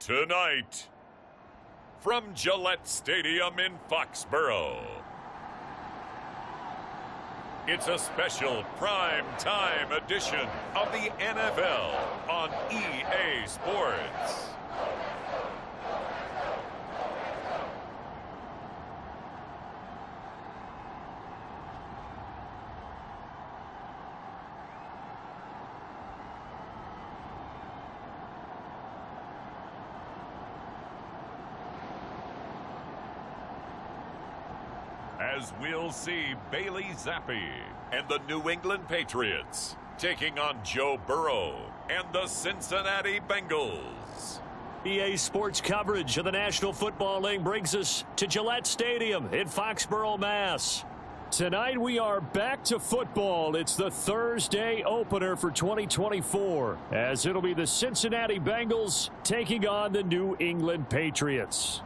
Tonight, from Gillette Stadium in Foxborough, it's a special prime time edition of the NFL on EA Sports. As we'll see Bailey Zappi and the New England Patriots taking on Joe Burrow and the Cincinnati Bengals. EA Sports coverage of the National Football League brings us to Gillette Stadium in Foxborough, Mass. Tonight we are back to football. It's the Thursday opener for 2024, as it'll be the Cincinnati Bengals taking on the New England Patriots.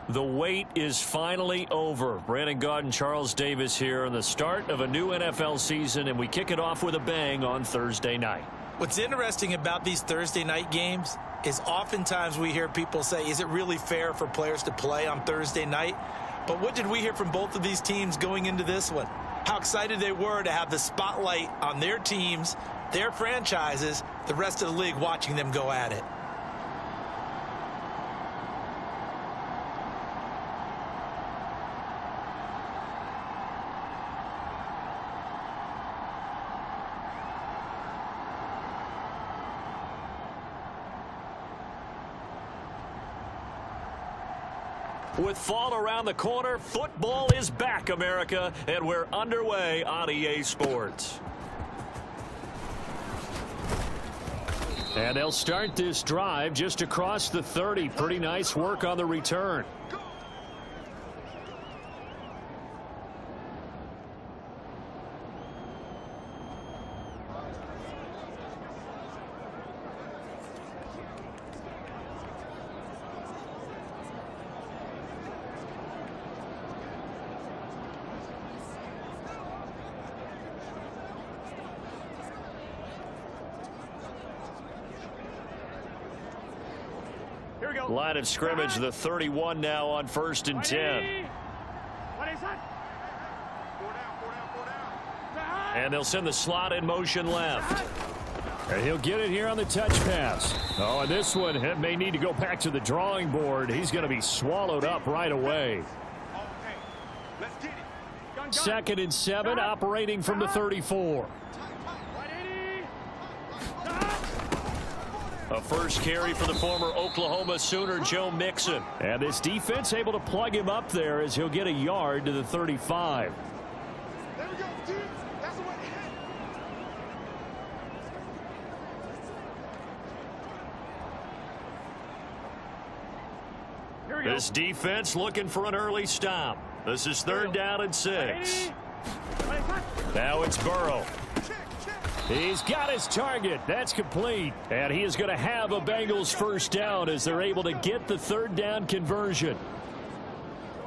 The wait is finally over. Brandon Goen, Charles Davis here on the start of a new NFL season, and we kick it off with a bang on Thursday night. What's interesting about these Thursday night games is oftentimes we hear people say, is it really fair for players to play on Thursday night? But what did we hear from both of these teams going into this one? How excited they were to have the spotlight on their teams, their franchises, the rest of the league watching them go at it. With fall around the corner, football is back, America, and we're underway on EA Sports. And they'll start this drive just across the 30. Pretty nice work on the return. Line of scrimmage, the 31 now on 1st and 10. And they'll send the slot in motion left. And he'll get it here on the touch pass. Oh, and this one may need to go back to the drawing board. He's going to be swallowed up right away. 2nd and 7, operating from the 34. A first carry for the former Oklahoma Sooner, Joe Mixon. And this defense able to plug him up there as he'll get a yard to the 35. There we go, dude. That's the way to hit. This defense looking for an early stop. This is 3rd down and 6. Now it's Burrow. He's got his target. That's complete. And he is going to have a Bengals first down as they're able to get the 3rd down conversion.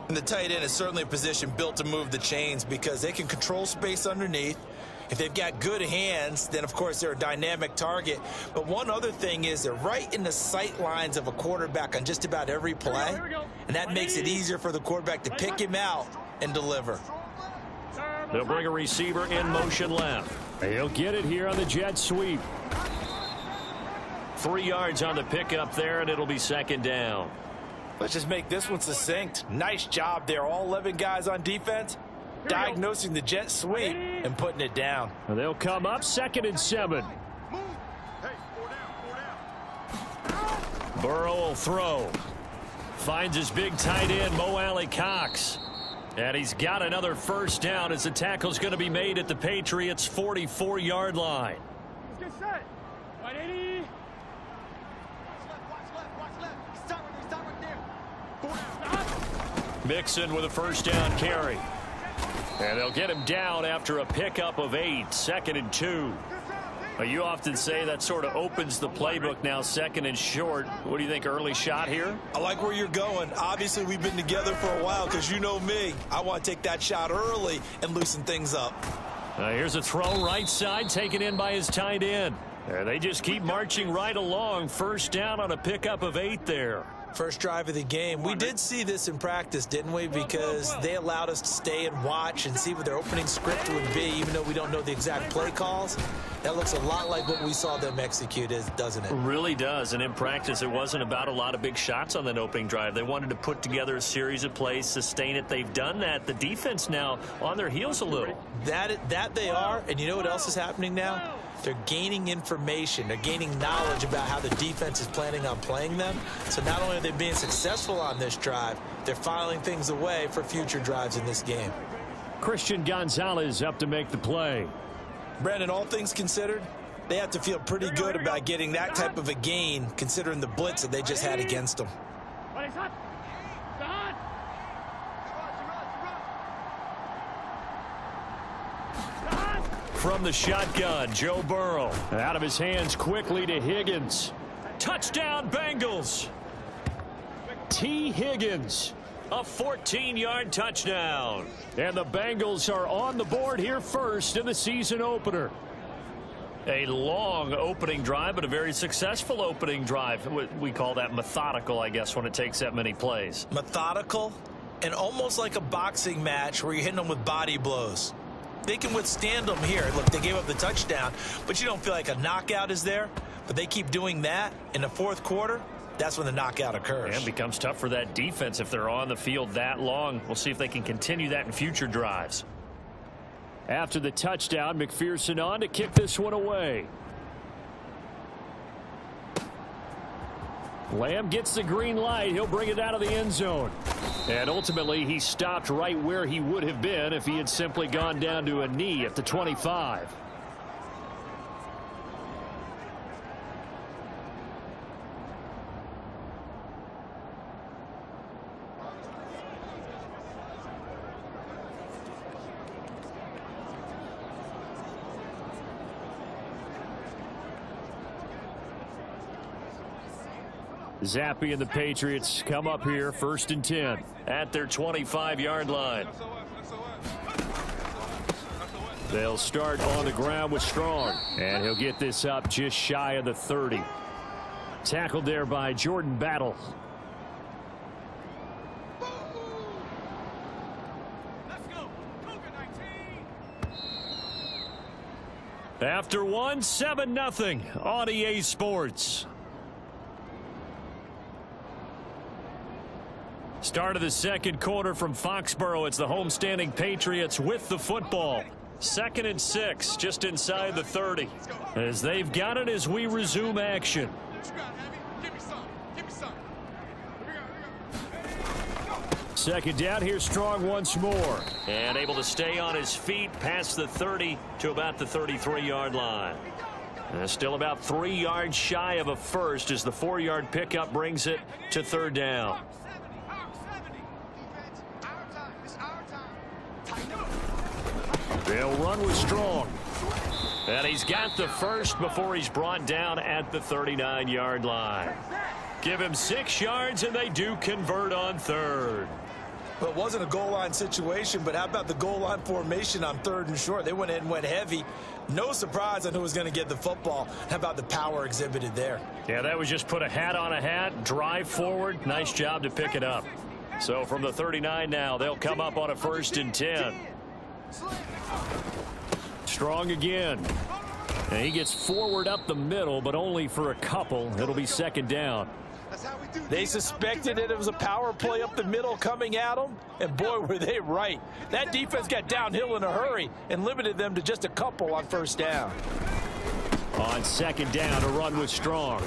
And the tight end is certainly a position built to move the chains because they can control space underneath. If they've got good hands, then, of course, they're a dynamic target. But one other thing is they're right in the sight lines of a quarterback on just about every play. And that makes it easier for the quarterback to pick him out and deliver. They'll bring a receiver in motion left. He'll get it here on the jet sweep. 3 yards on the pickup there, and it'll be 2nd down. Let's just make this one succinct. Nice job there. All 11 guys on defense diagnosing the jet sweep and putting it down. And they'll come up 2nd and 7. Burrow will throw. Finds his big tight end, Mo Alley Cox. And he's got another first down as the tackle's going to be made at the Patriots' 44-yard line. Get set. 180. Mixon with a first down carry. And they'll get him down after a pickup of 8. 2nd and 2. Well, you often say that sort of opens the playbook now, second and short. What do you think, early shot here? I like where you're going. Obviously, we've been together for a while because you know me. I want to take that shot early and loosen things up. Here's a throw right side, taken in by his tight end. They just keep marching right along. First down on a pickup of 8 there. First drive of the game. We did see this in practice, didn't we? Because they allowed us to stay and watch and see what their opening script would be, even though we don't know the exact play calls. That looks a lot like what we saw them execute, doesn't it? It really does. And in practice, it wasn't about a lot of big shots on that opening drive. They wanted to put together a series of plays, sustain it. They've done that. The defense now on their heels a little. That they are. And you know what else is happening now? They're gaining information. They're gaining knowledge about how the defense is planning on playing them. So not only are they being successful on this drive, they're filing things away for future drives in this game. Christian Gonzalez up to make the play. Brandon, all things considered, they have to feel pretty good about getting that type of a gain, considering the blitz that they just had against them. From the shotgun, Joe Burrow. Out of his hands quickly to Higgins. Touchdown, Bengals. T. Higgins. A 14-yard touchdown. And the Bengals are on the board here first in the season opener. A long opening drive, but a very successful opening drive. We call that methodical, I guess, when it takes that many plays. Methodical and almost like a boxing match where you're hitting them with body blows. They can withstand them here. Look, they gave up the touchdown, but you don't feel like a knockout is there. But they keep doing that in the fourth quarter. That's when the knockout occurs. And it becomes tough for that defense if they're on the field that long. We'll see if they can continue that in future drives. After the touchdown, McPherson on to kick this one away. Lamb gets the green light. He'll bring it out of the end zone. And ultimately, he stopped right where he would have been if he had simply gone down to a knee at the 25. Zappe and the Patriots come up here, 1st and 10 at their 25-yard line. They'll start on the ground with Strong, and he'll get this up just shy of the 30. Tackled there by Jordan Battle. After one, 7-0 on EA Sports. Start of the second quarter from Foxborough. It's the homestanding Patriots with the football. 2nd and 6, just inside the 30. As they've got it as we resume action. Second down, here's Strong once more. And able to stay on his feet past the 30 to about the 33-yard line. Still about 3 yards shy of a first as the 4-yard pickup brings it to 3rd down. They'll run with Strong. And he's got the first before he's brought down at the 39-yard line. Give him 6 yards, and they do convert on 3rd. Well, it wasn't a goal line situation, but how about the goal line formation on 3rd and short? They went in and went heavy. No surprise on who was going to get the football. How about the power exhibited there? Yeah, that was just put a hat on a hat, drive forward. Nice job to pick it up. So from the 39 now, they'll come up on a 1st and 10. Strong again. And he gets forward up the middle, but only for a couple. It'll be 2nd down. They suspected it was a power play up the middle coming at them, and boy, were they right. That defense got downhill in a hurry and limited them to just a couple on 1st down. On 2nd down, a run with Strong.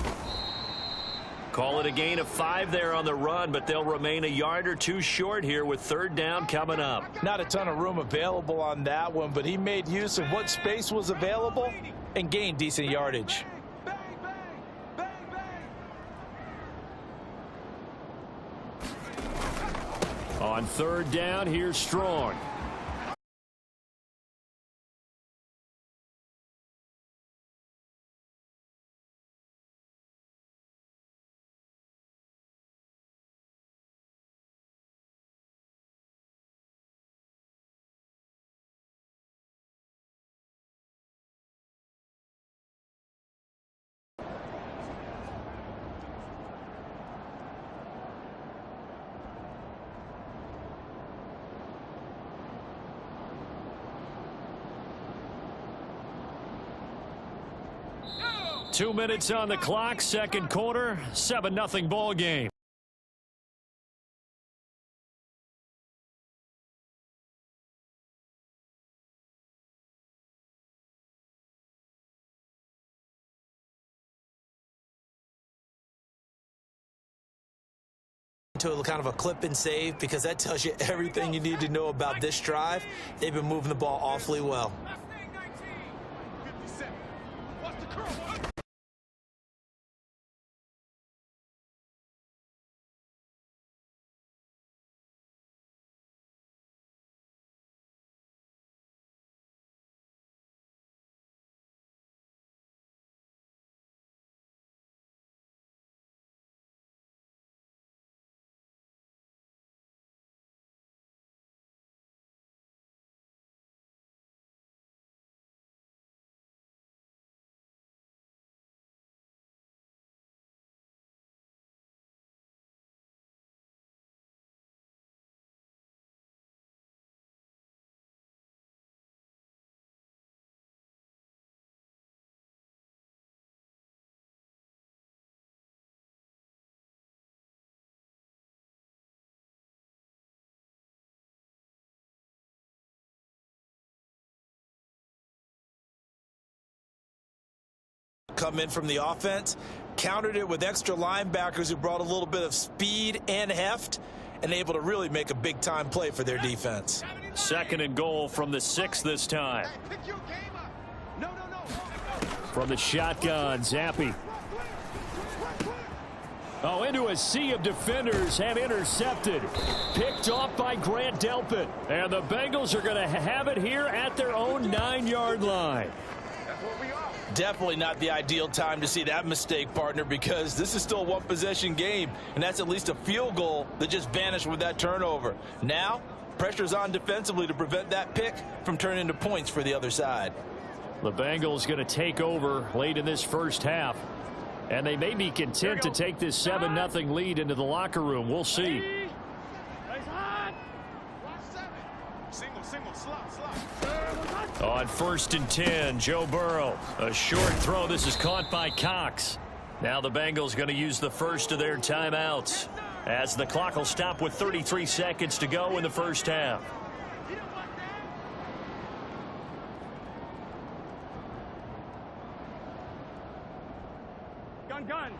Call it a gain of 5 there on the run, but they'll remain a yard or 2 short here with 3rd down coming up. Not a ton of room available on that one, but he made use of what space was available and gained decent yardage. On 3rd down, here's Strong. 2 minutes on the clock, second quarter, 7-0 ball game. To kind of a clip and save, because that tells you everything you need to know about this drive. They've been moving the ball awfully well. Come in from the offense, countered it with extra linebackers who brought a little bit of speed and heft, and able to really make a big-time play for their defense. 2nd and goal from the 6 this time. From the shotgun, Zappi. Oh, into a sea of defenders and intercepted. Picked off by Grant Delpit. And the Bengals are going to have it here at their own 9-yard line. Definitely not the ideal time to see that mistake, partner, because this is still a one-possession game, and that's at least a field goal that just vanished with that turnover. Now, pressure's on defensively to prevent that pick from turning into points for the other side. The Bengals going to take over late in this first half, and they may be content to take this 7-0 lead into the locker room. We'll see. On 1st and 10, Joe Burrow. A short throw. This is caught by Cox. Now the Bengals going to use the first of their timeouts, as the clock will stop with 33 seconds to go in the first half.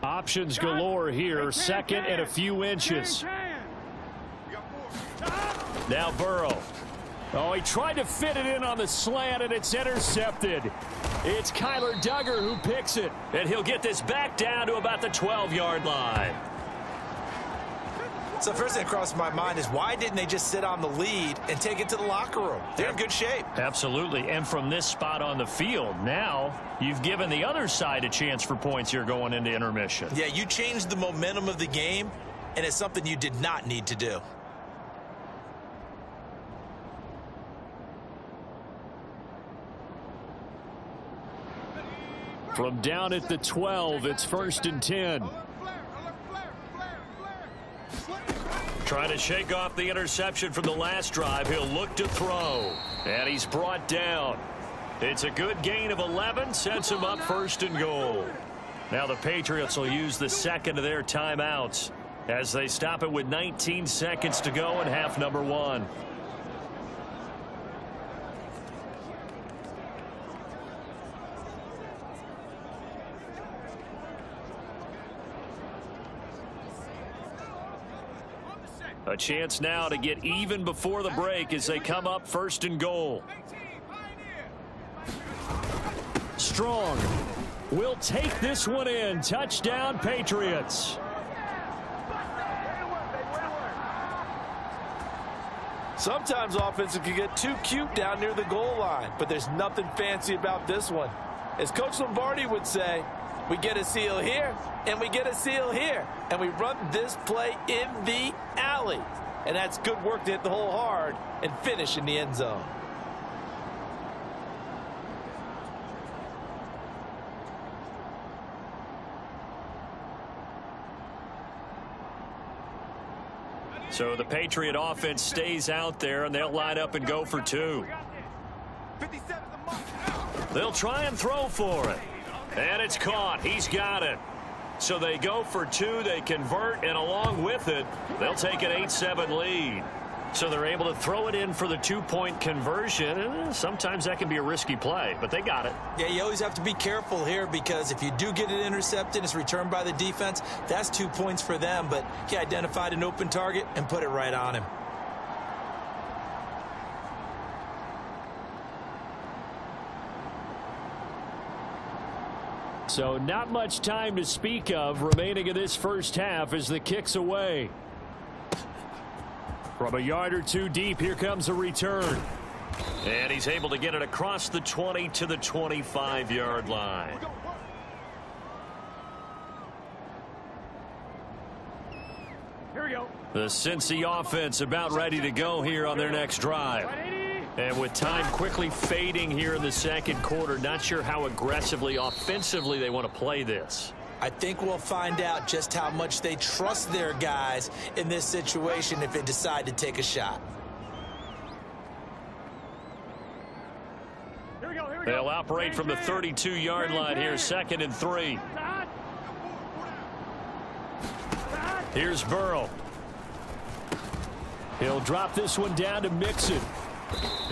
Options galore here. 2nd and a few inches. Now Burrow. Oh, he tried to fit it in on the slant, and it's intercepted. It's Kyler Duggar who picks it, and he'll get this back down to about the 12-yard line. So first thing that crossed my mind is, why didn't they just sit on the lead and take it to the locker room? They're in good shape. Absolutely, and from this spot on the field, now you've given the other side a chance for points here going into intermission. Yeah, you changed the momentum of the game, and it's something you did not need to do. From down at the 12, it's 1st and 10. Trying to shake off the interception from the last drive. He'll look to throw, and he's brought down. It's a good gain of 11, sets him up 1st and goal. Now the Patriots will use the 2nd of their timeouts as they stop it with 19 seconds to go in half number 1. A chance now to get even before the break as they come up 1st and goal. Strong will take this one in. Touchdown, Patriots. Sometimes offenses can get too cute down near the goal line, but there's nothing fancy about this one. As Coach Lombardi would say, we get a seal here, and we get a seal here, and we run this play in the alley. And that's good work to hit the hole hard and finish in the end zone. So the Patriot offense stays out there, and they'll line up and go for 2. They'll try and throw for it. And it's caught. He's got it. So they go for two, they convert, and along with it, they'll take an 8-7 lead. So they're able to throw it in for the two-point conversion, and sometimes that can be a risky play, but they got it. Yeah, you always have to be careful here because if you do get it intercepted, it's returned by the defense, that's 2 points for them, but he identified an open target and put it right on him. So not much time to speak of remaining in this first half as the kick's away. From a yard or two deep, here comes a return. And he's able to get it across the 20 to the 25-yard line. Here we go. The Cincy offense about ready to go here on their next drive. And with time quickly fading here in the second quarter, not sure how aggressively, offensively they want to play this. I think we'll find out just how much they trust their guys in this situation if they decide to take a shot. Here we go. Here we go. They'll operate from the 32-yard line here, 2nd and 3. Here's Burrow. He'll drop this one down to Mixon.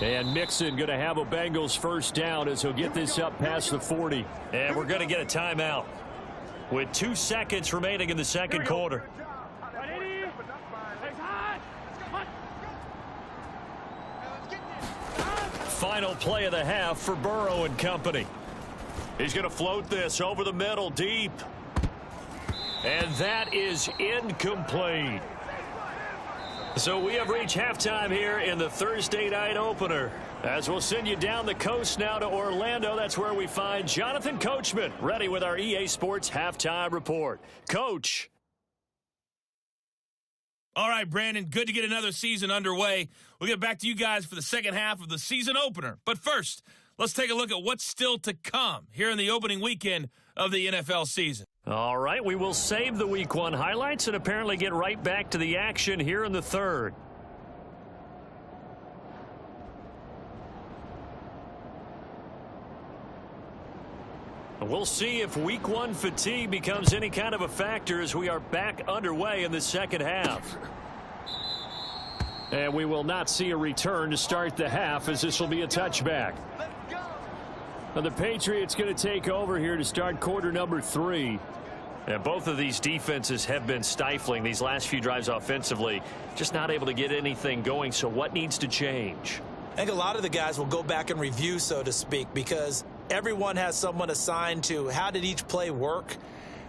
And Mixon going to have a Bengals first down as he'll get this up past the 40. And we're going to get a timeout with 2 seconds remaining in the second quarter. Final play of the half for Burrow and company. He's going to float this over the middle deep. And that is incomplete. So we have reached halftime here in the Thursday night opener. As we'll send you down the coast now to Orlando, that's where we find Jonathan Coachman ready with our EA Sports halftime report. Coach. All right, Brandon, good to get another season underway. We'll get back to you guys for the second half of the season opener. But first, let's take a look at what's still to come here in the opening weekend of the NFL season. All right, we will save the Week 1 highlights and apparently get right back to the action here in the third. We'll see if Week 1 fatigue becomes any kind of a factor as we are back underway in the second half. And we will not see a return to start the half as this will be a touchback. Now the Patriots going to take over here to start quarter number 3. And both of these defenses have been stifling these last few drives offensively. Just not able to get anything going. So what needs to change? I think a lot of the guys will go back and review, so to speak, because everyone has someone assigned to how did each play work.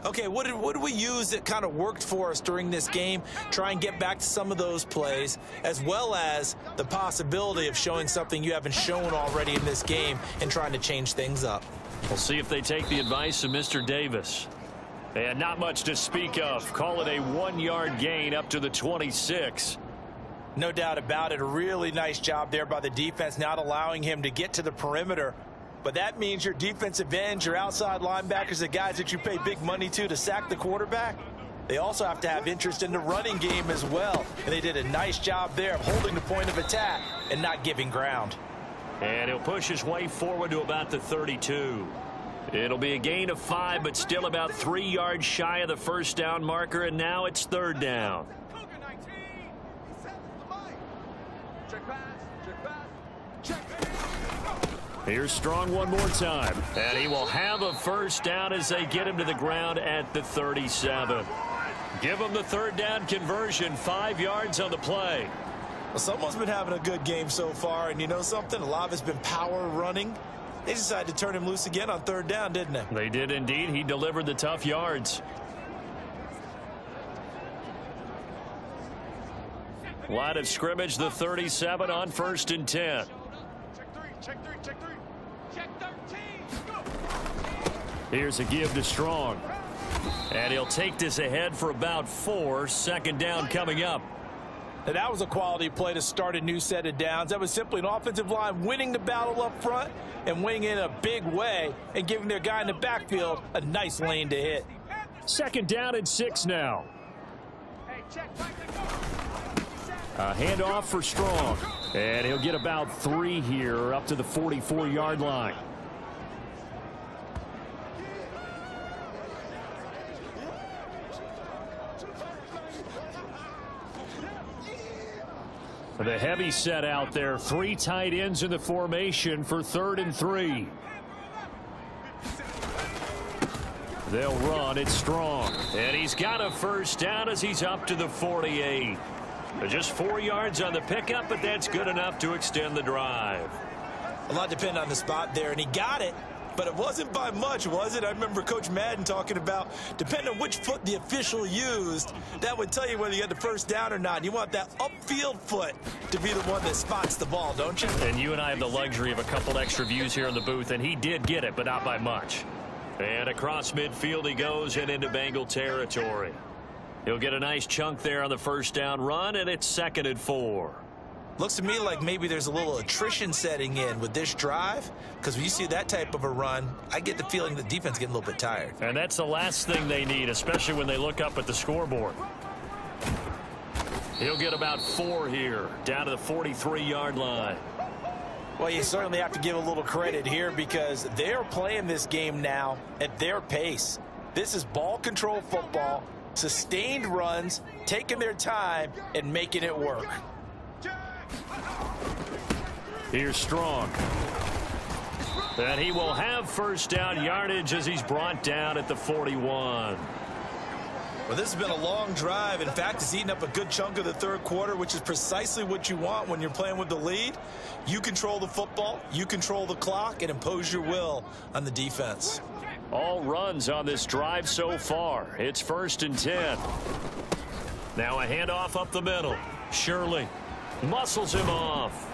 Okay, what did we use that kind of worked for us during this game? Try and get back to some of those plays, as well as the possibility of showing something you haven't shown already in this game and trying to change things up. We'll see if they take the advice of Mr. Davis. And not much to speak of. Call it a 1-yard gain up to the 26. No doubt about it. A really nice job there by the defense, not allowing him to get to the perimeter. But that means your defensive ends, your outside linebackers, the guys that you pay big money to sack the quarterback, they also have to have interest in the running game as well. And they did a nice job there of holding the point of attack and not giving ground. And he'll push his way forward to about the 32. It'll be a gain of 5, but still about 3 yards shy of the first down marker, and now it's third down. Here's Strong one more time, and he will have a first down as they get him to the ground at the 37. Give him the third down conversion, 5 yards on the play. Well, someone's been having a good game so far, and you know something? A lot of it's been power running. They decided to turn him loose again on third down, didn't they? They did indeed. He delivered the tough yards. Line of scrimmage, the 37 on 1st and 10. Check 13. Here's a give to Strong. And he'll take this ahead for about 4. Second down coming up. And that was a quality play to start a new set of downs. That was simply an offensive line winning the battle up front and winning in a big way and giving their guy in the backfield a nice lane to hit. Second down and 6 now. A handoff for Strong. And he'll get about 3 here up to the 44-yard line. The heavy set out there. 3 tight ends in the formation for 3rd and 3. They'll run it strong. And he's got a first down as he's up to the 48. Just 4 yards on the pickup, but that's good enough to extend the drive. A lot depended on the spot there, and he got it. But it wasn't by much, was it? I remember Coach Madden talking about, depending on which foot the official used, that would tell you whether you had the first down or not. You want that upfield foot to be the one that spots the ball, don't you? And you and I have the luxury of a couple extra views here in the booth, and he did get it, but not by much. And across midfield he goes and into Bengal territory. He'll get a nice chunk there on the first down run, and it's 2nd and 4. Looks to me like maybe there's a little attrition setting in with this drive, because when you see that type of a run, I get the feeling the defense getting a little bit tired. And that's the last thing they need, especially when they look up at the scoreboard. He'll get about 4 here, down to the 43-yard line. Well, you certainly have to give a little credit here because they're playing this game now at their pace. This is ball control football, sustained runs, taking their time, and making it work. Here's Strong. And he will have first down yardage as he's brought down at the 41. Well, this has been a long drive. In fact, it's eaten up a good chunk of the 3rd quarter, which is precisely what you want when you're playing with the lead. You control the football, you control the clock, and impose your will on the defense. All runs on this drive so far. It's 1st and 10. Now a handoff up the middle. Shirley muscles him off.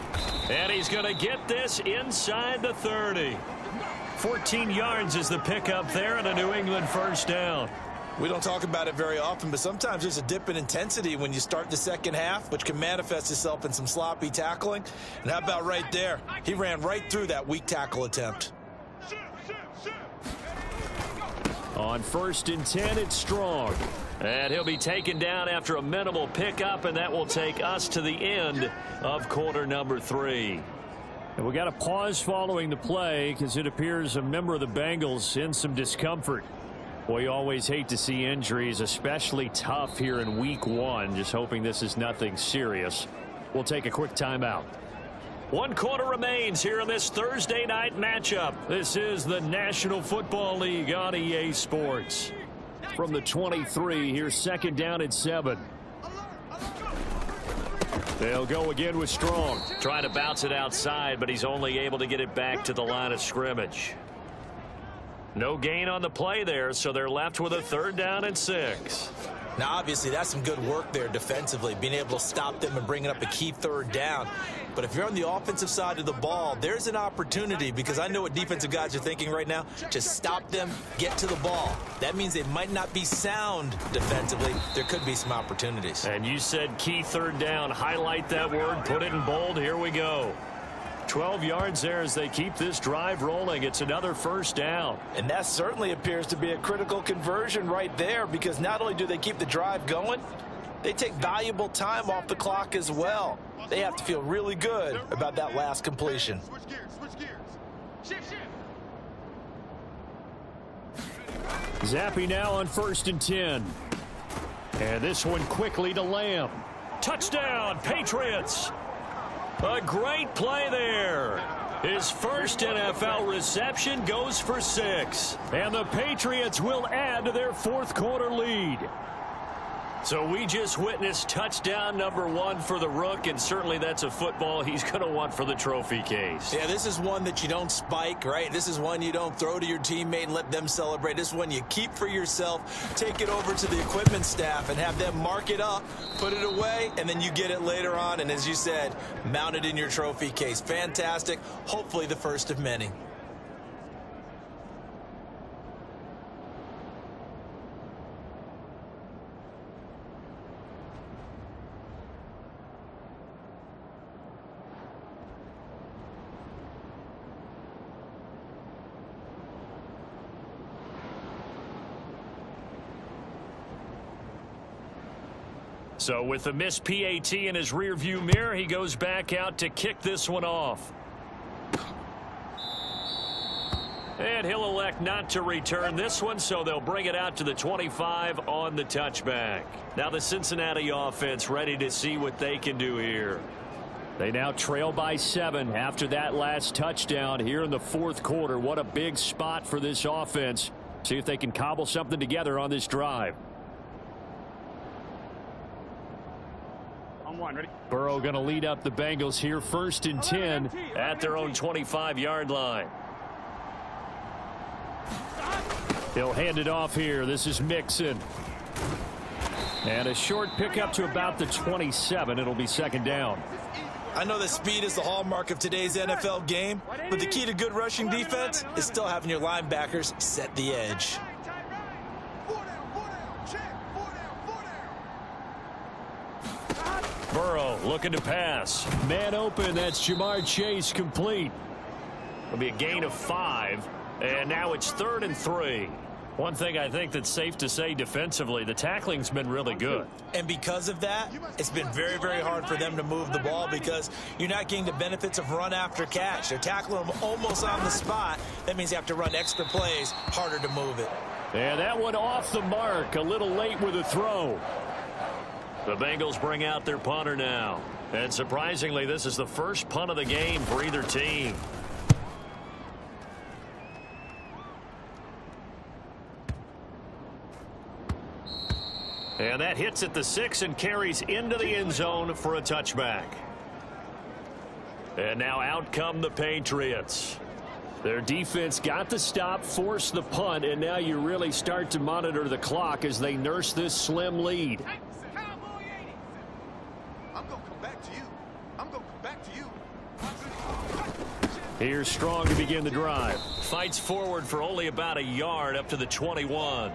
And he's going to get this inside the 30. 14 yards is the pickup there and a New England first down. We don't talk about it very often, but sometimes there's a dip in intensity when you start the second half, which can manifest itself in some sloppy tackling. And how about right there? He ran right through that weak tackle attempt. On 1st and 10, it's Strong. And he'll be taken down after a minimal pickup, and that will take us to the end of quarter number 3. And we got a pause following the play because it appears a member of the Bengals in some discomfort. Boy, you always hate to see injuries, especially tough here in week 1. Just hoping this is nothing serious. We'll take a quick timeout. 1 quarter remains here in this Thursday night matchup. This is the National Football League on EA Sports. From the 23, here's 2nd down and 7. They'll go again with Strong. Trying to bounce it outside, but he's only able to get it back to the line of scrimmage. No gain on the play there, so they're left with a 3rd down and 6. Now, obviously, that's some good work there defensively, being able to stop them and bringing up a key 3rd down. But if you're on the offensive side of the ball, there's an opportunity because I know what defensive guys are thinking right now. Just stop them, get to the ball. That means they might not be sound defensively. There could be some opportunities. And you said key 3rd down. Highlight that word, put it in bold. Here we go. 12 yards there as they keep this drive rolling. It's another first down. And that certainly appears to be a critical conversion right there because not only do they keep the drive going, they take valuable time off the clock as well. They have to feel really good about that last completion. Switch gears. Shift. Zappy now on 1st and 10. And this one quickly to Lamb. Touchdown, Patriots. A great play there. His first NFL reception goes for 6. And the Patriots will add to their 4th quarter lead. So we just witnessed touchdown number 1 for the Rook, and certainly that's a football he's going to want for the trophy case. Yeah, this is one that you don't spike, right? This is one you don't throw to your teammate and let them celebrate. This is one you keep for yourself, take it over to the equipment staff and have them mark it up, put it away, and then you get it later on. And as you said, mount it in your trophy case. Fantastic. Hopefully the first of many. So with the missed PAT in his rearview mirror, he goes back out to kick this one off. And he'll elect not to return this one, so they'll bring it out to the 25 on the touchback. Now the Cincinnati offense ready to see what they can do here. They now trail by 7 after that last touchdown here in the fourth quarter. What a big spot for this offense. See if they can cobble something together on this drive. On one, ready? Burrow going to lead up the Bengals here, 1st and 10 at their own 25-yard line. He'll hand it off here. This is Mixon. And a short pickup to about the 27. It'll be 2nd down. I know that speed is the hallmark of today's NFL game, but the key to good rushing defense is still having your linebackers set the edge. Burrow looking to pass. Man open. That's Jamar Chase complete. It'll be a gain of 5. And now it's 3rd and 3. One thing I think that's safe to say defensively, the tackling's been really good. And because of that, it's been very, very hard for them to move the ball because you're not getting the benefits of run after catch. They're tackling them almost on the spot. That means you have to run extra plays, harder to move it. And that one off the mark, a little late with a throw. The Bengals bring out their punter now. And surprisingly, this is the first punt of the game for either team. And that hits at the 6 and carries into the end zone for a touchback. And now out come the Patriots. Their defense got the stop, forced the punt, and now you really start to monitor the clock as they nurse this slim lead. I'm going to come back to you. I'm going to come back to you. Here's Strong to begin the drive. Fights forward for only about a yard up to the 21.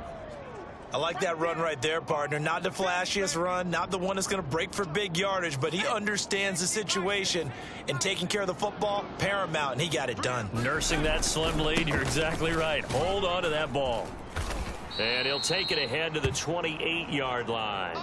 I like that run right there, partner. Not the flashiest run, not the one that's going to break for big yardage, but he understands the situation, and taking care of the football, paramount, and he got it done. Nursing that slim lead, you're exactly right. Hold on to that ball. And he'll take it ahead to the 28-yard line.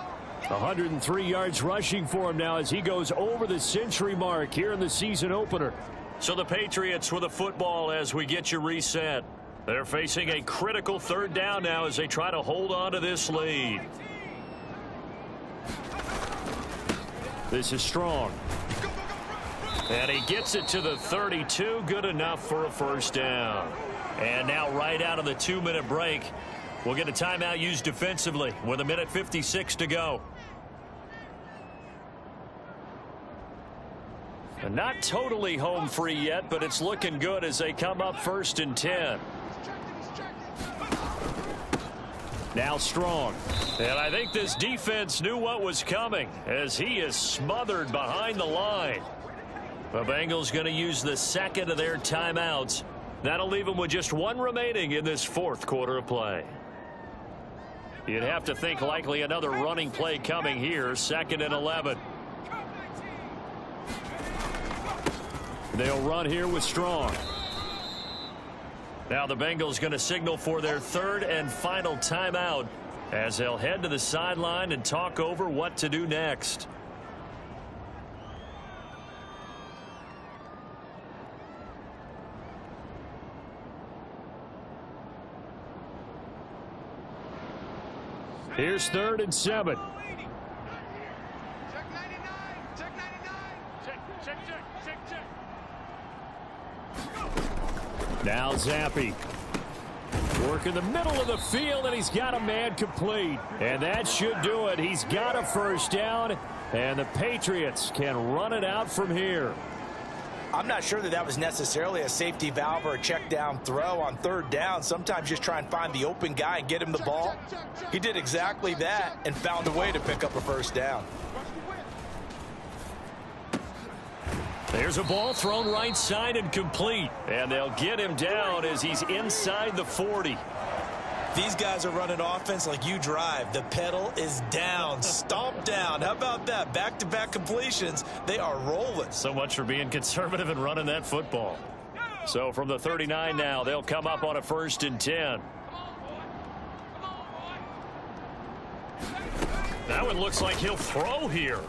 103 yards rushing for him now as he goes over the century mark here in the season opener. So the Patriots with the football as we get you reset. They're facing a critical 3rd down now as they try to hold on to this lead. This is Strong. And he gets it to the 32. Good enough for a 1st down. And now right out of the 2-minute break, we'll get a timeout used defensively with 1:56 to go. And not totally home free yet, but it's looking good as they come up 1st and 10. Now Strong. And I think this defense knew what was coming as he is smothered behind the line. The Bengals going to use the 2nd of their timeouts. That'll leave them with just 1 remaining in this 4th quarter of play. You'd have to think likely another running play coming here, 2nd and 11. They'll run here with Strong. Now the Bengals going to signal for their 3rd and final timeout as they'll head to the sideline and talk over what to do next. Here's 3rd and 7. Check 99. Check 99. Check. Now Zappe. Work in the middle of the field, and he's got a man complete. And that should do it. He's got a 1st down, and the Patriots can run it out from here. I'm not sure that was necessarily a safety valve or a check down throw on 3rd down. Sometimes just try and find the open guy and get him the ball. He did exactly that and found a way to pick up a 1st down. There's a ball thrown right side and complete. And they'll get him down as he's inside the 40. These guys are running offense like you drive. The pedal is down, stomp down. How about that? Back-to-back completions. They are rolling. So much for being conservative and running that football. So from the 39 now, they'll come up on a 1st and 10. That one looks like he'll throw here.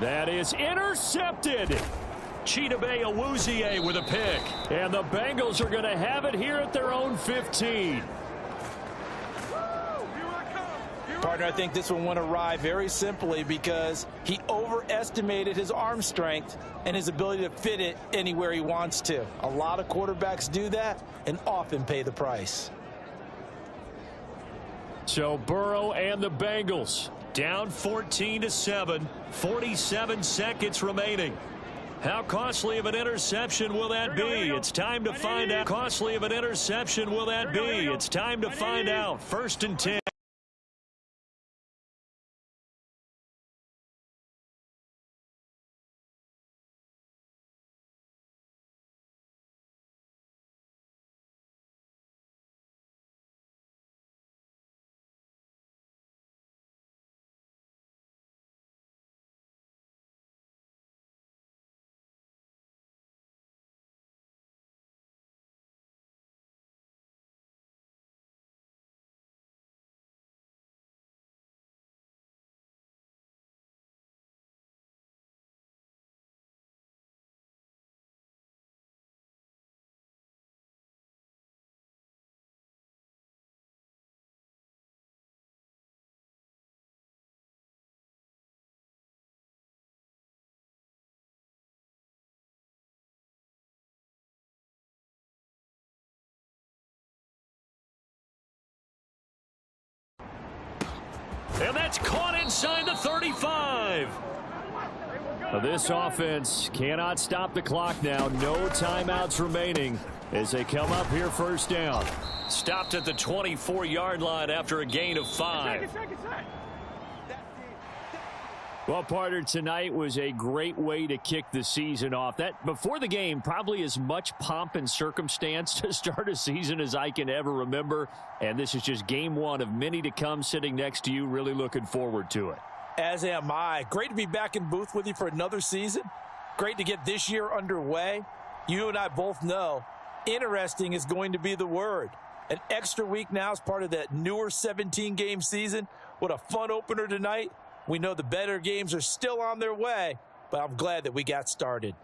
That is intercepted. Chidobe Awuzie with a pick. And the Bengals are going to have it here at their own 15. Here I come. Partner, I think this one went awry very simply because he overestimated his arm strength and his ability to fit it anywhere he wants to. A lot of quarterbacks do that and often pay the price. So Burrow and the Bengals down 14-7, 47 seconds remaining. How costly of an interception will that be? It's time to find out. Costly of an interception will that be? It's time to find out. 1st and 10. And that's caught inside the 35. This offense cannot stop the clock now. No timeouts remaining as they come up here 1st down. Stopped at the 24-yard line after a gain of 5. Well, partner, tonight was a great way to kick the season off. That before the game, probably as much pomp and circumstance to start a season as I can ever remember. And this is just game 1 of many to come sitting next to you. Really looking forward to it. As am I. Great to be back in booth with you for another season. Great to get this year underway. You and I both know interesting is going to be the word. An extra week now is part of that newer 17-game season. What a fun opener tonight. We know the better games are still on their way, but I'm glad that we got started.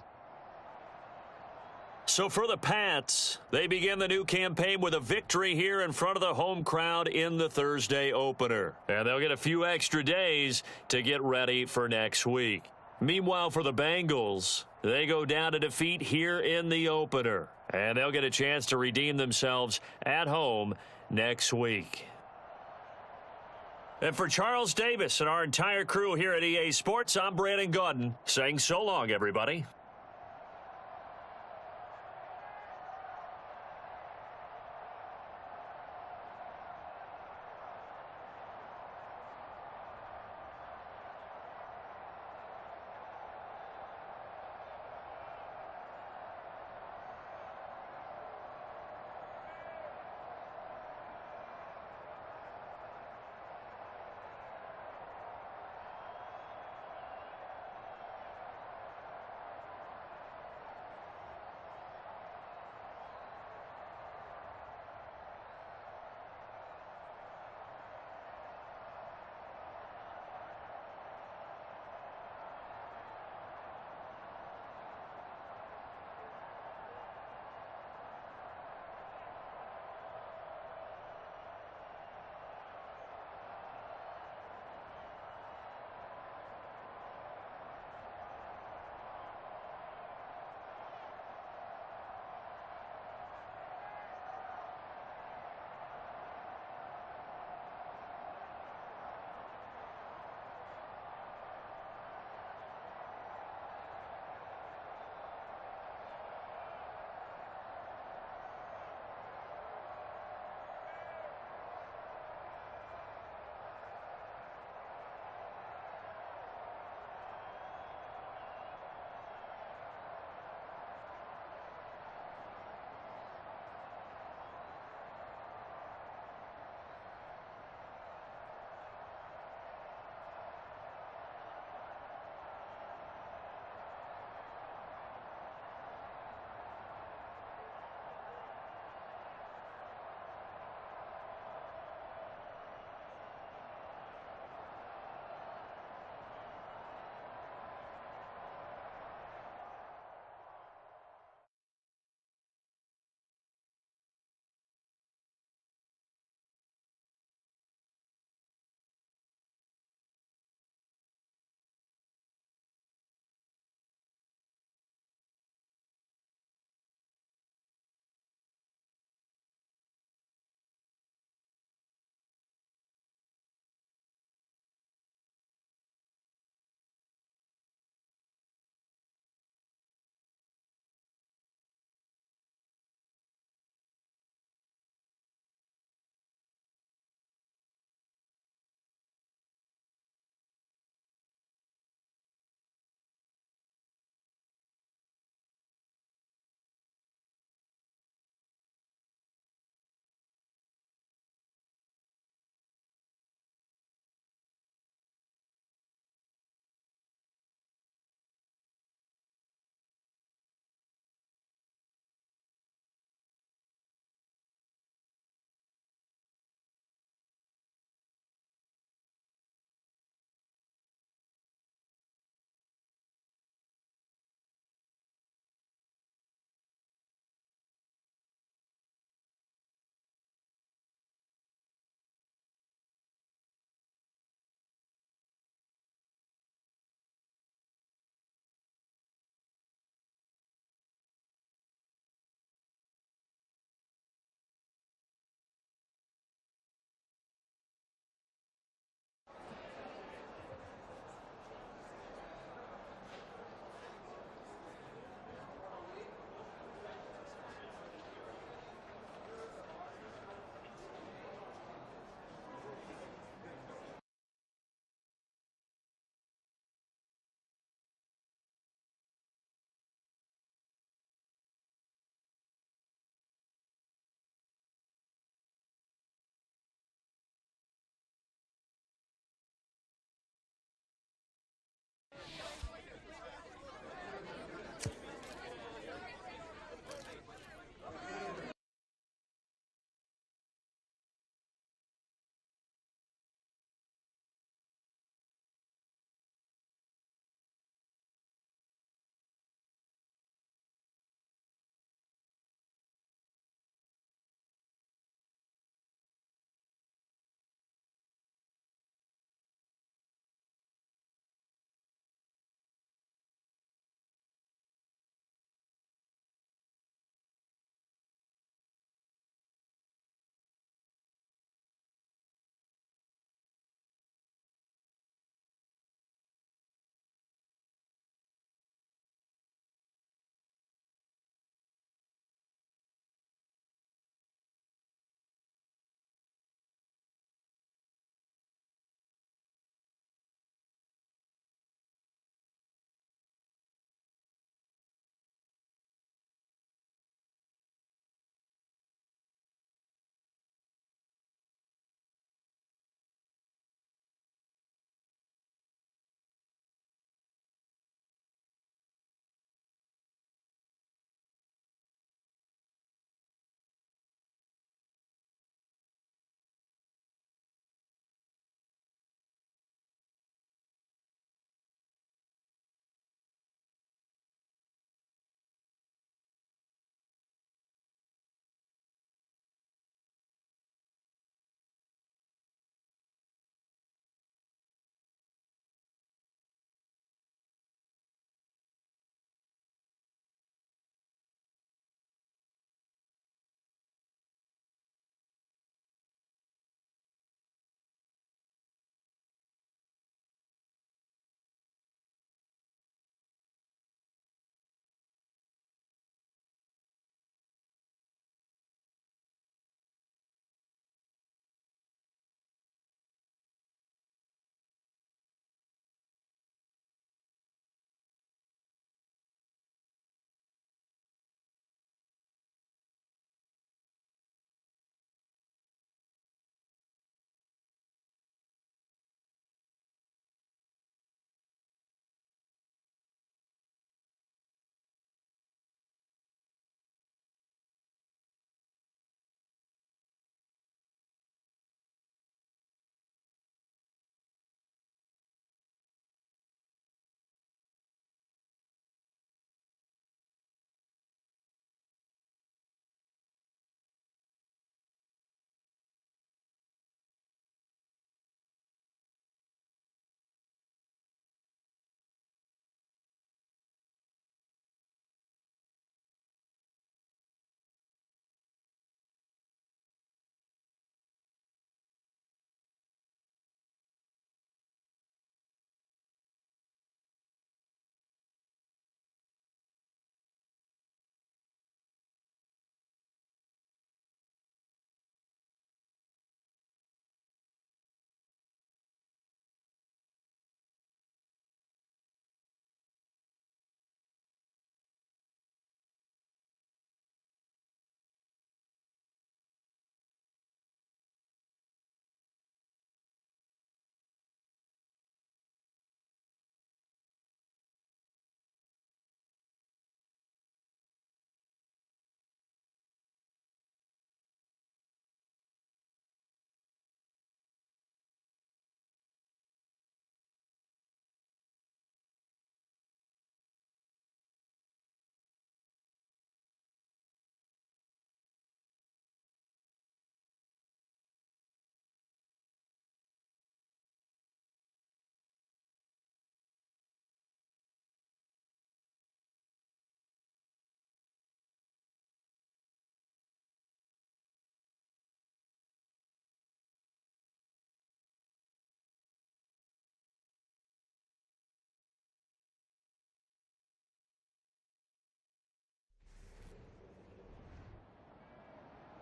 So for the Pats, they begin the new campaign with a victory here in front of the home crowd in the Thursday opener. And they'll get a few extra days to get ready for next week. Meanwhile, for the Bengals, they go down to defeat here in the opener. And they'll get a chance to redeem themselves at home next week. And for Charles Davis and our entire crew here at EA Sports, I'm Brandon Goen saying so long, everybody.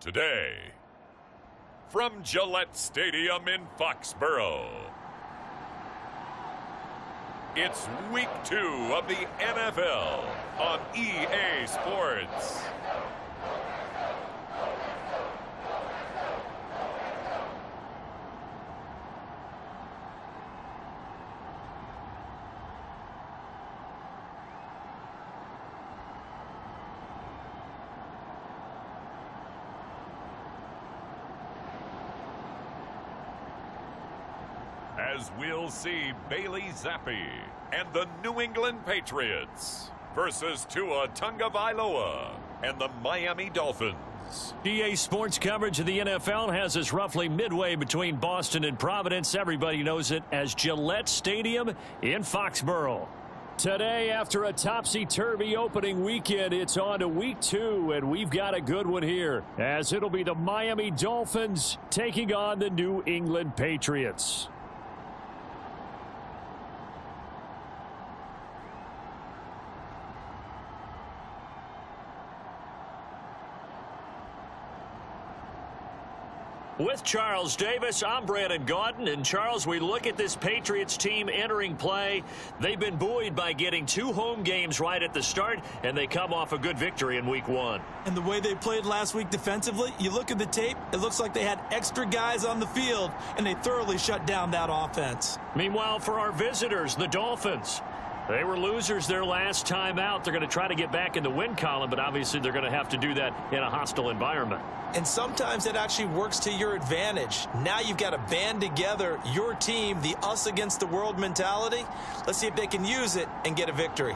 Today, from Gillette Stadium in Foxborough, it's Week 2 of the NFL on EA Sports. As we'll see Bailey Zappi and the New England Patriots versus Tua Tagovailoa and the Miami Dolphins. EA Sports coverage of the NFL has us roughly midway between Boston and Providence. Everybody knows it as Gillette Stadium in Foxborough. Today, after a topsy-turvy opening weekend, it's on to Week 2, and we've got a good one here, as it'll be the Miami Dolphins taking on the New England Patriots. With Charles Davis, I'm Brandon Gaudin. And Charles, we look at this Patriots team entering play. They've been buoyed by getting 2 home games right at the start, and they come off a good victory in Week 1. And the way they played last week defensively, you look at the tape, it looks like they had extra guys on the field, and they thoroughly shut down that offense. Meanwhile, for our visitors, the Dolphins, they were losers their last time out. They're going to try to get back in the win column, but obviously they're going to have to do that in a hostile environment. And sometimes it actually works to your advantage. Now you've got to band together your team, the us against the world mentality. Let's see if they can use it and get a victory.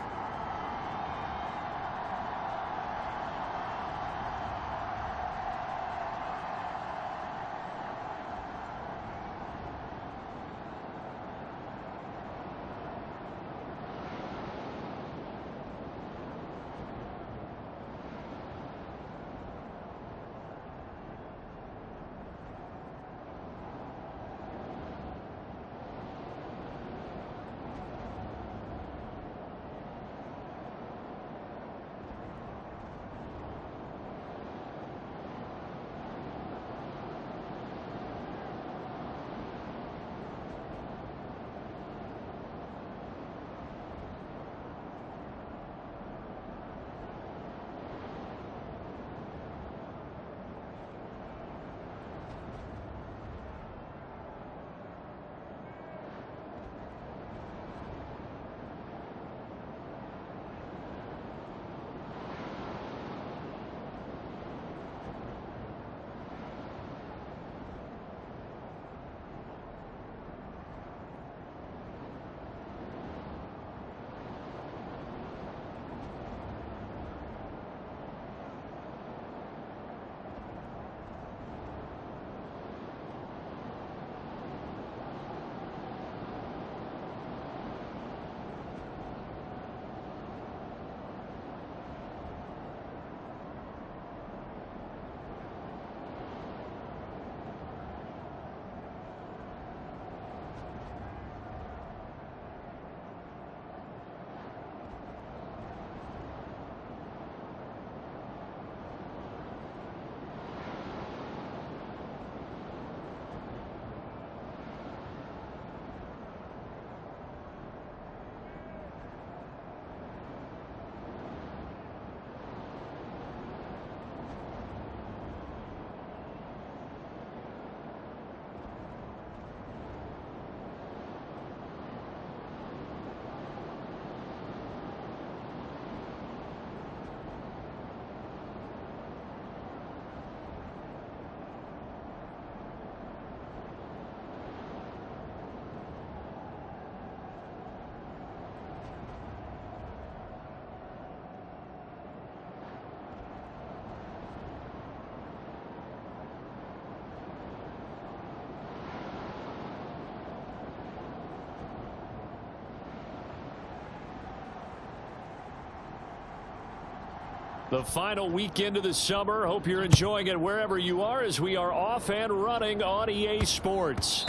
The final weekend of the summer. Hope you're enjoying it wherever you are as we are off and running on EA Sports.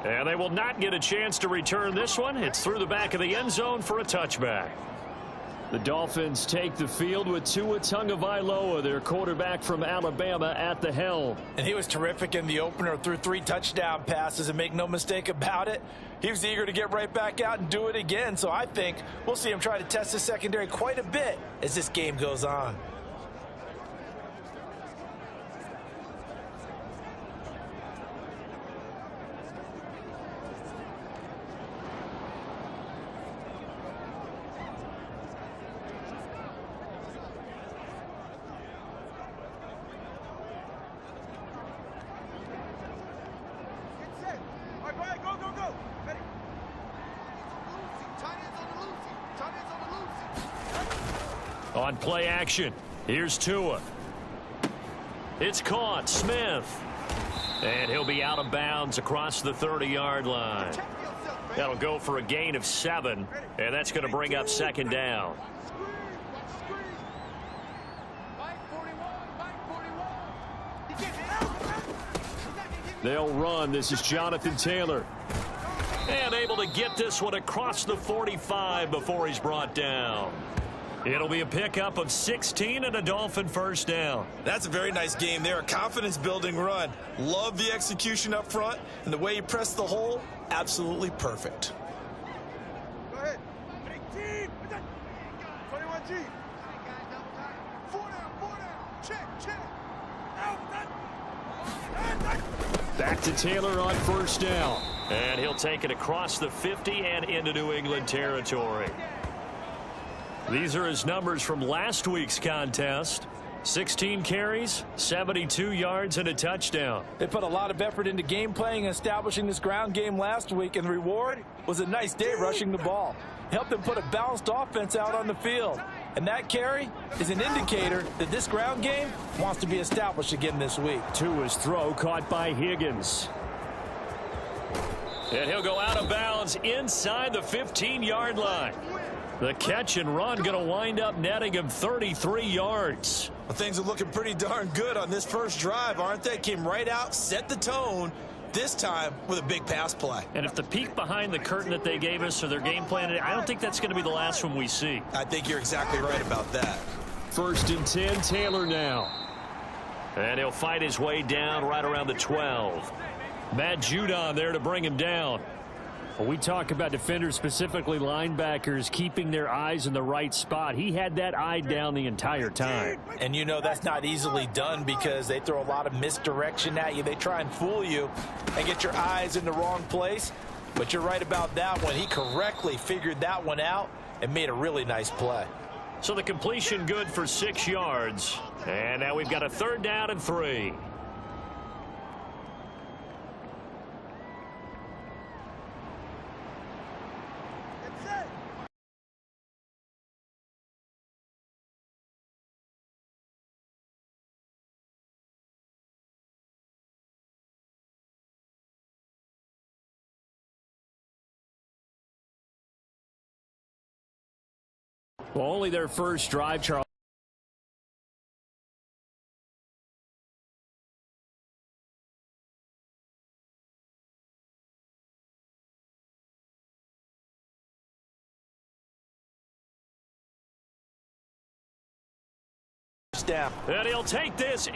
And they will not get a chance to return this one. It's through the back of the end zone for a touchback. The Dolphins take the field with Tua Tagovailoa, their quarterback from Alabama, at the helm. And he was terrific in the opener, threw 3 touchdown passes, and make no mistake about it, he was eager to get right back out and do it again. So I think we'll see him try to test his secondary quite a bit as this game goes on. On play action, here's Tua. It's caught, Smith. And he'll be out of bounds across the 30-yard line. That'll go for a gain of 7, and that's going to bring up second down. They'll run. This is Jonathan Taylor. And able to get this one across the 45 before he's brought down. It'll be a pickup of 16 and a Dolphin first down. That's a very nice game there. A confidence-building run. Love the execution up front, and the way he pressed the hole, absolutely perfect. Go ahead. 18. 21G. 4 down. Check. Back to Taylor on first down. And he'll take it across the 50 and into New England territory. These are his numbers from last week's contest. 16 carries, 72 yards, and a touchdown. They put a lot of effort into game playing and establishing this ground game last week, and the reward was a nice day rushing the ball. Helped them put a balanced offense out on the field. And that carry is an indicator that this ground game wants to be established again this week. Tua's throw caught by Higgins. And he'll go out of bounds inside the 15-yard line. The catch and run going to wind up netting him 33 yards. Well, things are looking pretty darn good on this first drive, aren't they? Came right out, set the tone, this time with a big pass play. And if the peek behind the curtain that they gave us or their game plan, I don't think that's going to be the last one we see. I think you're exactly right about that. First and 10, Taylor now. And he'll fight his way down right around the 12. Matt Judon there to bring him down. When we talk about defenders, specifically linebackers, keeping their eyes in the right spot, he had that eye down the entire time. And you know that's not easily done because they throw a lot of misdirection at you. They try and fool you and get your eyes in the wrong place. But you're right about that one. He correctly figured that one out and made a really nice play. So the completion good for 6 yards. And now we've got a 3rd down and 3. Well, only their first drive, Charles. Down. And he'll take this.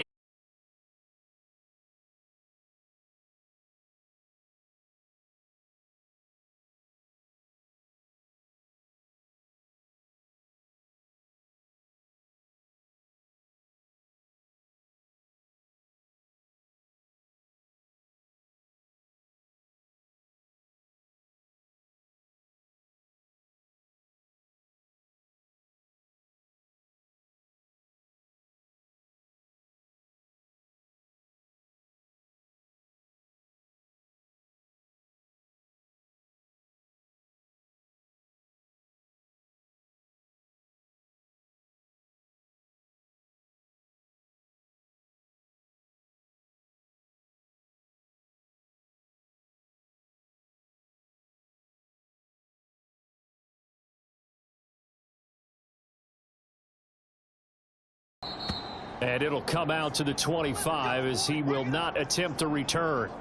And it'll come out to the 25 as he will not attempt to return.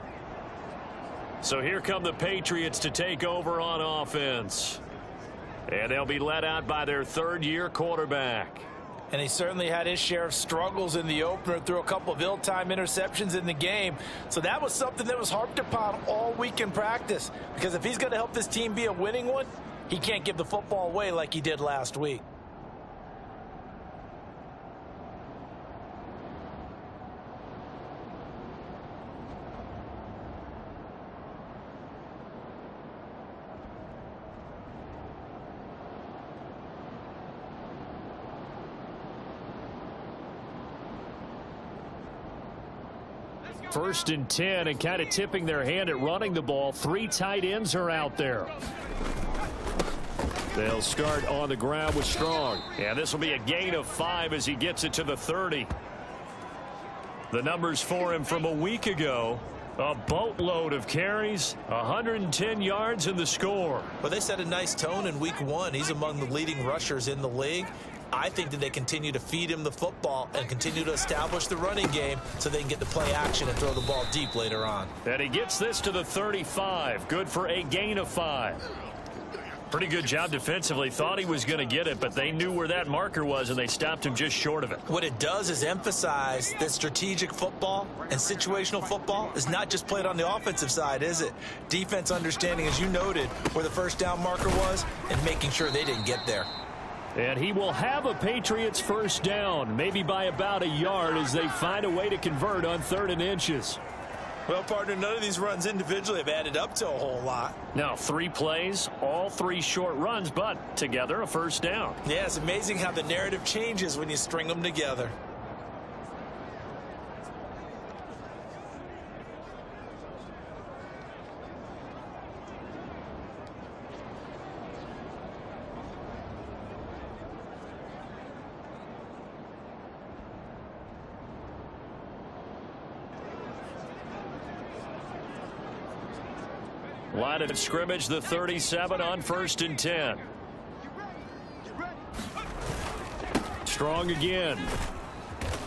So here come the Patriots to take over on offense. And they'll be led out by their third-year quarterback. And he certainly had his share of struggles in the opener, threw a couple of ill-timed interceptions in the game. So that was something that was harped upon all week in practice. Because if he's going to help this team be a winning one, he can't give the football away like he did last week. First and 10, and kind of tipping their hand at running the ball. 3 tight ends are out there. They'll start on the ground with Strong. And this will be a gain of 5 as he gets it to the 30. The numbers for him from a week ago. A boatload of carries, 110 yards in the score. Well, they set a nice tone in week 1. He's among the leading rushers in the league. I think that they continue to feed him the football and continue to establish the running game so they can get the play action and throw the ball deep later on. And he gets this to the 35. Good for a gain of 5. Pretty good job defensively. Thought he was going to get it, but they knew where that marker was, and they stopped him just short of it. What it does is emphasize that strategic football and situational football is not just played on the offensive side, is it? Defense understanding, as you noted, where the first down marker was and making sure they didn't get there. And he will have a Patriots first down, maybe by about a yard as they find a way to convert on 3rd and inches. Well, partner, none of these runs individually have added up to a whole lot. Now, 3 plays, all 3 short runs, but together a first down. Yeah, it's amazing how the narrative changes when you string them together. Line of scrimmage, the 37 on 1st and 10. Strong again.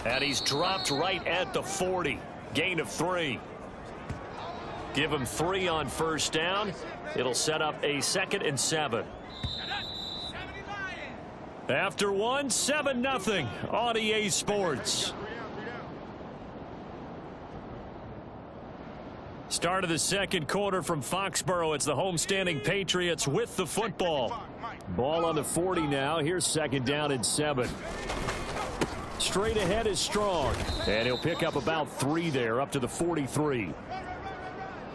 And he's dropped right at the 40. Gain of 3. Give him 3 on first down. It'll set up a 2nd and 7. After 1, 7-0 on EA Sports. Start of the second quarter from Foxborough. It's the homestanding Patriots with the football. Ball on the 40 now. Here's 2nd down and 7. Straight ahead is Strong. And he'll pick up about 3 there, up to the 43.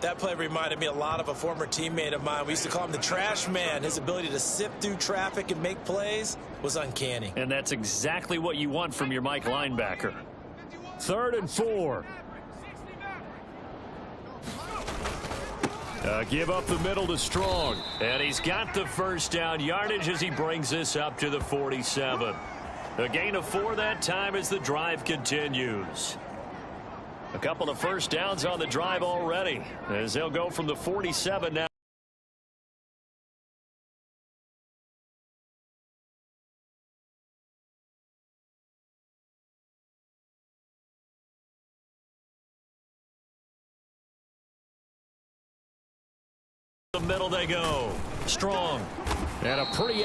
That play reminded me a lot of a former teammate of mine. We used to call him the trash man. His ability to sift through traffic and make plays was uncanny. And that's exactly what you want from your Mike linebacker. 3rd and 4. Give up the middle to Strong. And he's got the first down yardage as he brings this up to the 47. A gain of 4 that time as the drive continues. A couple of first downs on the drive already as they'll go from the 47 now. The middle they go. Strong. And a pretty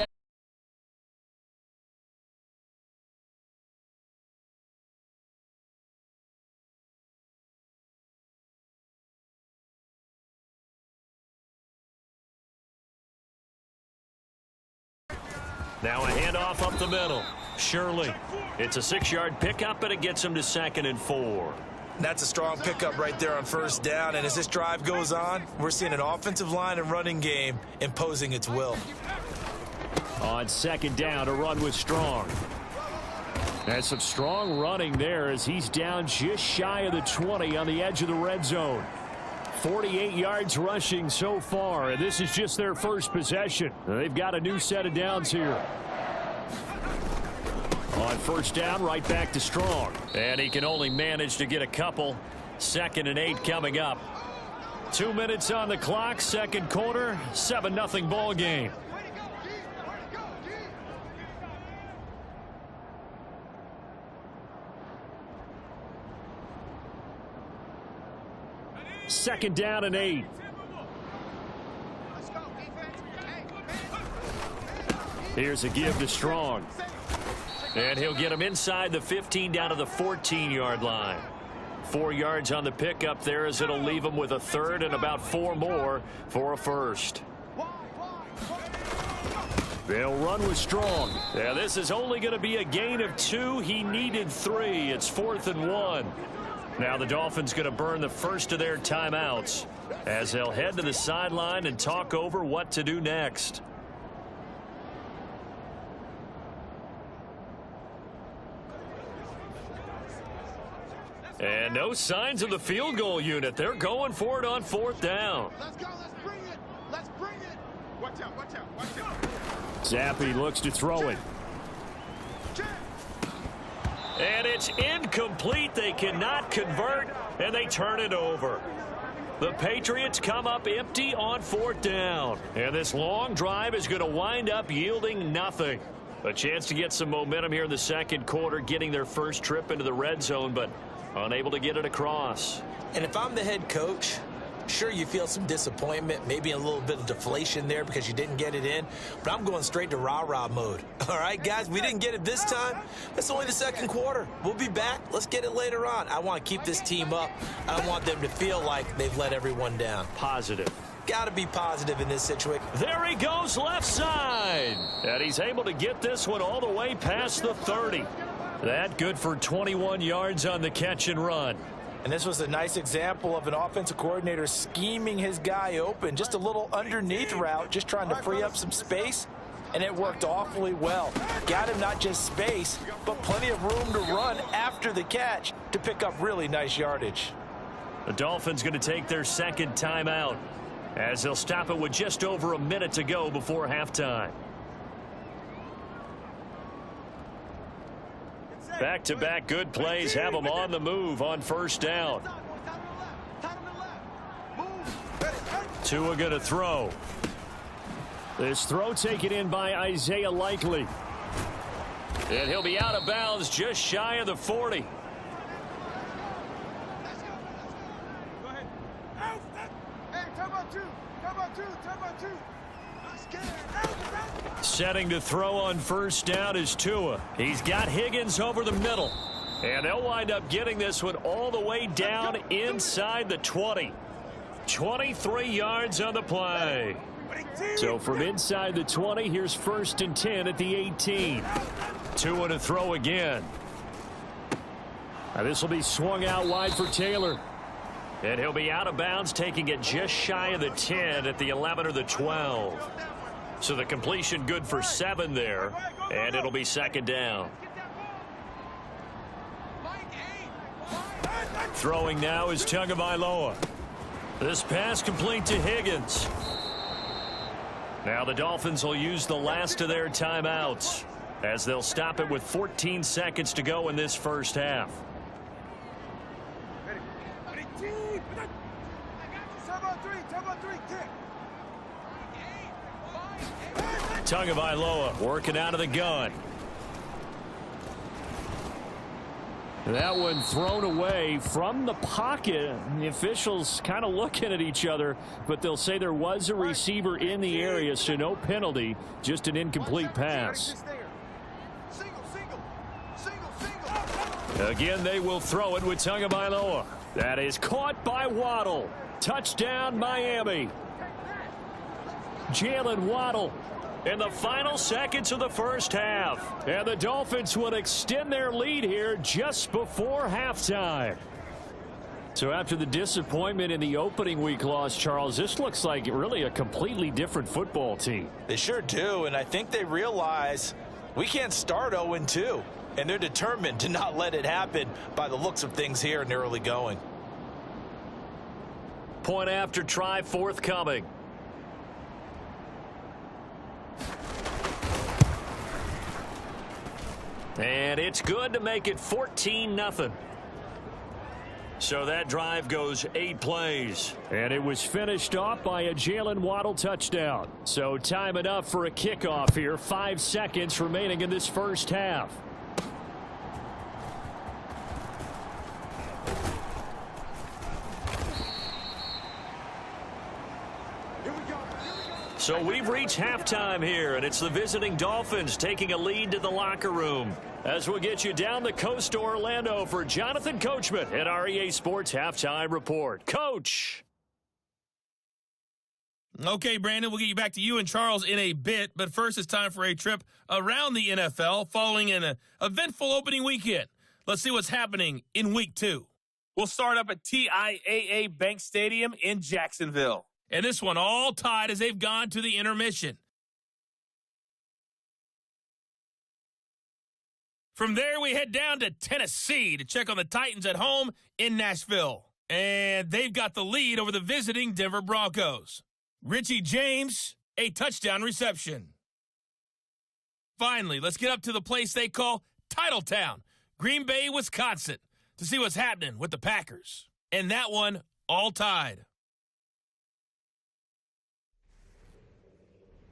now a handoff up the middle. Shirley. It's a 6-yard pickup, but it gets him to 2nd and 4. That's a strong pickup right there on first down. And as this drive goes on, we're seeing an offensive line and running game imposing its will. On 2nd down, a run with Strong. And some strong running there as he's down just shy of the 20 on the edge of the red zone. 48 yards rushing so far, and this is just their first possession. They've got a new set of downs here. On first down, right back to Strong. And he can only manage to get a couple. 2nd and 8 coming up. 2 minutes on the clock, second quarter, 7-0 ball game. Second down and 8. Let's go, defense. Hey. Here's a give to Strong. And he'll get him inside the 15 down to the 14-yard line. 4 yards on the pickup there as it'll leave him with a third and about 4 more for a first. They'll run with Strong. Yeah, this is only going to be a gain of 2. He needed 3. It's 4th and 1. Now the Dolphins going to burn the first of their timeouts as they'll head to the sideline and talk over what to do next. And no signs of the field goal unit. They're going for it on 4th down. Let's go. Let's bring it. Let's bring it. Watch out. Watch out. Watch out. Zappe looks to throw it. And it's incomplete. They cannot convert, and they turn it over. The Patriots come up empty on 4th down. And this long drive is going to wind up yielding nothing. A chance to get some momentum here in the second quarter, getting their first trip into the red zone, but unable to get it across. And if I'm the head coach, sure, you feel some disappointment, maybe a little bit of deflation there because you didn't get it in, but I'm going straight to rah-rah mode. All right, guys, we didn't get it this time. That's only the second quarter. We'll be back. Let's get it later on. I want to keep this team up. I don't want them to feel like they've let everyone down. Positive. Got to be positive in this situation. There he goes left side. And he's able to get this one all the way past the 30. That good for 21 yards on the catch and run. And this was a nice example of an offensive coordinator scheming his guy open. Just a little underneath route, just trying to free up some space. And it worked awfully well. Got him not just space, but plenty of room to run after the catch to pick up really nice yardage. The Dolphins going to take their second timeout as they'll stop it with just over a minute to go before halftime. Back-to-back good plays have them on the move on 1st down. Tua going to throw. This throw taken in by Isaiah Likely. And he'll be out of bounds just shy of the 40. Setting to throw on 1st down is Tua. He's got Higgins over the middle. And they'll wind up getting this one all the way down inside the 20. 23 yards on the play. So from inside the 20, here's 1st and 10 at the 18. Tua to throw again. Now this will be swung out wide for Taylor. And he'll be out of bounds, taking it just shy of the 10 at the 11 or the 12. So the completion good for 7 there, and it'll be 2nd down. Throwing now is Tagovailoa. This pass complete to Higgins. Now the Dolphins will use the last of their timeouts as they'll stop it with 14 seconds to go in this first half. Tagovailoa working out of the gun. That one thrown away from the pocket. The officials kind of looking at each other, but they'll say there was a receiver in the area, so no penalty, just an incomplete pass. Again, they will throw it with Tagovailoa. That is caught by Waddle. Touchdown, Miami. Jalen Waddle in the final seconds of the first half. And the Dolphins will extend their lead here just before halftime. So after the disappointment in the opening week loss, Charles, this looks like really a completely different football team. They sure do, and I think they realize we can't start 0-2. And they're determined to not let it happen by the looks of things here in the early going. Point after try forthcoming. And it's good to make it 14-0. So that drive goes 8 plays. And it was finished off by a Jalen Waddle touchdown. So time enough for a kickoff here. 5 seconds remaining in this first half. So we've reached halftime here, and it's the visiting Dolphins taking a lead to the locker room. As we'll get you down the coast to Orlando for Jonathan Coachman at our EA Sports Halftime Report. Coach. Okay, Brandon, we'll get you back to you and Charles in a bit, but first it's time for a trip around the NFL following an eventful opening weekend. Let's see what's happening in Week 2. We'll start up at TIAA Bank Stadium in Jacksonville. And this one all tied as they've gone to the intermission. From there, we head down to Tennessee to check on the Titans at home in Nashville. And they've got the lead over the visiting Denver Broncos. Richie James, a touchdown reception. Finally, let's get up to the place they call Titletown, Green Bay, Wisconsin, to see what's happening with the Packers. And that one all tied.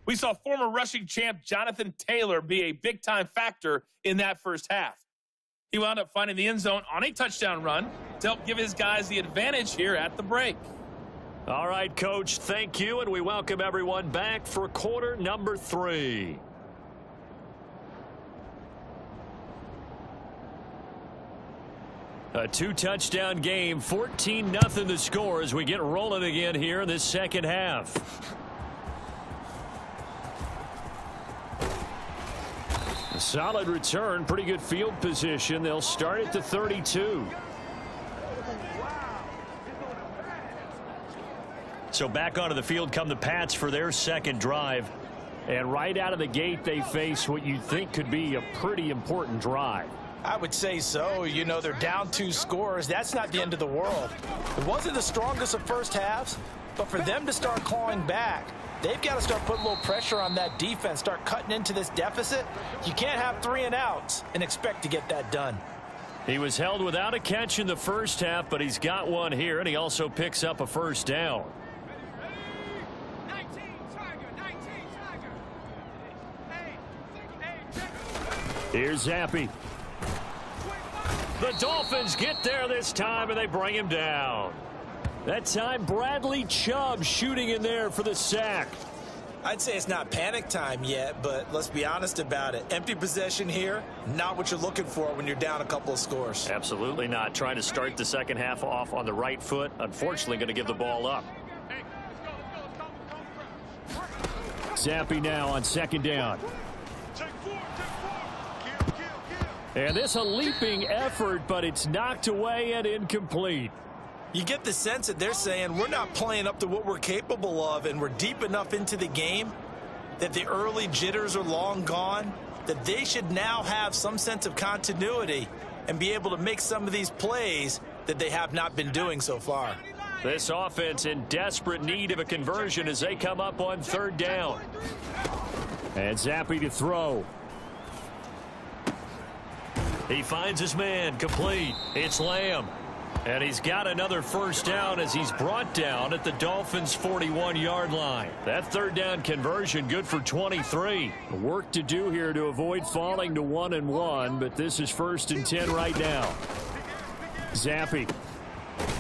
We saw former rushing champ Jonathan Taylor be a big-time factor in that first half. He wound up finding the end zone on a touchdown run to help give his guys the advantage here at the break. All right, Coach, thank you, and we welcome everyone back for quarter number 3. A 2-touchdown game, 14-0 the score as we get rolling again here in this second half. A solid return, pretty good field position. They'll start at the 32. So back onto the field come the Pats for their second drive. And right out of the gate, they face what you think could be a pretty important drive. I would say so. You know, they're down 2 scores. That's not the end of the world. It wasn't the strongest of first halves, but for them to start clawing back, they've got to start putting a little pressure on that defense, start cutting into this deficit. You can't have 3 and outs and expect to get that done. He was held without a catch in the first half, but he's got one here, and he also picks up a first down. Here's Zappe. The Dolphins get there this time, and they bring him down. That time, Bradley Chubb shooting in there for the sack. I'd say it's not panic time yet, but let's be honest about it. Empty possession here, not what you're looking for when you're down a couple of scores. Absolutely not. Trying to start the second half off on the right foot. Unfortunately, going to give the ball up. Zappe now on second down. And this a leaping effort, but it's knocked away and incomplete. You get the sense that they're saying we're not playing up to what we're capable of, and we're deep enough into the game that the early jitters are long gone, that they should now have some sense of continuity and be able to make some of these plays that they have not been doing so far. This offense in desperate need of a conversion as they come up on third down. And Zappe to throw. He finds his man, complete. It's Lamb. And he's got another first down as he's brought down at the Dolphins' 41-yard line. That third down conversion good for 23. Work to do here to avoid falling to 1-1, but this is 1st and 10 right now. Zappe.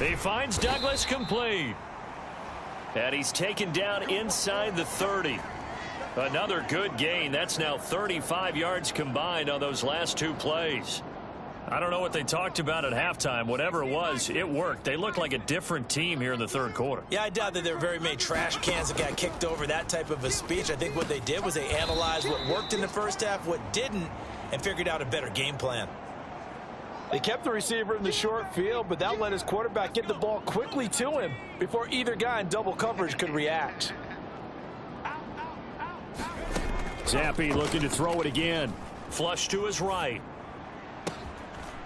He finds Douglas, complete. And he's taken down inside the 30. Another good gain. That's now 35 yards combined on those last 2 plays. I don't know what they talked about at halftime. Whatever it was, it worked. They look like a different team here in the third quarter. Yeah, I doubt that there were very many trash cans that got kicked over, that type of a speech. I think what they did was they analyzed what worked in the first half, what didn't, and figured out a better game plan. They kept the receiver in the short field, but that let his quarterback get the ball quickly to him before either guy in double coverage could react. Zappe looking to throw it again. Flush to his right.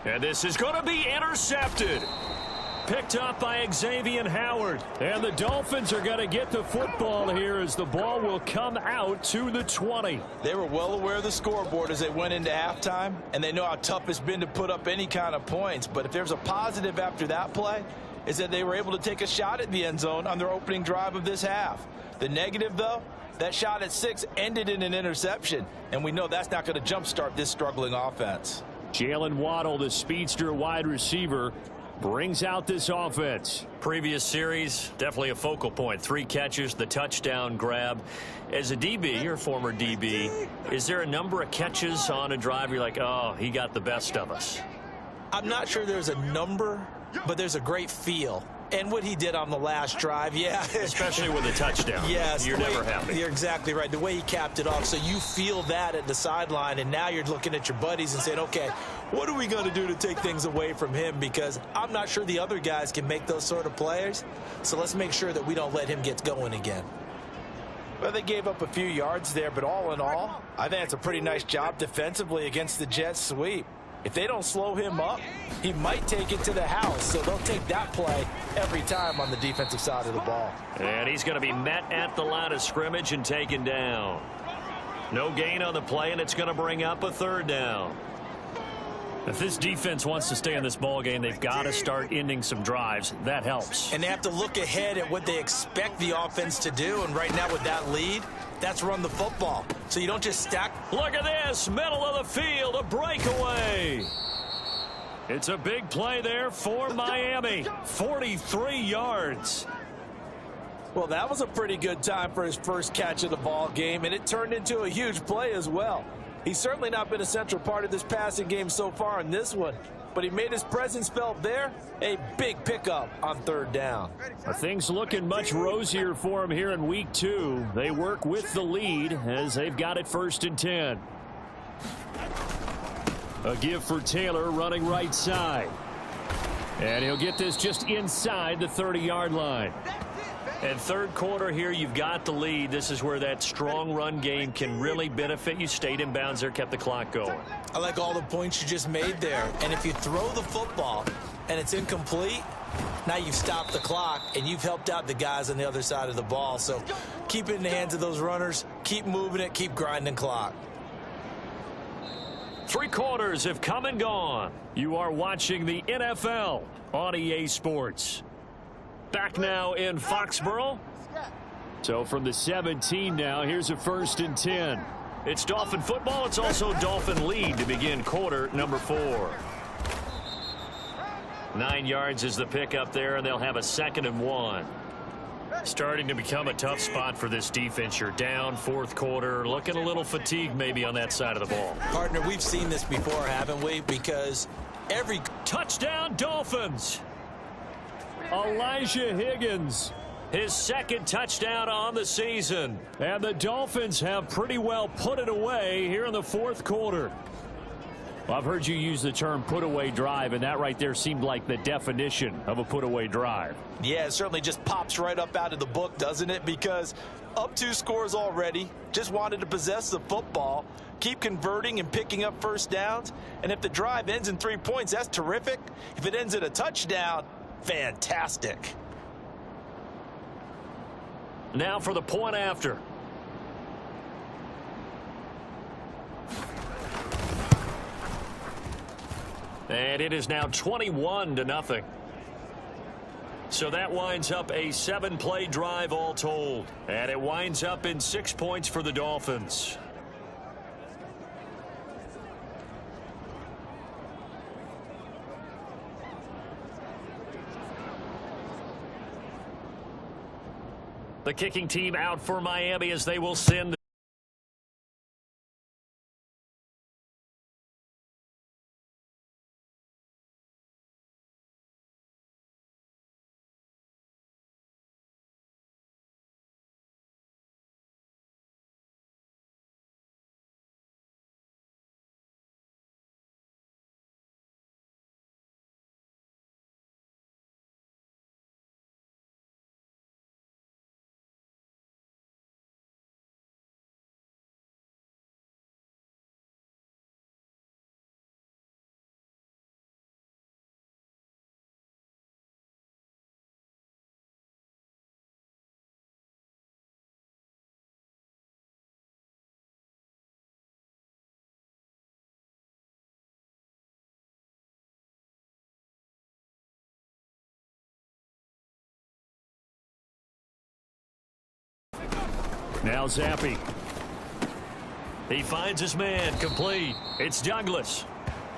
And this is going to be intercepted. Picked up by Xavier Howard. And the Dolphins are going to get the football here as the ball will come out to the 20. They were well aware of the scoreboard as they went into halftime, and they know how tough it's been to put up any kind of points. But if there's a positive after that play, is that they were able to take a shot at the end zone on their opening drive of this half. The negative, though, that shot at 6 ended in an interception, and we know that's not going to jumpstart this struggling offense. Jalen Waddle, the speedster wide receiver, brings out this offense. Previous series, definitely a focal point. 3 catches, the touchdown grab. As a DB, your former DB, is there a number of catches on a drive you're like, oh, he got the best of us? I'm not sure there's a number, but there's a great feel. And what he did on the last drive, yeah. Especially with a touchdown. Yes. You're never happy. You're exactly right. The way he capped it off, so you feel that at the sideline, and now you're looking at your buddies and saying, okay, what are we going to do to take things away from him? Because I'm not sure the other guys can make those sort of plays. So let's make sure that we don't let him get going again. Well, they gave up a few yards there, but all in all, I think it's a pretty nice job defensively against the Jets sweep. If they don't slow him up, he might take it to the house. So they'll take that play every time on the defensive side of the ball. And he's going to be met at the line of scrimmage and taken down. No gain on the play, and it's going to bring up a 3rd down. If this defense wants to stay in this ball game, they've got to start ending some drives. That helps. And they have to look ahead at what they expect the offense to do. And right now with that lead, that's run the football. So you don't just stack. Look at this, middle of the field, a breakaway. It's a big play there for Miami. 43 yards. Well, that was a pretty good time for his first catch of the ball game, and it turned into a huge play as well. He's certainly not been a central part of this passing game so far in this one, but he made his presence felt there. A big pickup on 3rd down. Things looking much rosier for him here in week 2. They work with the lead as they've got it 1st and 10. A give for Taylor running right side. And he'll get this just inside the 30-yard line. And 3rd quarter here, you've got the lead. This is where that strong run game can really benefit you. Stayed in bounds there, kept the clock going. I like all the points you just made there. And if you throw the football and it's incomplete, now you've stopped the clock and you've helped out the guys on the other side of the ball. So keep it in the hands of those runners. Keep moving it. Keep grinding clock. 3 quarters have come and gone. You are watching the NFL on EA Sports. Back now in Foxborough. So from the 17 now, here's a 1st and 10. It's Dolphin football. It's also Dolphin lead to begin quarter number 4. 9 yards is the pickup there, and they'll have a 2nd and 1. Starting to become a tough spot for this defense. You're down 4th quarter, looking a little fatigued maybe on that side of the ball. Partner, we've seen this before, haven't we? Because every touchdown Dolphins. Elijah Higgins, his 2nd touchdown on the season. And the Dolphins have pretty well put it away here in the 4th quarter. Well, I've heard you use the term put-away drive, and that right there seemed like the definition of a put-away drive. Yeah, it certainly just pops right up out of the book, doesn't it? Because up 2 scores already, just wanted to possess the football, keep converting and picking up 1st downs. And if the drive ends in 3 points, that's terrific. If it ends in a touchdown, fantastic. Now for the point after. And it is now 21-0. So that winds up a 7-play drive all told. And it winds up in 6 points for the Dolphins. The kicking team out for Miami as they will send now Zappi. He finds his man complete. It's Douglas.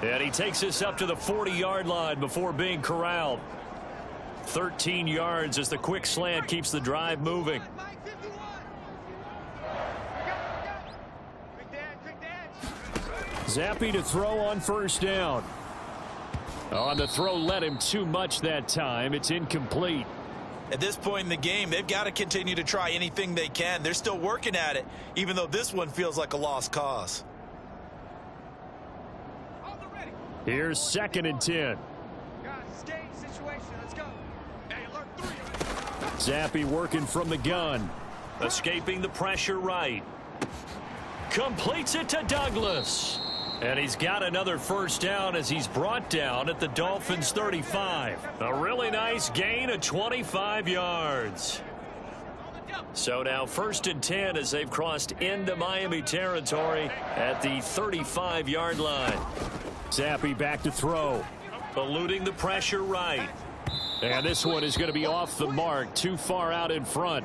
And he takes us up to the 40-yard line before being corralled. 13 yards as the quick slant keeps the drive moving. Zappi to throw on first down. On the throw, led him too much that time. It's incomplete. At this point in the game, they've got to continue to try anything they can. They're still working at it, even though this one feels like a lost cause. Here's 2nd and 10. Zappi working from the gun. Escaping the pressure right. Completes it to Douglas. And he's got another first down as he's brought down at the Dolphins' 35. A really nice gain of 25 yards. So now 1st and 10 as they've crossed into Miami territory at the 35-yard line. Zappi back to throw. Eluding the pressure right. And this one is going to be off the mark, too far out in front.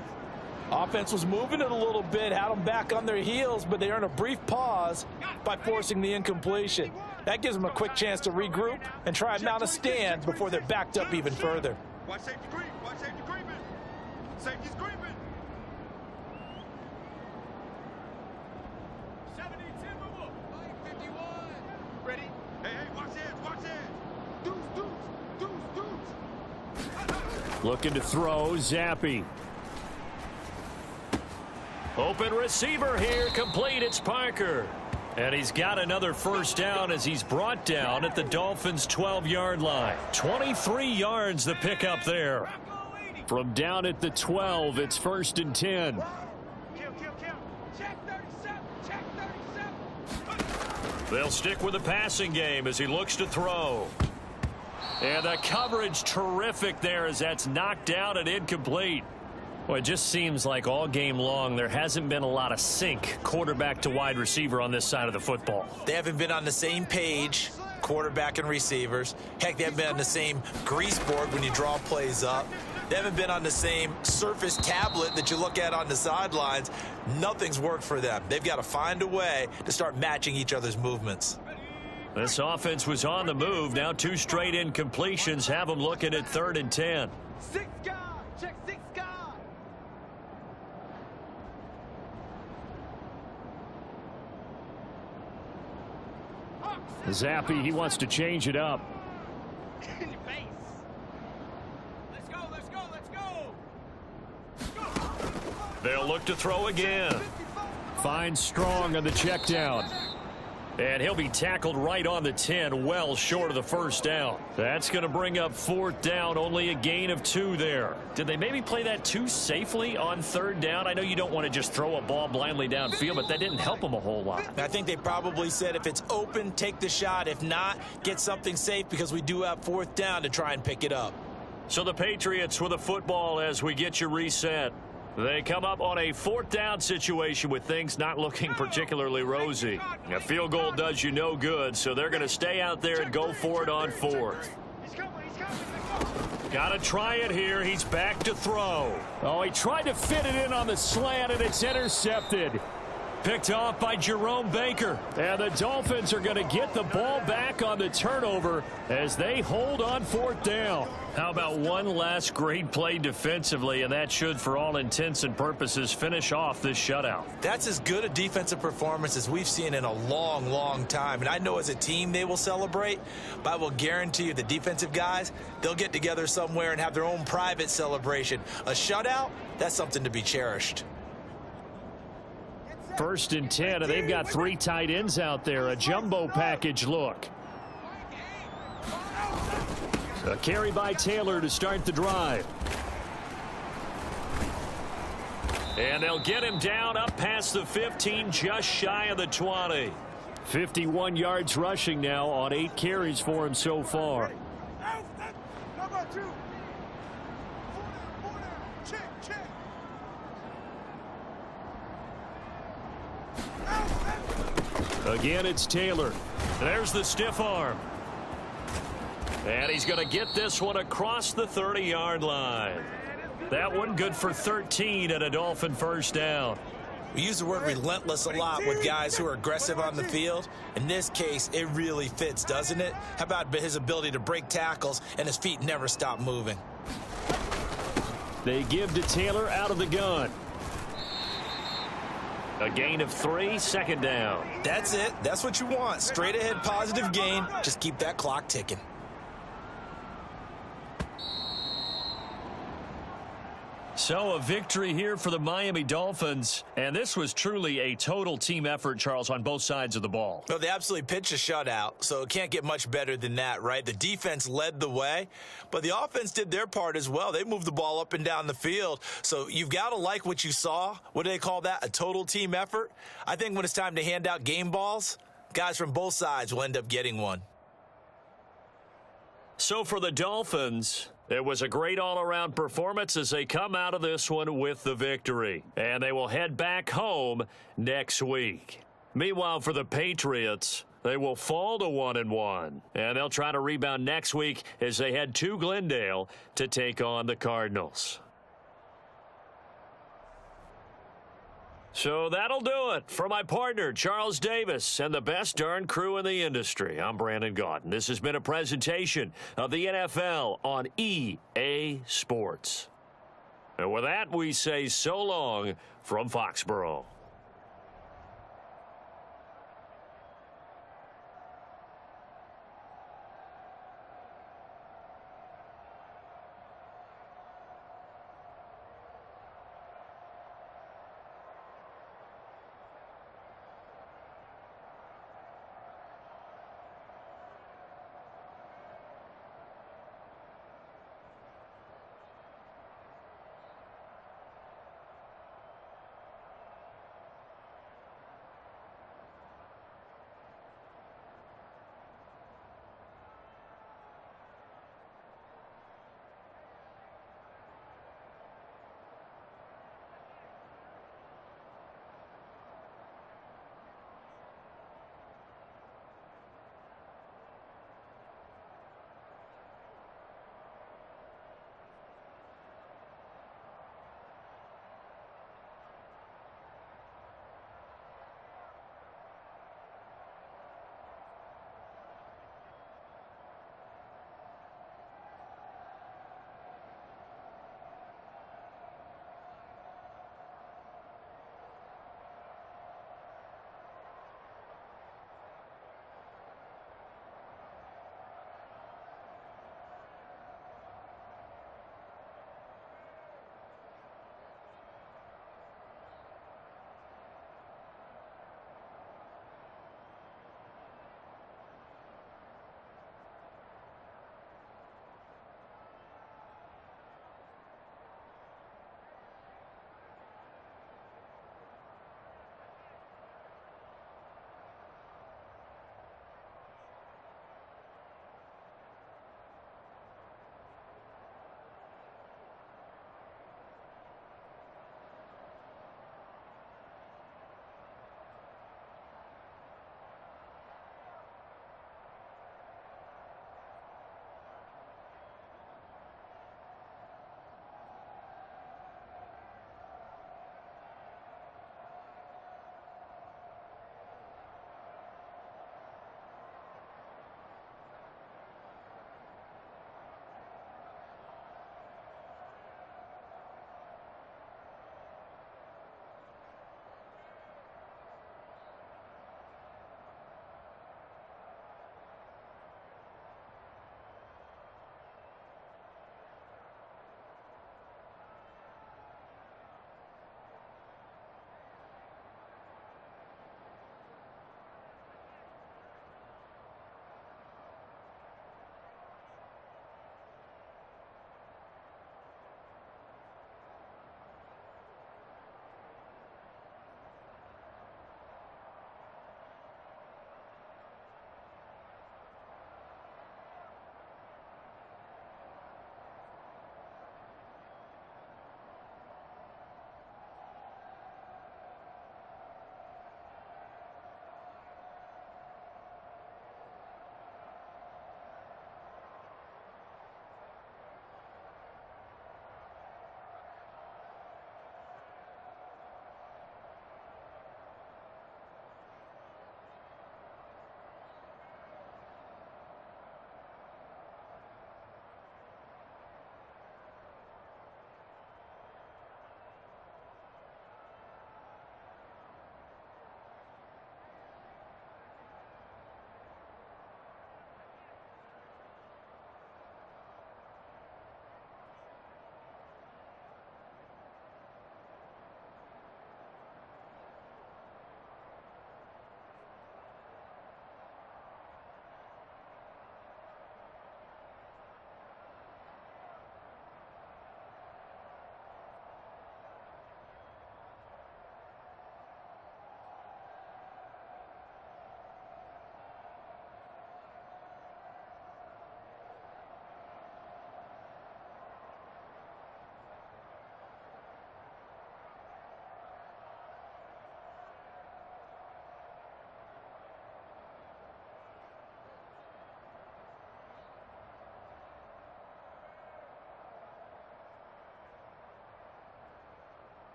Offense was moving it a little bit, had them back on their heels, but they earned a brief pause by forcing the incompletion. That gives them a quick chance to regroup and try and mount a stand before they're backed up even further. Watch safety creep. Watch safety creeping. Safety's creeping. 72, move. 51. Ready? Hey, watch it. Watch it. Deuce. Looking to throw, Zappi. Open receiver here, complete, it's Parker. And he's got another first down as he's brought down at the Dolphins' 12-yard line. 23 yards the pickup there. From down at the 12, it's 1st and 10. Check 37. Check 37. They'll stick with the passing game as he looks to throw. And the coverage terrific there as that's knocked down and incomplete. Well, it just seems like all game long there hasn't been a lot of sync quarterback to wide receiver on this side of the football. They haven't been on the same page, quarterback and receivers. Heck, they haven't been on the same grease board when you draw plays up. They haven't been on the same Surface tablet that you look at on the sidelines. Nothing's worked for them. They've got to find a way to start matching each other's movements. This offense was on the move. Now 2 straight incompletions have them looking at 3rd and 10. 6 guys. Check 6 guys. Zappi, he wants to change it up. In your face. Let's go. Let's go. Let's go. They'll look to throw again. Finds Strong on the check down. And he'll be tackled right on the 10, well short of the first down. That's going to bring up 4th down, only a gain of 2 there. Did they maybe play that too safely on 3rd down? I know you don't want to just throw a ball blindly downfield, but that didn't help them a whole lot. I think they probably said if it's open, take the shot. If not, get something safe because we do have 4th down to try and pick it up. So the Patriots with the football as we get you reset. They come up on a 4th down situation with things not looking particularly rosy. A field goal does you no good, so they're going to stay out there and go for it on 4th. Got to try it here. He's back to throw. Oh, he tried to fit it in on the slant, and it's intercepted. Picked off by Jerome Baker. And the Dolphins are going to get the ball back on the turnover as they hold on 4th down. How about one last great play defensively, and that should, for all intents and purposes, finish off this shutout. That's as good a defensive performance as we've seen in a long, long time. And I know as a team they will celebrate, but I will guarantee you the defensive guys, they'll get together somewhere and have their own private celebration. A shutout, that's something to be cherished. 1st and 10, and they've got 3 tight ends out there. A jumbo package look. A carry by Taylor to start the drive. And they'll get him down up past the 15, just shy of the 20. 51 yards rushing now on 8 carries for him so far. Again, it's Taylor. There's the stiff arm. And he's going to get this one across the 30-yard line. That one good for 13 and a Dolphin first down. We use the word relentless a lot with guys who are aggressive on the field. In this case, it really fits, doesn't it? How about his ability to break tackles and his feet never stop moving? They give to Taylor out of the gun. A gain of 3, second down. That's it. That's what you want. Straight ahead, positive gain. Just keep that clock ticking. So a victory here for the Miami Dolphins. And this was truly a total team effort, Charles, on both sides of the ball. Well, they absolutely pitched a shutout, so it can't get much better than that, right? The defense led the way, but the offense did their part as well. They moved the ball up and down the field. So you've got to like what you saw. What do they call that? A total team effort? I think when it's time to hand out game balls, guys from both sides will end up getting one. So for the Dolphins, it was a great all-around performance as they come out of this one with the victory. And they will head back home next week. Meanwhile, for the Patriots, they will fall to 1-1. And they'll try to rebound next week as they head to Glendale to take on the Cardinals. So that'll do it for my partner, Charles Davis, and the best darn crew in the industry. I'm Brandon Gaudin. This has been a presentation of the NFL on EA Sports. And with that, we say so long from Foxborough.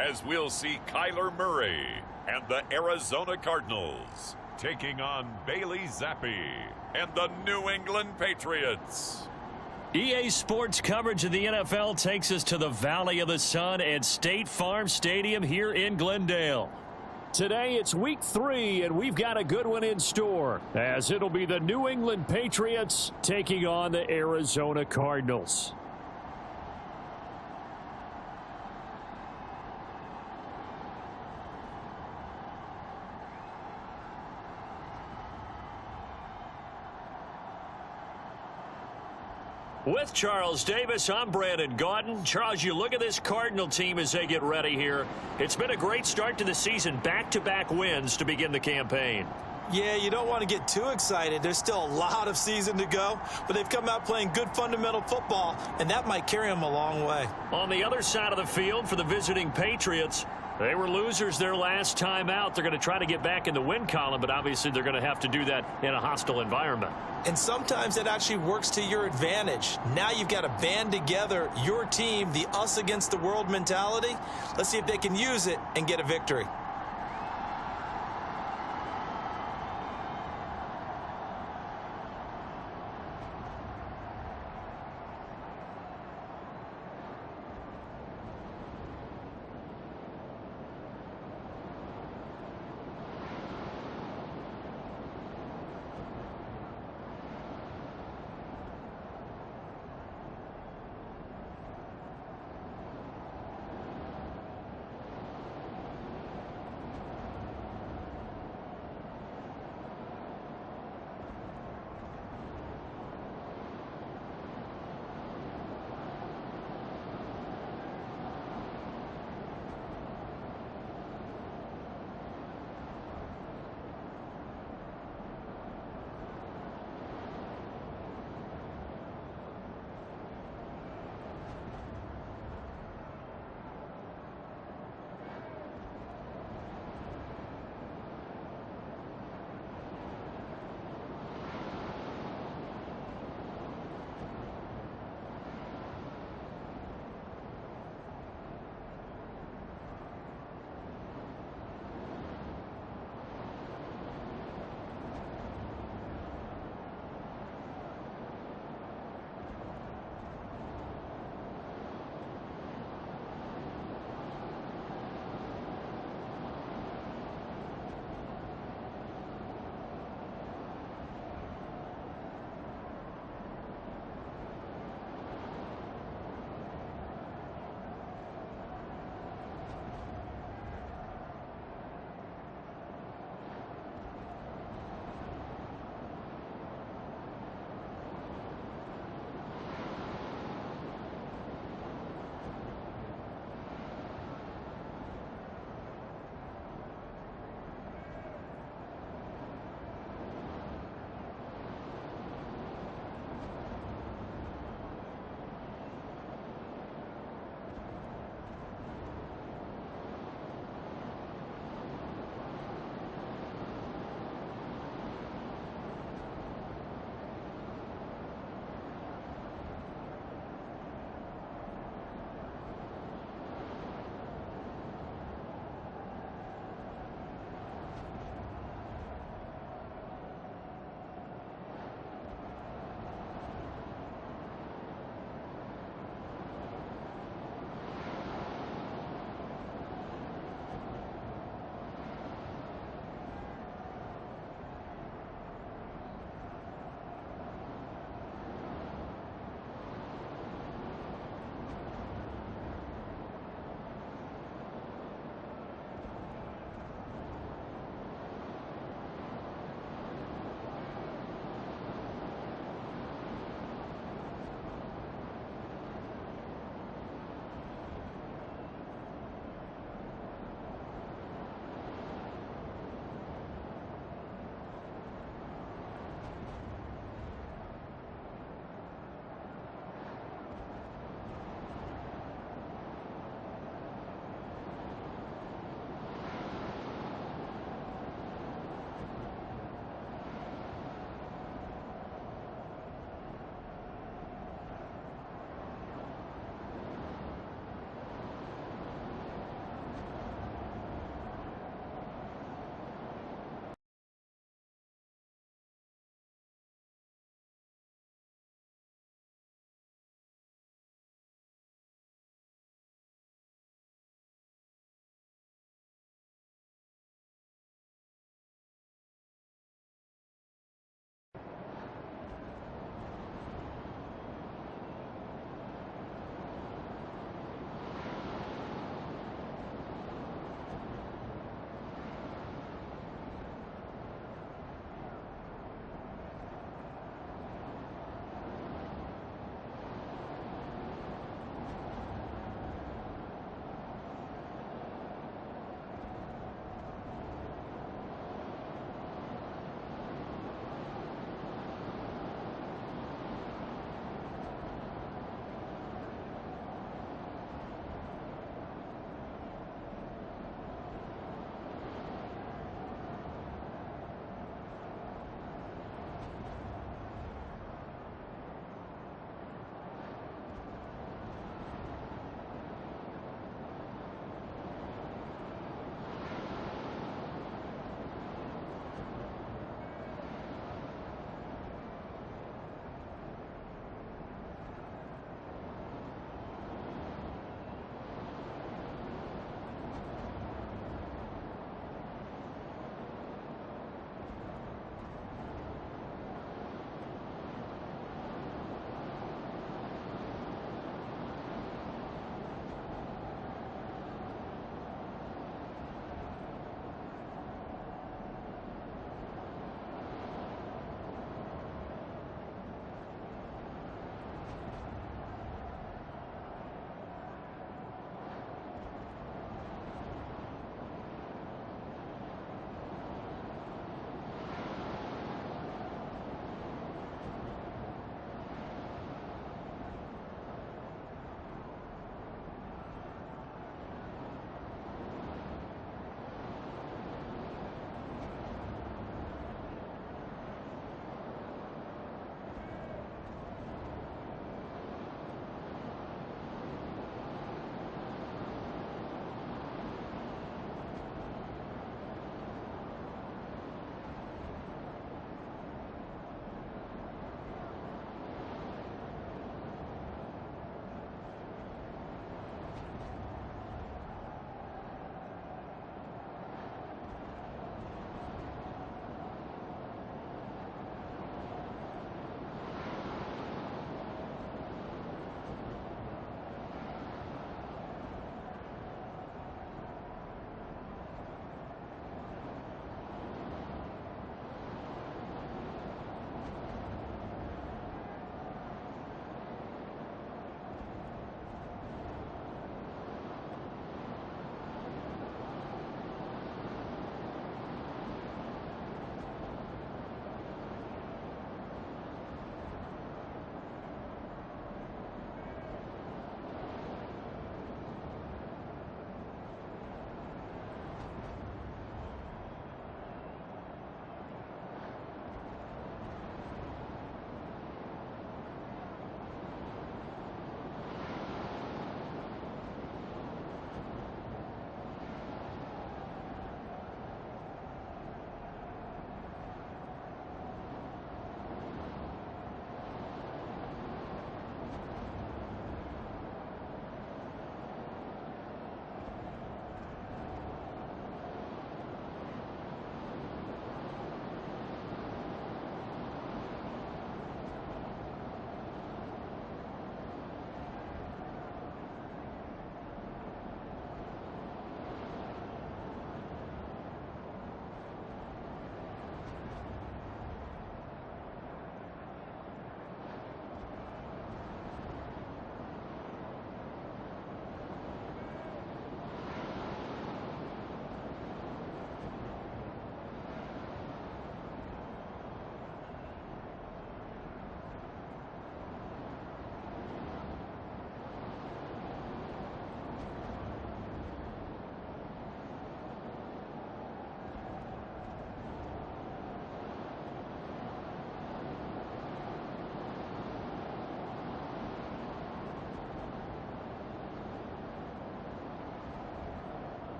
as we'll see Kyler Murray and the Arizona Cardinals taking on Bailey Zappi and the New England Patriots. EA Sports coverage of the NFL takes us to the Valley of the Sun at State Farm Stadium here in Glendale. Today it's week 3, and we've got a good one in store, as it'll be the New England Patriots taking on the Arizona Cardinals. With Charles Davis, I'm Brandon Gaudin. Charles, you look at this Cardinal team as they get ready here. It's been a great start to the season, back-to-back wins to begin the campaign. Yeah, you don't want to get too excited. There's still a lot of season to go, but they've come out playing good fundamental football, and that might carry them a long way. On the other side of the field for the visiting Patriots, they were losers their last time out. They're going to try to get back in the win column, but obviously they're going to have to do that in a hostile environment. And sometimes it actually works to your advantage. Now you've got to band together your team, the us against the world mentality. Let's see if they can use it and get a victory.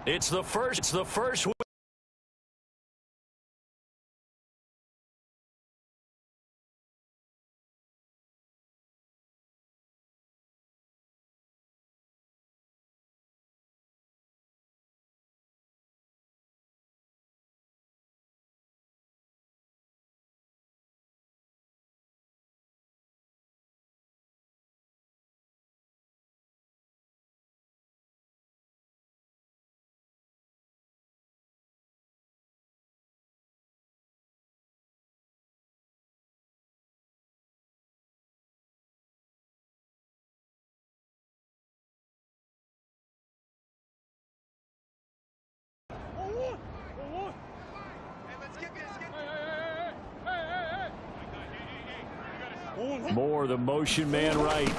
It's the first. More the motion man right.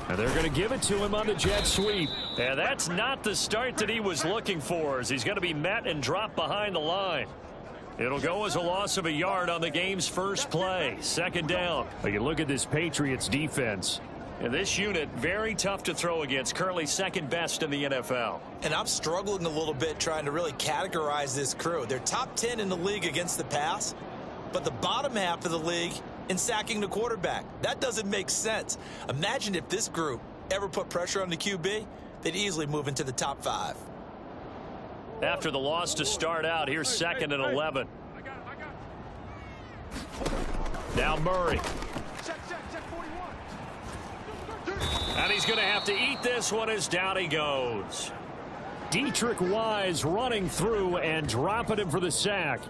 And they're going to give it to him on the jet sweep. And that's not the start that he was looking for, as he's going to be met and dropped behind the line. It'll go as a loss of a yard on the game's first play. Second down. You look at this Patriots defense. And this unit, very tough to throw against, currently second best in the NFL. And I'm struggling a little bit trying to really categorize this crew. They're top 10 in the league against the pass, but the bottom half of the league in sacking the quarterback. That doesn't make sense. Imagine if this group ever put pressure on the QB, they'd easily move into the top 5. After the loss to start out, here's second and 11. Now Murray. And he's going to have to eat this one as down he goes. Dietrich Wise running through and dropping him for the sack.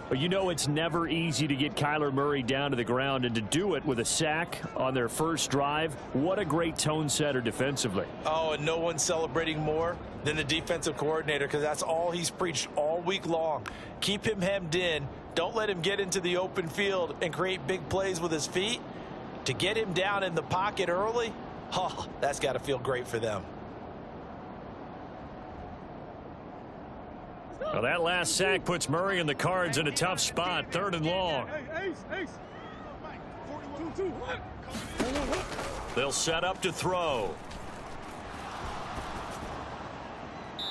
But you know it's never easy to get Kyler Murray down to the ground, and to do it with a sack on their first drive, what a great tone setter defensively. Oh, and no one's celebrating more than the defensive coordinator, because that's all he's preached all week long. Keep him hemmed in. Don't let him get into the open field and create big plays with his feet. To get him down in the pocket early, oh, that's got to feel great for them. Well, that last sack puts Murray and the Cards in a tough spot, third and long. They'll set up to throw.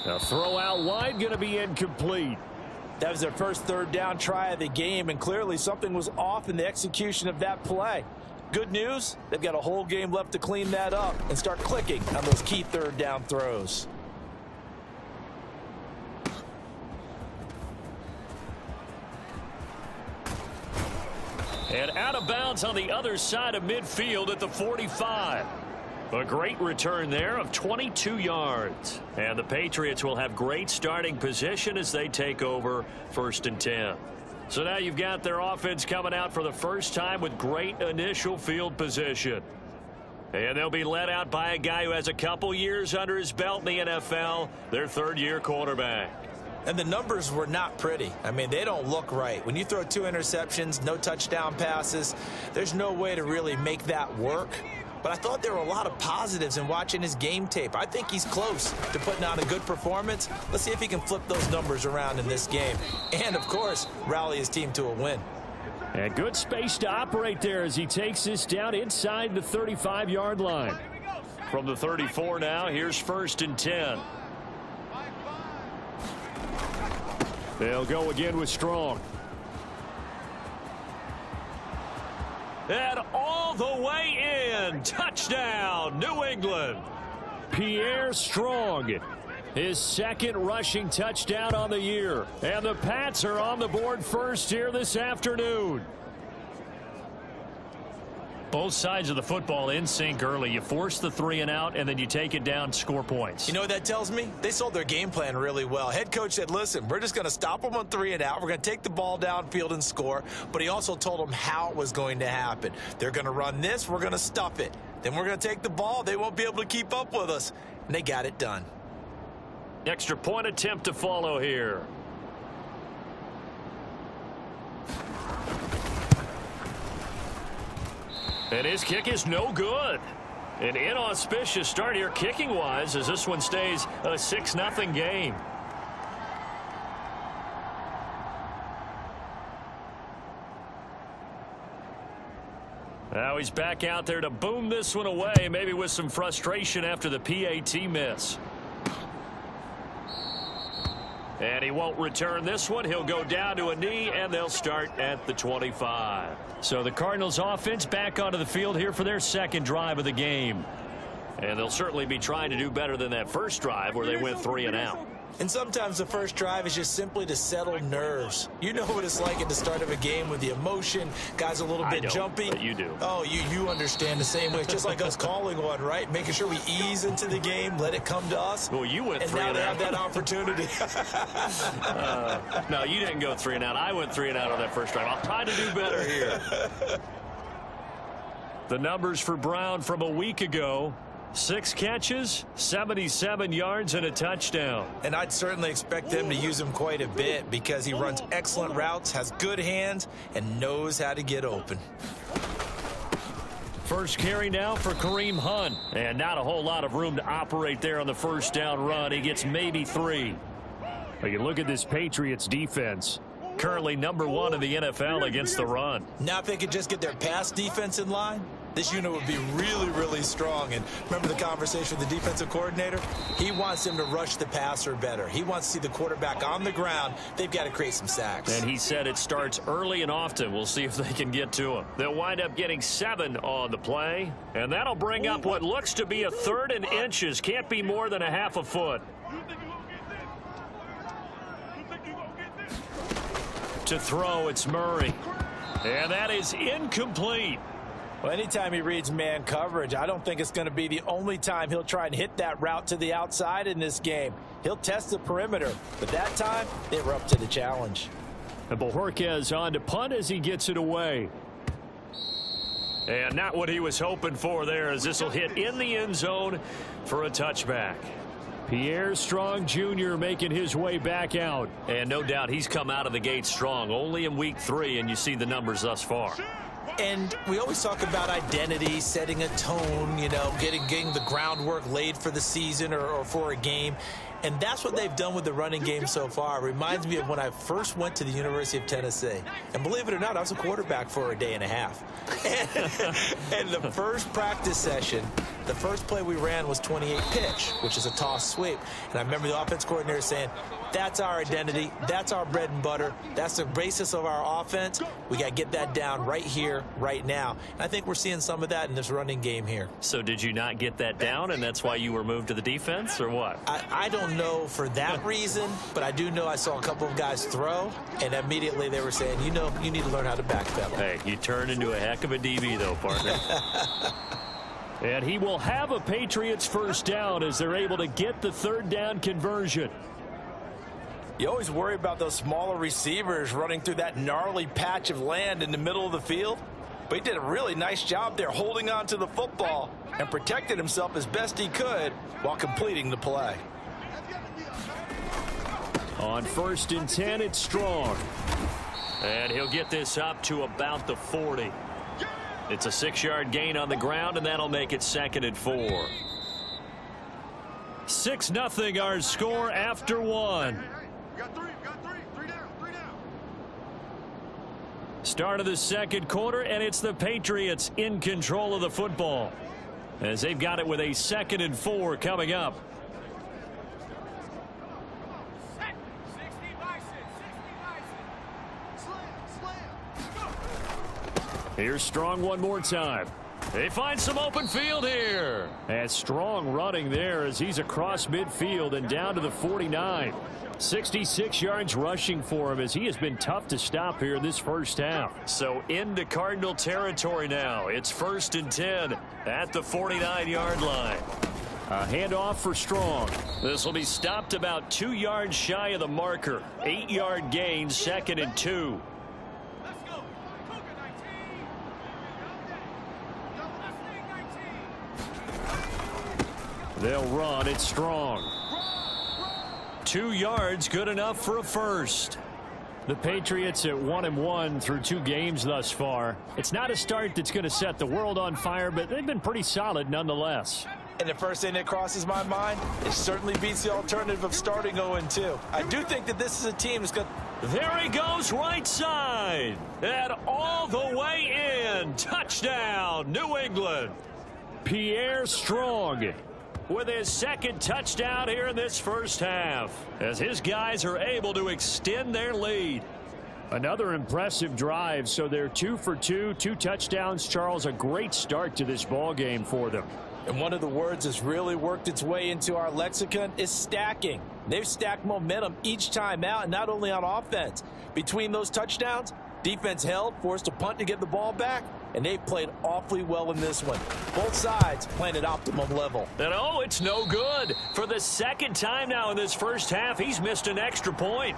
A throw out wide, going to be incomplete. That was their first third down try of the game, and clearly something was off in the execution of that play. Good news, they've got a whole game left to clean that up and start clicking on those key third down throws. And out of bounds on the other side of midfield at the 45. A great return there of 22 yards. And the Patriots will have great starting position as they take over first and 10. So now you've got their offense coming out for the first time with great initial field position. And they'll be led out by a guy who has a couple years under his belt in the NFL, their third-year quarterback. And the numbers were not pretty. I mean, they don't look right. When you throw 2 interceptions, no touchdown passes, there's no way to really make that work. But I thought there were a lot of positives in watching his game tape. I think he's close to putting on a good performance. Let's see if he can flip those numbers around in this game. And, of course, rally his team to a win. And good space to operate there as he takes this down inside the 35-yard line. From the 34 now, here's first and 10. They'll go again with Strong. And all the way in. Touchdown, New England. Pierre Strong, his second rushing touchdown on the year. And the Pats are on the board first here this afternoon. Both sides of the football in sync early. You force the 3 and out, and then you take it down, score points. You know what that tells me? They sold their game plan really well. Head coach said, listen, we're just going to stop them on 3 and out. We're going to take the ball downfield and score. But he also told them how it was going to happen. They're going to run this. We're going to stuff it. Then we're going to take the ball. They won't be able to keep up with us. And they got it done. Extra point attempt to follow here. And his kick is no good. An inauspicious start here kicking-wise as this one stays a 6-0 game. Now he's back out there to boom this one away, maybe with some frustration after the PAT miss. And he won't return this one. He'll go down to a knee, and they'll start at the 25. So the Cardinals offense back onto the field here for their second drive of the game. And they'll certainly be trying to do better than that first drive where they went 3 and out. And sometimes the first drive is just simply to settle nerves. You know what it's like at the start of a game with the emotion, guys a little bit jumpy. But you do. Oh, you understand the same way. It's just like us calling one, right? Making sure we ease into the game, let it come to us. Well, you went 3 and and now out. they have that opportunity. No, you didn't go 3 and out. I went 3 and out on that first drive. I'll try to do better here. The numbers for Brown from a week ago. 6 catches, 77 yards, and a touchdown. And I'd certainly expect them to use him quite a bit because he runs excellent routes, has good hands, and knows how to get open. First carry now for Kareem Hunt. And not a whole lot of room to operate there on the first down run. He gets maybe 3. You look at this Patriots defense. Currently number 1 in the NFL against the run. Now if they could just get their pass defense in line, this unit would be really, really strong. And remember the conversation with the defensive coordinator? He wants them to rush the passer better. He wants to see the quarterback on the ground. They've got to create some sacks. And he said it starts early and often. We'll see if they can get to him. They'll wind up getting 7 on the play. And that'll bring up what looks to be a 3rd and inches. Can't be more than a half a foot. To throw, it's Murray. And that is incomplete. Well, anytime he reads man coverage, I don't think it's going to be the only time he'll try and hit that route to the outside in this game. He'll test the perimeter, but that time they were up to the challenge. And Bojorquez on to punt as he gets it away. And not what he was hoping for there, as this will hit in the end zone for a touchback. Pierre Strong Jr. making his way back out. And no doubt he's come out of the gate strong, only in week 3, and you see the numbers thus far. And we always talk about identity, setting a tone, you know, getting the groundwork laid for the season or for a game. And that's what they've done with the running game so far. It reminds me of when I first went to the University of Tennessee. And believe it or not, I was a quarterback for a day and a half. And the first practice session, the first play we ran was 28 pitch, which is a toss sweep. And I remember the offense coordinator saying, that's our identity. That's our bread and butter. That's the basis of our offense. We got to get that down right here, right now. And I think we're seeing some of that in this running game here. So did you not get that down, and that's why you were moved to the defense, or what? I don't know for that reason, but I do know I saw a couple of guys throw, and immediately they were saying, you know, you need to learn how to backpedal. Hey, you turned into a heck of a DB, though, partner. And he will have a Patriots first down as they're able to get the 3rd down conversion. You always worry about those smaller receivers running through that gnarly patch of land in the middle of the field. But he did a really nice job there holding on to the football and protected himself as best he could while completing the play. On 1st and 10, it's Strong. And he'll get this up to about the 40. It's a 6-yard gain on the ground, and that'll make it 2nd and 4. 6-0 our score after 1. Got three down. Start of the second quarter, and it's the Patriots in control of the football as they've got it with a 2nd and 4 coming up. Here's Strong one more time. They find some open field here. And Strong running there as he's across midfield and down to the 49. 66 yards rushing for him as he has been tough to stop here in this first half. So into Cardinal territory now. It's 1st and 10 at the 49-yard line. A handoff for Strong. This will be stopped about 2 yards shy of the marker. 8-yard gain, 2nd and 2. They'll run. It's Strong. 2 yards, good enough for a first. The Patriots at 1-1 through 2 games thus far. It's not a start that's going to set the world on fire, but they've been pretty solid nonetheless. And the first thing that crosses my mind, it certainly beats the alternative of starting 0-2. I do think that this is a team that's got... There he goes, right side. And all the way in. Touchdown, New England. Pierre Strong. with his second touchdown here in this first half, as his guys are able to extend their lead. Another impressive drive, so they're 2 for 2, 2 touchdowns. Charles, a great start to this ball game for them. And one of the words that's really worked its way into our lexicon is stacking. They've stacked momentum each time out, and not only on offense. Between those touchdowns, defense held, forced a punt to get the ball back, and they played awfully well in this one. Both sides playing at optimum level. And oh, it's no good. For the second time now in this first half, he's missed an extra point.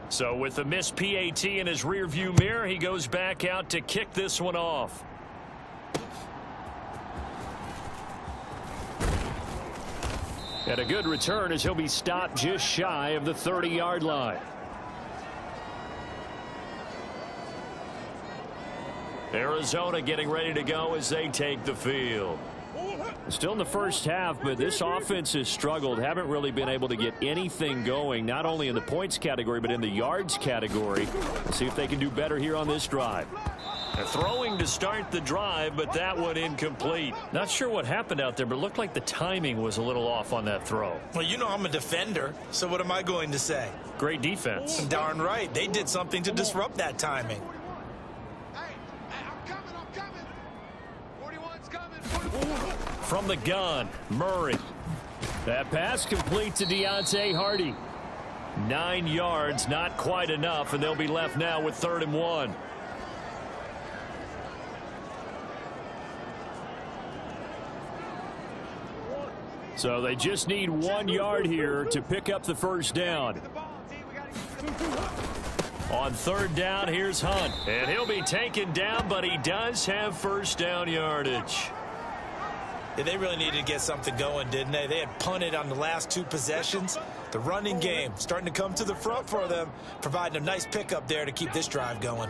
So with the missed PAT in his rearview mirror, he goes back out to kick this one off. And a good return as he'll be stopped just shy of the 30-yard line. Arizona getting ready to go as they take the field. Still in the first half, but this offense has struggled. Haven't really been able to get anything going, not only in the points category, but in the yards category. We'll see if they can do better here on this drive. They're throwing to start the drive, but that one incomplete. Not sure what happened out there, but it looked like the timing was a little off on that throw. Well, you know I'm a defender, so what am I going to say? Great defense. Darn right. They did something to disrupt that timing. Hey, I'm coming. 41's coming. 41. From the gun, Murray. That pass complete to Deontay Hardy. 9 yards, not quite enough, and they'll be left now with 3rd and 1. So they just need 1 yard here to pick up the first down. On 3rd down, here's Hunt. And he'll be taken down, but he does have first down yardage. Yeah, they really needed to get something going, didn't they? They had punted on the last 2 possessions. The running game starting to come to the front for them, providing a nice pickup there to keep this drive going.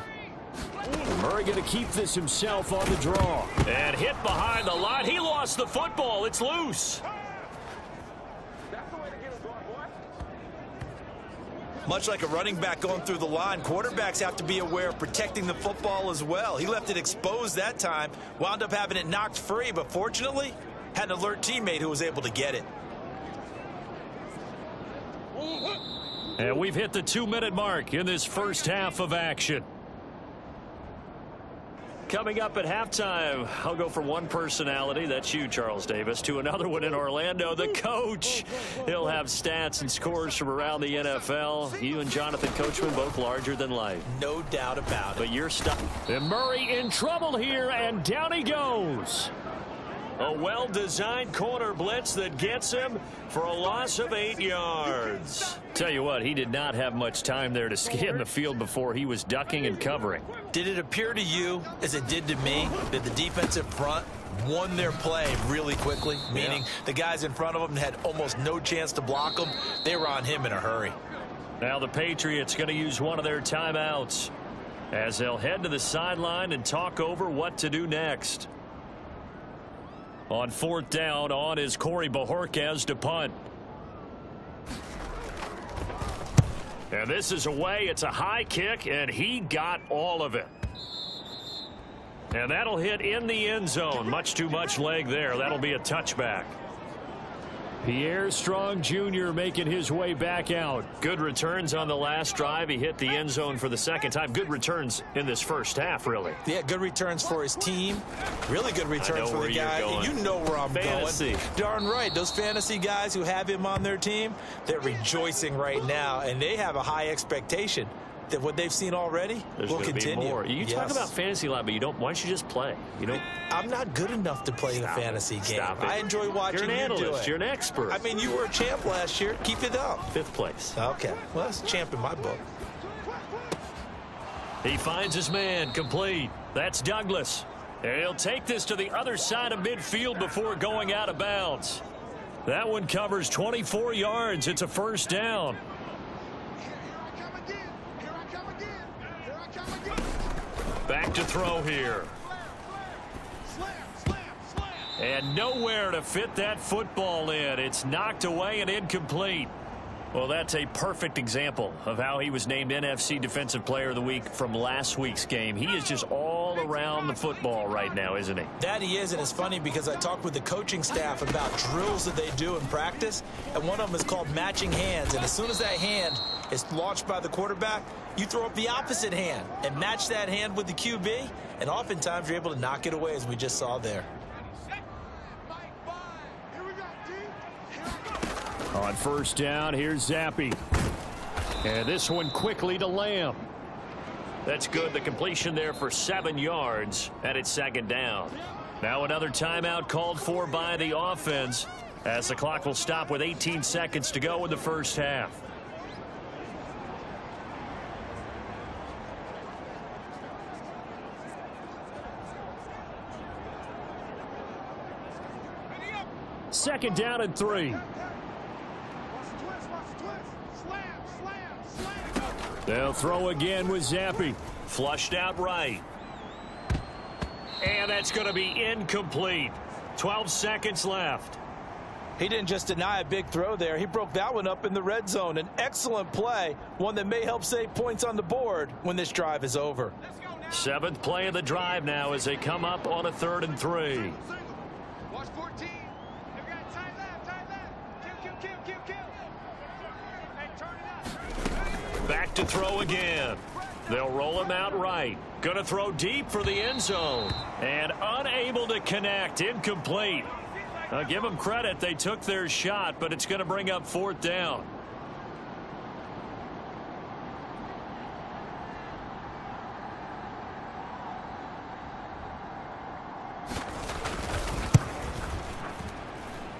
Murray going to keep this himself on the draw. And hit behind the line. He lost the football. It's loose. Much like a running back going through the line, quarterbacks have to be aware of protecting the football as well. He left it exposed that time, wound up having it knocked free, but fortunately, had an alert teammate who was able to get it. And we've hit the 2-minute mark in this first half of action. Coming up at halftime, I'll go from one personality, that's you, Charles Davis, to another one in Orlando, the coach. He'll have stats and scores from around the NFL. You and Jonathan Coachman both larger than life. No doubt about it. But you're stuck. And Murray in trouble here, and down he goes. A well-designed corner blitz that gets him for a loss of 8 yards. Tell you what, he did not have much time there to scan the field before he was ducking and covering. Did it appear to you, as it did to me, that the defensive front won their play really quickly? Meaning the guys in front of them had almost no chance to block them. They were on him in a hurry. Now the Patriots going to use one of their timeouts as they'll head to the sideline and talk over what to do next. On 4th down, on is Corey Bojorquez to punt. And this is away. It's a high kick, and he got all of it. And that'll hit in the end zone. Much too much leg there. That'll be a touchback. Pierre Strong Jr. making his way back out. Good returns on the last drive. He hit the end zone for the second time. Good returns in this first half, really. Yeah, good returns for his team. Really good returns for the guy. You know where I'm Fantasy. going. Darn right. Those fantasy guys who have him on their team, they're rejoicing right now, and they have a high expectation that what they've seen already will continue. Be more. You talk about fantasy line, but you don't. Why don't you just play? You don't. I'm not good enough to play in a fantasy game. I enjoy watching You're an you analyst. do it. You're an expert. I mean, you were a champ last year. Keep it up. 5th place. Okay. Well, that's a champ in my book. He finds his man complete. That's Douglas. And he'll take this to the other side of midfield before going out of bounds. That one covers 24 yards. It's a first down. Back to throw here. And nowhere to fit that football in. It's knocked away and incomplete. Well, that's a perfect example of how he was named NFC Defensive Player of the Week from last week's game. He is just all around the football right now, isn't he? That he is, and it's funny because I talked with the coaching staff about drills that they do in practice, and one of them is called matching hands. And as soon as that hand is launched by the quarterback, you throw up the opposite hand and match that hand with the QB, and oftentimes you're able to knock it away, as we just saw there. On first down, here's Zappe. And this one quickly to Lamb. That's good. The completion there for 7 yards, and it's second down. Now another timeout called for by the offense as the clock will stop with 18 seconds to go in the first half. Second down and 3. They'll throw again with Zappe. Flushed out right. And that's going to be incomplete. 12 seconds left. He didn't just deny a big throw there. He broke that one up in the red zone. An excellent play, one that may help save points on the board when this drive is over. 7th play of the drive now as they come up on a 3rd and 3. Watch 14. They've got time left. Kill. Hey, turn it up. Back to throw again. They'll roll him out right. Going to throw deep for the end zone. And unable to connect. Incomplete. I'll give them credit. They took their shot, but it's going to bring up 4th down.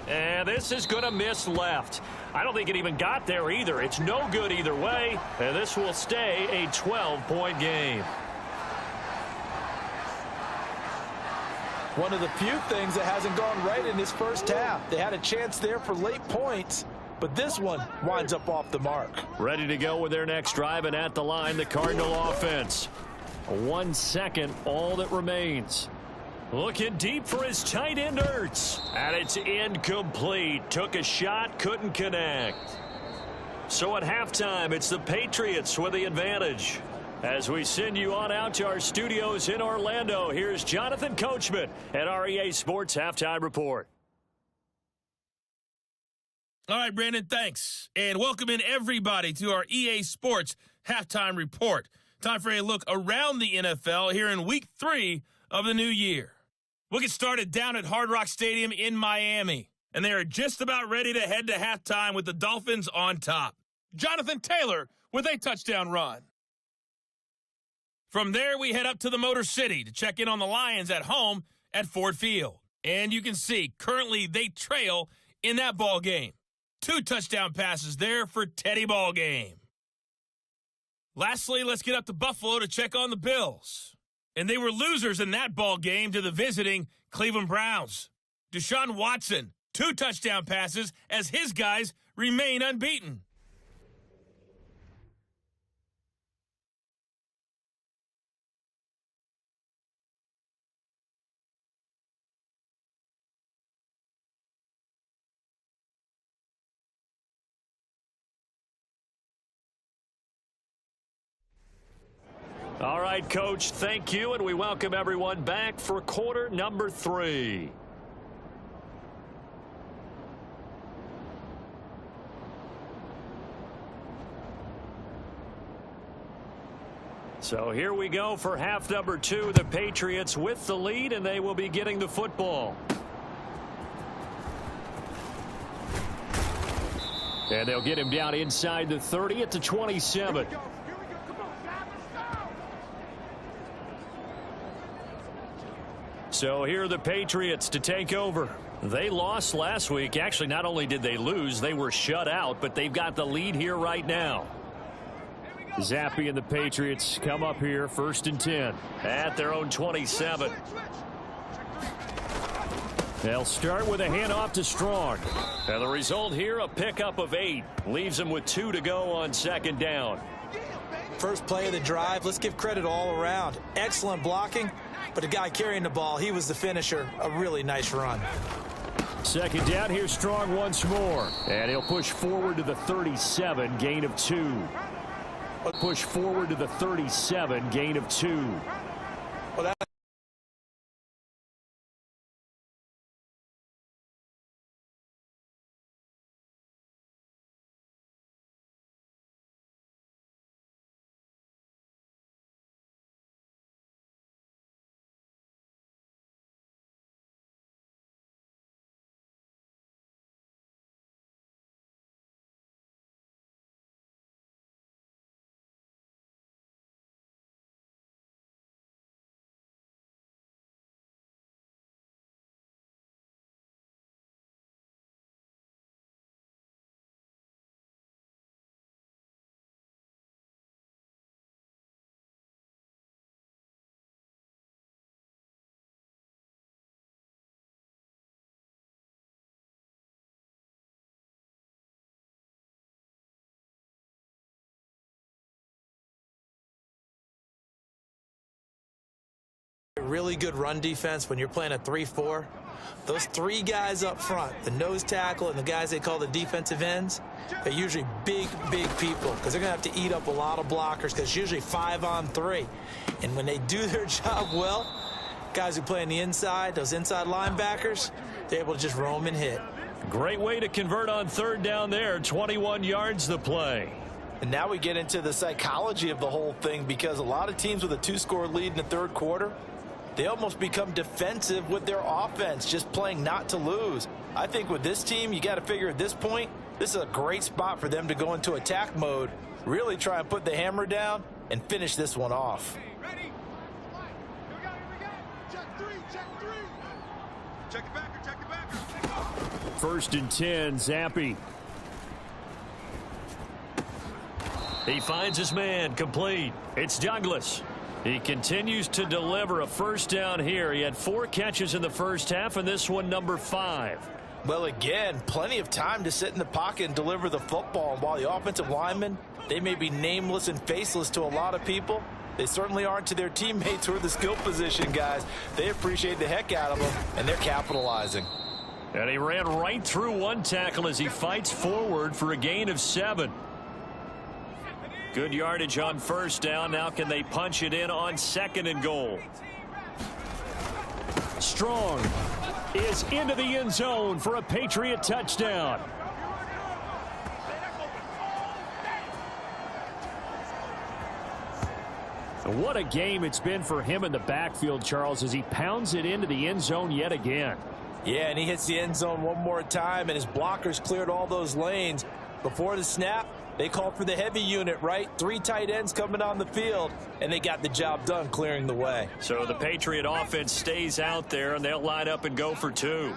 And this is going to miss left. I don't think it even got there either. It's no good either way. And this will stay a 12-point game. One of the few things that hasn't gone right in this first half. They had a chance there for late points, but this one winds up off the mark. Ready to go with their next drive, and at the line, the Cardinal offense. 1 second, all that remains. Looking deep for his tight end, Ertz. And it's incomplete. Took a shot, couldn't connect. So at halftime, it's the Patriots with the advantage. As we send you on out to our studios in Orlando, here's Jonathan Coachman at our EA Sports Halftime Report. All right, Brandon, thanks. And welcome in everybody to our EA Sports Halftime Report. Time for a look around the NFL here in Week 3 of the new year. We'll get started down at Hard Rock Stadium in Miami. And they are just about ready to head to halftime with the Dolphins on top. Jonathan Taylor with a touchdown run. From there, we head up to the Motor City to check in on the Lions at home at Ford Field. And you can see, currently they trail in that ball game. 2 touchdown passes there for Teddy Ballgame. Lastly, let's get up to Buffalo to check on the Bills. And they were losers in that ball game to the visiting Cleveland Browns. Deshaun Watson, 2 touchdown passes as his guys remain unbeaten. All right, Coach, thank you, and we welcome everyone back for quarter number 3. So here we go for half number 2. The Patriots with the lead, and they will be getting the football. And they'll get him down inside the 30 at the 27. So here are the Patriots to take over. They lost last week. Actually, not only did they lose, they were shut out, but they've got the lead here right now. Zappe and the Patriots come up here, 1st and 10. At their own 27. They'll start with a handoff to Strong. And the result here, a pickup of 8. Leaves them with 2 to go on 2nd down. First play of the drive, let's give credit all around. Excellent blocking, but the guy carrying the ball, he was the finisher. A really nice run. Second down, here's Strong once more. And he'll push forward to the 37, gain of 2. Push forward to the 37, gain of 2. Well, that really good run defense when you're playing a 3-4. Those 3 guys up front, the nose tackle and the guys they call the defensive ends, they're usually big people because they're going to have to eat up a lot of blockers because it's usually 5-on-3. And when they do their job well, guys who play on the inside, those inside linebackers, they're able to just roam and hit. Great way to convert on third down there. 21 yards the play. And now we get into the psychology of the whole thing because a lot of teams with a 2-score lead in the third quarter, they almost become defensive with their offense, just playing not to lose. I think with this team, you got to figure at this point, this is a great spot for them to go into attack mode, really try and put the hammer down and finish this one off. Ready? Here we go. Check 3. Check it back. First and 10, Zappe. He finds his man, complete. It's Douglas. He continues to deliver a first down here. He had 4 catches in the first half, and this one number 5. Well, again, plenty of time to sit in the pocket and deliver the football. While the offensive linemen, they may be nameless and faceless to a lot of people, they certainly aren't to their teammates who are the skill position guys. They appreciate the heck out of them, and they're capitalizing. And he ran right through one tackle as he fights forward for a gain of 7. Good yardage on first down. Now can they punch it in on 2nd and goal? Strong is into the end zone for a Patriot touchdown. What a game it's been for him in the backfield, Charles, as he pounds it into the end zone yet again. Yeah, and he hits the end zone one more time, and his blockers cleared all those lanes. Before the snap, they called for the heavy unit, right? 3 tight ends coming on the field, and they got the job done clearing the way. So the Patriot offense stays out there, and they'll line up and go for 2.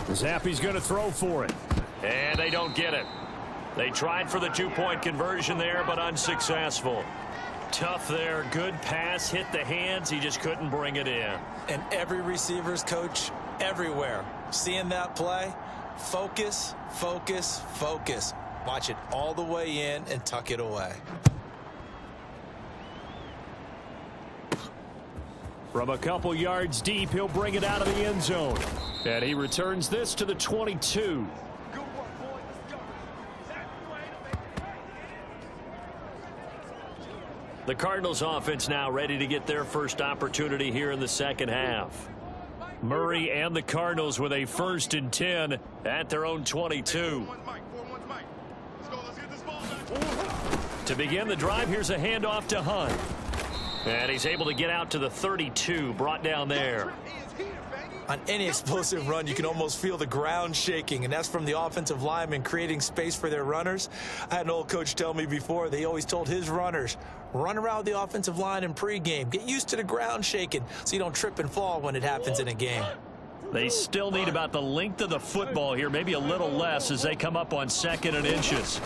Zappe's going to throw for it. And they don't get it. They tried for the 2-point conversion there, but unsuccessful. Tough there. Good pass. Hit the hands. He just couldn't bring it in. And every receiver's coach everywhere. Seeing that play, focus, focus, focus. Watch it all the way in and tuck it away. From a couple yards deep, he'll bring it out of the end zone. And he returns this to the 22. The Cardinals offense now ready to get their first opportunity here in the second half. Murray and the Cardinals with a 1st and 10 at their own 22. To begin the drive, here's a handoff to Hunt. And he's able to get out to the 32, brought down there. On any explosive run, you can almost feel the ground shaking, and that's from the offensive linemen creating space for their runners. I had an old coach tell me before, they always told his runners, run around the offensive line in pregame. Get used to the ground shaking so you don't trip and fall when it happens in a game. They still need about the length of the football here, maybe a little less as they come up on 2nd and inches.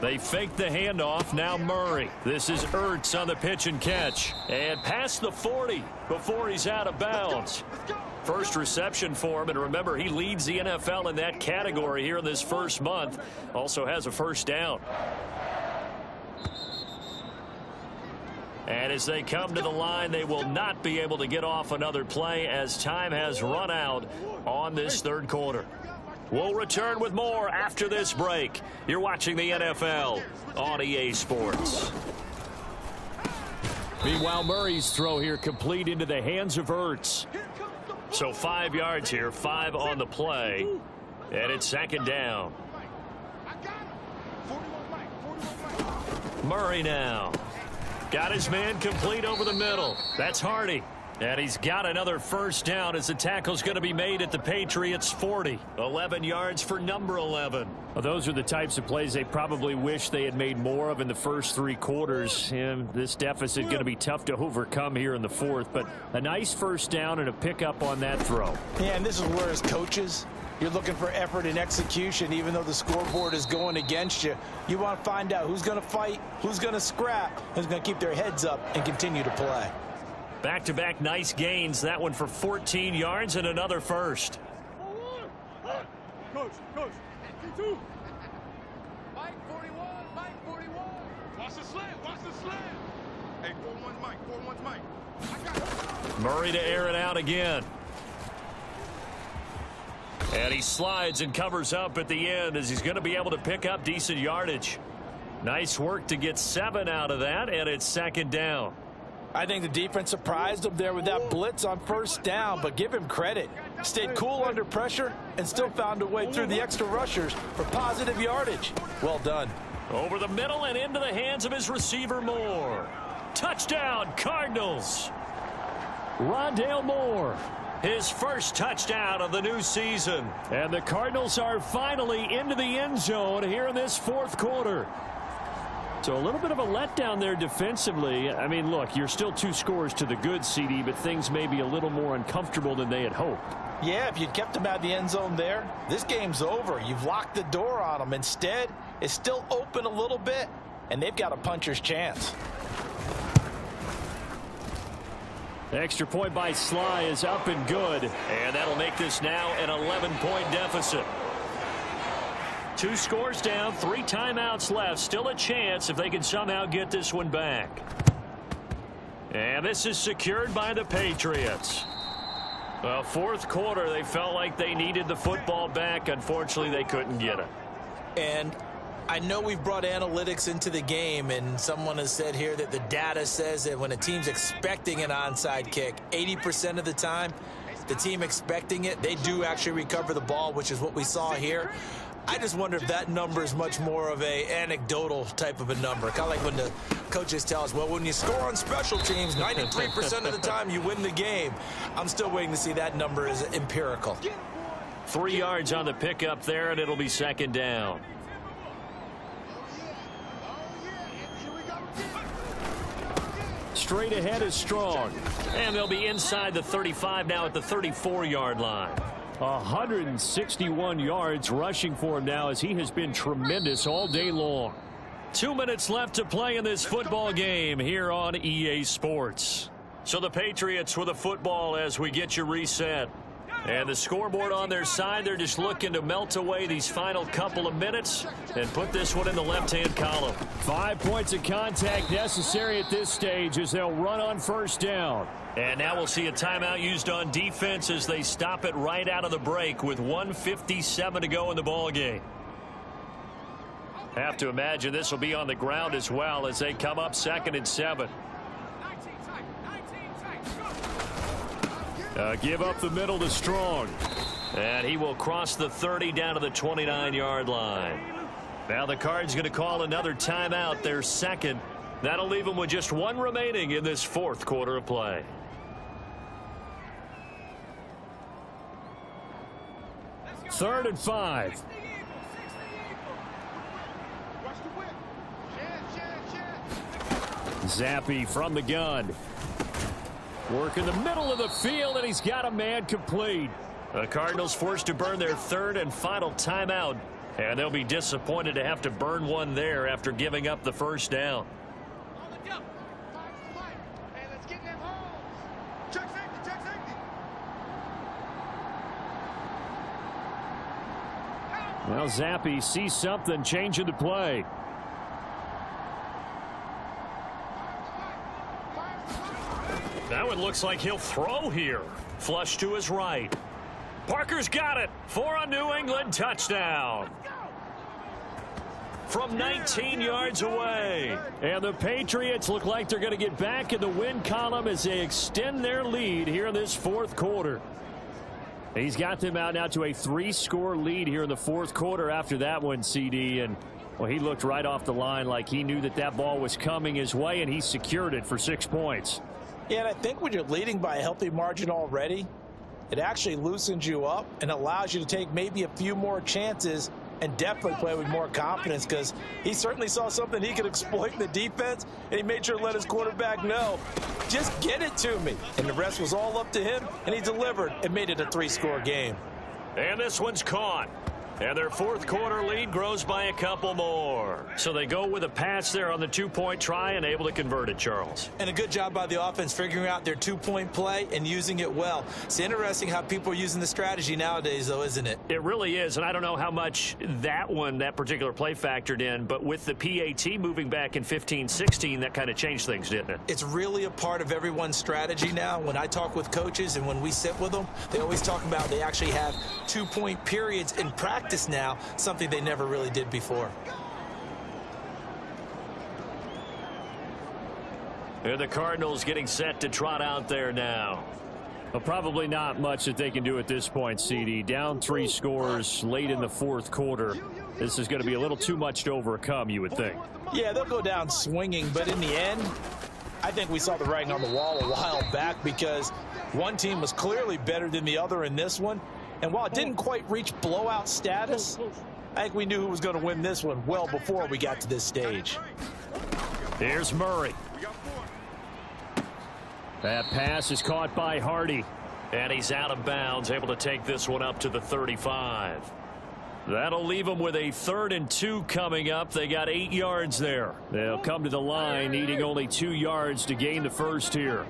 They fake the handoff. Now Murray. This is Ertz on the pitch and catch. And past the 40 before he's out of bounds. First reception for him, and remember, he leads the NFL in that category here in this first month. Also has a first down. And as they come to the line, they will not be able to get off another play as time has run out on this third quarter. We'll return with more after this break. You're watching the NFL on EA Sports. Meanwhile, Murray's throw here complete into the hands of Ertz. So 5 yards here, 5 on the play, and it's second down. Murray now. Got his man complete over the middle. That's Hardy. And he's got another first down as the tackle's going to be made at the Patriots' 40. 11 yards for number 11. Well, those are the types of plays they probably wish they had made more of in the first 3 quarters. And this deficit going to be tough to overcome here in the fourth. But a nice first down and a pickup on that throw. Yeah, and this is where as coaches, you're looking for effort and execution. Even though the scoreboard is going against you, you want to find out who's going to fight, who's going to scrap, who's going to keep their heads up and continue to play. Back-to-back nice gains. That one for 14 yards and another first. Coach, 2. Mike 41, Mike 41. Watch the slant, watch the slant. Hey, 4-1's Mike, 4-1's Mike. I got it. Murray to air it out again. And he slides and covers up at the end as he's going to be able to pick up decent yardage. Nice work to get 7 out of that, and it's second down. I think the defense surprised him there with that blitz on first down, but give him credit. Stayed cool under pressure and still found a way through the extra rushers for positive yardage. Well done. Over the middle and into the hands of his receiver Moore. Touchdown, Cardinals. Rondale Moore. His first touchdown of the new season. And the Cardinals are finally into the end zone here in this fourth quarter. So a little bit of a letdown there defensively. I mean, look, you're still 2 scores to the good, CD, but things may be a little more uncomfortable than they had hoped. Yeah, if you'd kept them out of the end zone there, this game's over. You've locked the door on them. Instead, it's still open a little bit, and they've got a puncher's chance. The extra point by Sly is up and good. And that'll make this now an 11-point deficit. 2 scores down, 3 timeouts left. Still a chance if they can somehow get this one back. And this is secured by the Patriots. Well, fourth quarter, they felt like they needed the football back. Unfortunately, they couldn't get it. And I know we've brought analytics into the game, and someone has said here that the data says that when a team's expecting an onside kick, 80% of the time, the team expecting it, they do actually recover the ball, which is what we saw here. I just wonder if that number is much more of a anecdotal type of a number. Kind of like when the coaches tell us, well, when you score on special teams, 93% of the time you win the game. I'm still waiting to see that number is empirical. 3 yards on the pickup there, and it'll be second down. Straight ahead is Strong. And they'll be inside the 35 now at the 34-yard line. 161 yards rushing for him now as he has been tremendous all day long. 2 minutes left to play in this football game here on EA Sports. So the Patriots with a football as we get you reset. And the scoreboard on their side, they're just looking to melt away these final couple of minutes and put this one in the left-hand column. 5 points of contact necessary at this stage as they'll run on first down. And now we'll see a timeout used on defense as they stop it right out of the break with 1:57 to go in the ball game. Have to imagine this will be on the ground as well as they come up 2nd and 7. Give up the middle to Strong. And he will cross the 30 down to the 29-yard line. Now the Cards going to call another timeout, their second. That'll leave them with just 1 remaining in this fourth quarter of play. Third and 5. Zappe from the gun. Work in the middle of the field, and he's got a man complete. The Cardinals forced to burn their 3rd and final timeout, and they'll be disappointed to have to burn one there after giving up the first down. Well, Zappe sees something changing the play. That one looks like he'll throw here. Flush to his right. Parker's got it for a New England touchdown. From 19 yards away. And the Patriots look like they're going to get back in the win column as they extend their lead here in this fourth quarter. He's got them out now to a 3-score lead here in the fourth quarter after that one, CD. And, well, he looked right off the line like he knew that that ball was coming his way, and he secured it for 6 points. Yeah, and I think when you're leading by a healthy margin already, it actually loosens you up and allows you to take maybe a few more chances and definitely play with more confidence, because he certainly saw something he could exploit in the defense, and he made sure to let his quarterback know, just get it to me. And the rest was all up to him, and he delivered and made it a 3-score game. And this one's caught. And their fourth quarter lead grows by a couple more. So they go with a pass there on the 2-point try and able to convert it, Charles. And a good job by the offense figuring out their 2-point play and using it well. It's interesting how people are using the strategy nowadays, though, isn't it? It really is, and I don't know how much that particular play factored in, but with the PAT moving back in 15-16, that kind of changed things, didn't it? It's really a part of everyone's strategy now. When I talk with coaches and when we sit with them, they always talk about they actually have 2-point periods in practice now, something they never really did before. And the Cardinals getting set to trot out there now. Well, probably not much that they can do at this point, CD. Down 3 scores late in the fourth quarter. This is going to be a little too much to overcome, you would think. Yeah, they'll go down swinging, but in the end, I think we saw the writing on the wall a while back, because one team was clearly better than the other in this one. And while it didn't quite reach blowout status, I think we knew who was going to win this one well before we got to this stage. Here's Murray. That pass is caught by Hardy. And he's out of bounds, able to take this one up to the 35. That'll leave them with a 3rd and 2 coming up. They got 8 yards there. They'll come to the line, needing only 2 yards to gain the first here.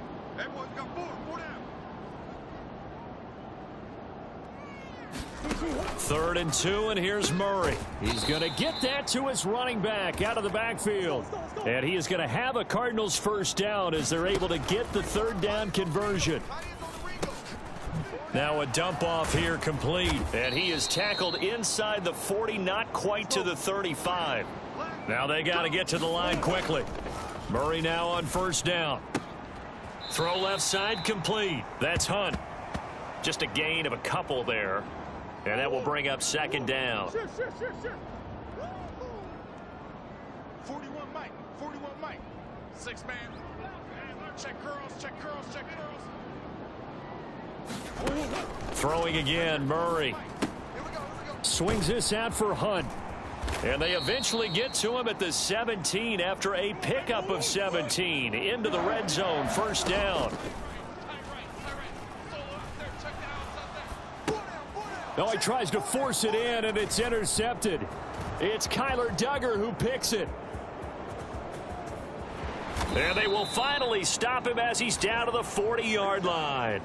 3rd and 2, and here's Murray. He's going to get that to his running back out of the backfield. And he is going to have a Cardinals first down as they're able to get the 3rd down conversion. Now a dump off here complete. And he is tackled inside the 40, not quite to the 35. Now they got to get to the line quickly. Murray now on first down. Throw left side complete. That's Hunt. Just a gain of a couple there. And that will bring up 2nd down. 41 Mike. 41 Mike. 6-man. Check curls. Check curls. Check curls. Throwing again, Murray. Swings this out for Hunt. And they eventually get to him at the 17 after a pickup of 17 into the red zone. First down. No, he tries to force it in, and it's intercepted. It's Kyler Duggar who picks it. And they will finally stop him as he's down to the 40-yard line.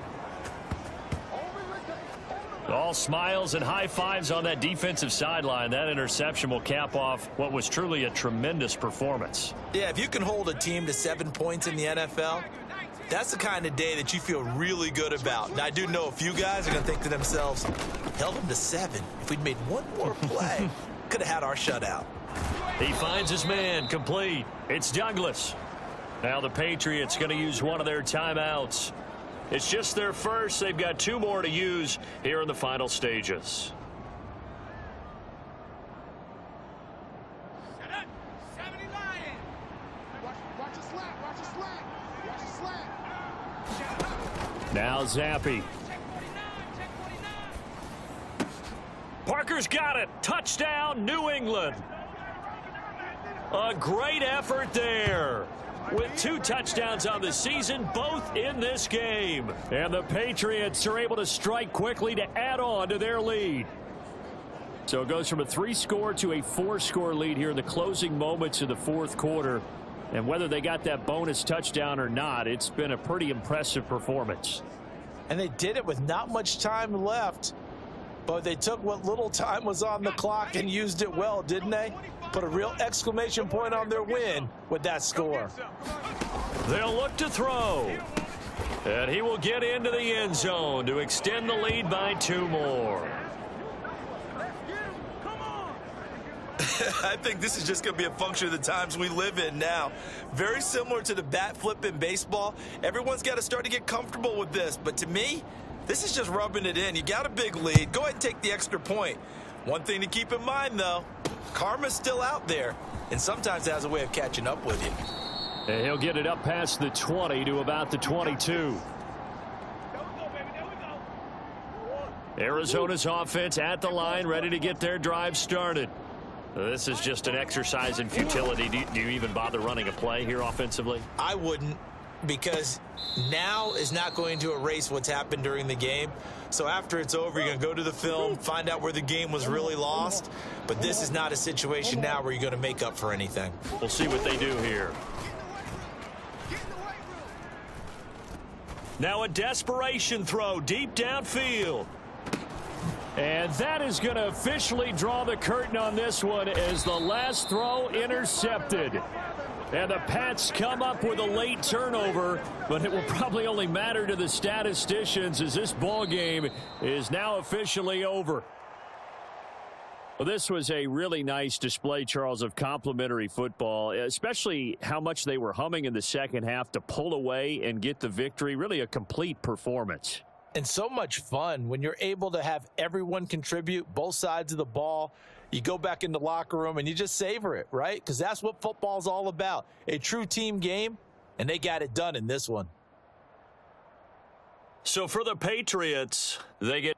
All smiles and high fives on that defensive sideline. That interception will cap off what was truly a tremendous performance. Yeah, if you can hold a team to 7 points in the NFL, that's the kind of day that you feel really good about. Now, I do know a few guys are going to think to themselves, held them to 7. If we'd made one more play, could have had our shutout. He finds his man complete. It's Douglas. Now the Patriots going to use one of their timeouts. It's just their first. They've got 2 more to use here in the final stages. Now Zappi. Parker's got it. Touchdown, New England. A great effort there. With 2 touchdowns on the season, both in this game. And the Patriots are able to strike quickly to add on to their lead. So it goes from a 3-score to a 4-score lead here in the closing moments of the fourth quarter. And whether they got that bonus touchdown or not, it's been a pretty impressive performance. And they did it with not much time left. But they took what little time was on the clock and used it well, didn't they? Put a real exclamation point on their win with that score. They'll look to throw. And he will get into the end zone to extend the lead by 2 more. I think this is just going to be a function of the times we live in now. Very similar to the bat flip in baseball. Everyone's got to start to get comfortable with this. But to me, this is just rubbing it in. You got a big lead. Go ahead and take the extra point. One thing to keep in mind, though, karma's still out there, and sometimes it has a way of catching up with you. And he'll get it up past the 20 to about the 22. Arizona's offense at the line, ready to get their drive started. This is just an exercise in futility. Do you even bother running a play here offensively? I wouldn't, because now is not going to erase what's happened during the game. So after it's over, you're going to go to the film, find out where the game was really lost. But this is not a situation now where you're going to make up for anything. We'll see what they do here. Now a desperation throw deep downfield. And that is going to officially draw the curtain on this one as the last throw intercepted. And the Pats come up with a late turnover, but it will probably only matter to the statisticians as this ball game is now officially over. Well, this was a really nice display, Charles, of complimentary football, especially how much they were humming in the second half to pull away and get the victory. Really a complete performance. And so much fun when you're able to have everyone contribute, both sides of the ball. You go back in the locker room and you just savor it, right? Because that's what football's all about. A true team game, and they got it done in this one. So for the Patriots, they get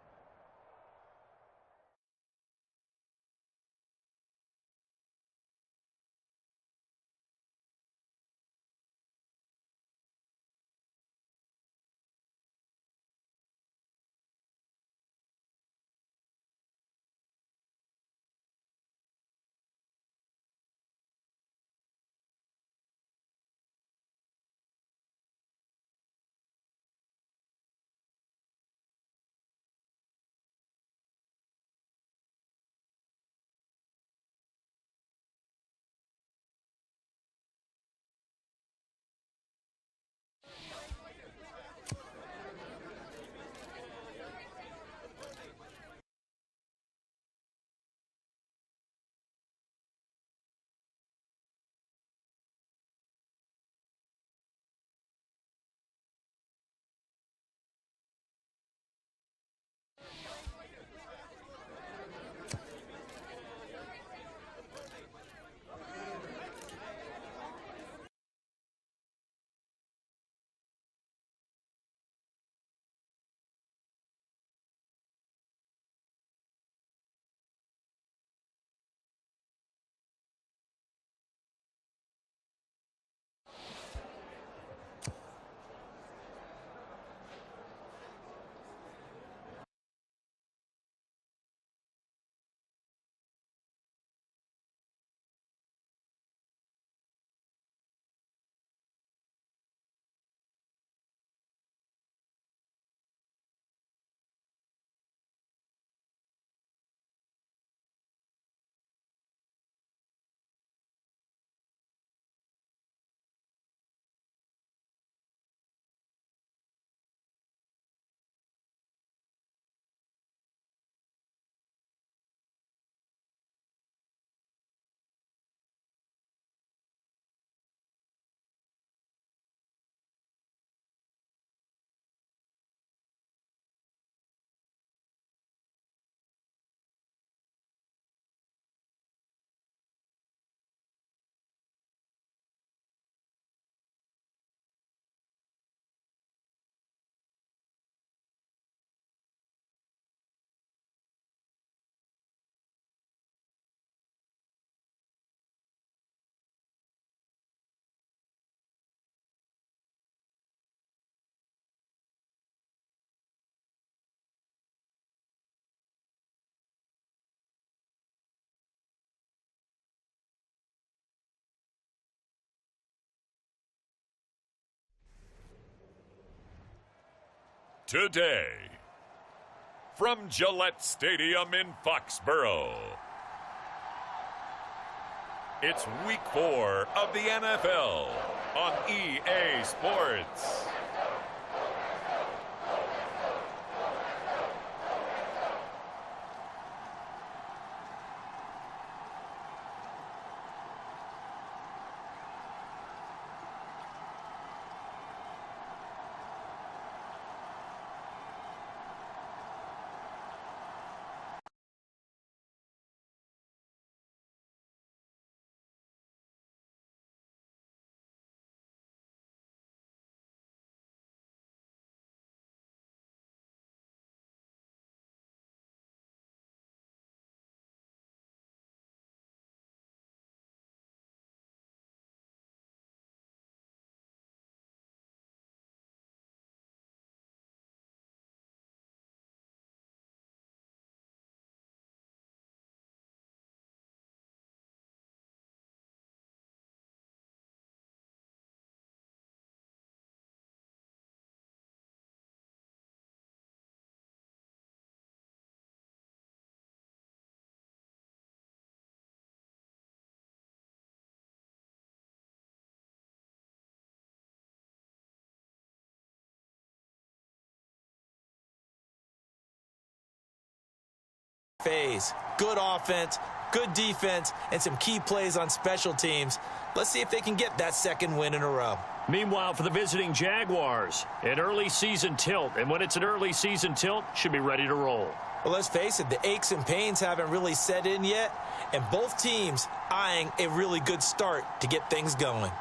today, from Gillette Stadium in Foxborough, it's Week 4 of the NFL on EA Sports. phase. Good offense, good defense, and some key plays on special teams. Let's see if they can get that second win in a row. Meanwhile, for the visiting Jaguars, an early season tilt. And when it's an early season tilt, should be ready to roll. Well, let's face it, the aches and pains haven't really set in yet, and both teams eyeing a really good start to get things going.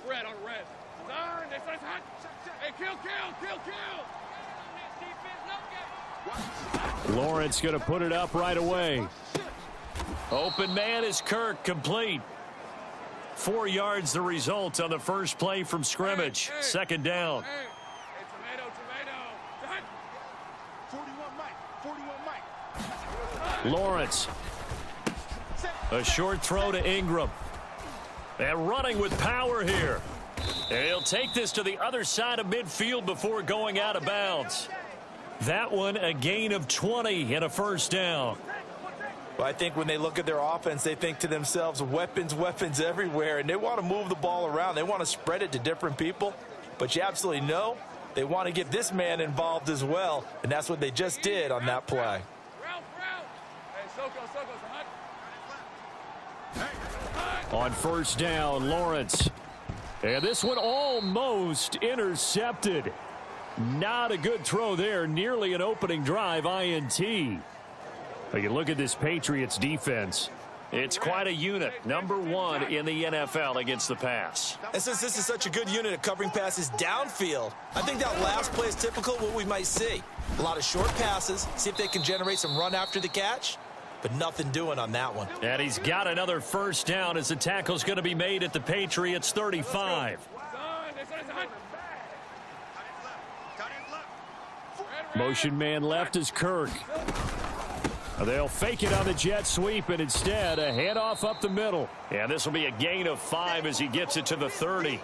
Red on red. Turn. This is hot. Hey, kill. Lawrence going to put it up right away. Open man is Kirk, complete. 4 yards the result on the first play from scrimmage. Second down. Hey, tomato. 41 Mike. Lawrence. A short throw to Ingram. And running with power here. And he'll take this to the other side of midfield before going out of bounds. That one a gain of 20 and a first down. Well, I think when they look at their offense, they think to themselves, weapons everywhere, and they want to move the ball around. They want to spread it to different people. But you absolutely know they want to get this man involved as well, and that's what they just did on that play. Hey, Soko's hot. On first down, Lawrence. And this one almost intercepted. Not a good throw there. Nearly an opening drive INT. But you look at this Patriots defense. It's quite a unit. Number 1 in the NFL against the pass. And since this is such a good unit at covering passes downfield, I think that last play is typical of what we might see. A lot of short passes, see if they can generate some run after the catch, but nothing doing on that one. And he's got another first down as the tackle's going to be made at the Patriots 35. Motion man left is Kirk. They'll fake it on the jet sweep, and instead a handoff up the middle. And this will be a gain of 5 as he gets it to the 30.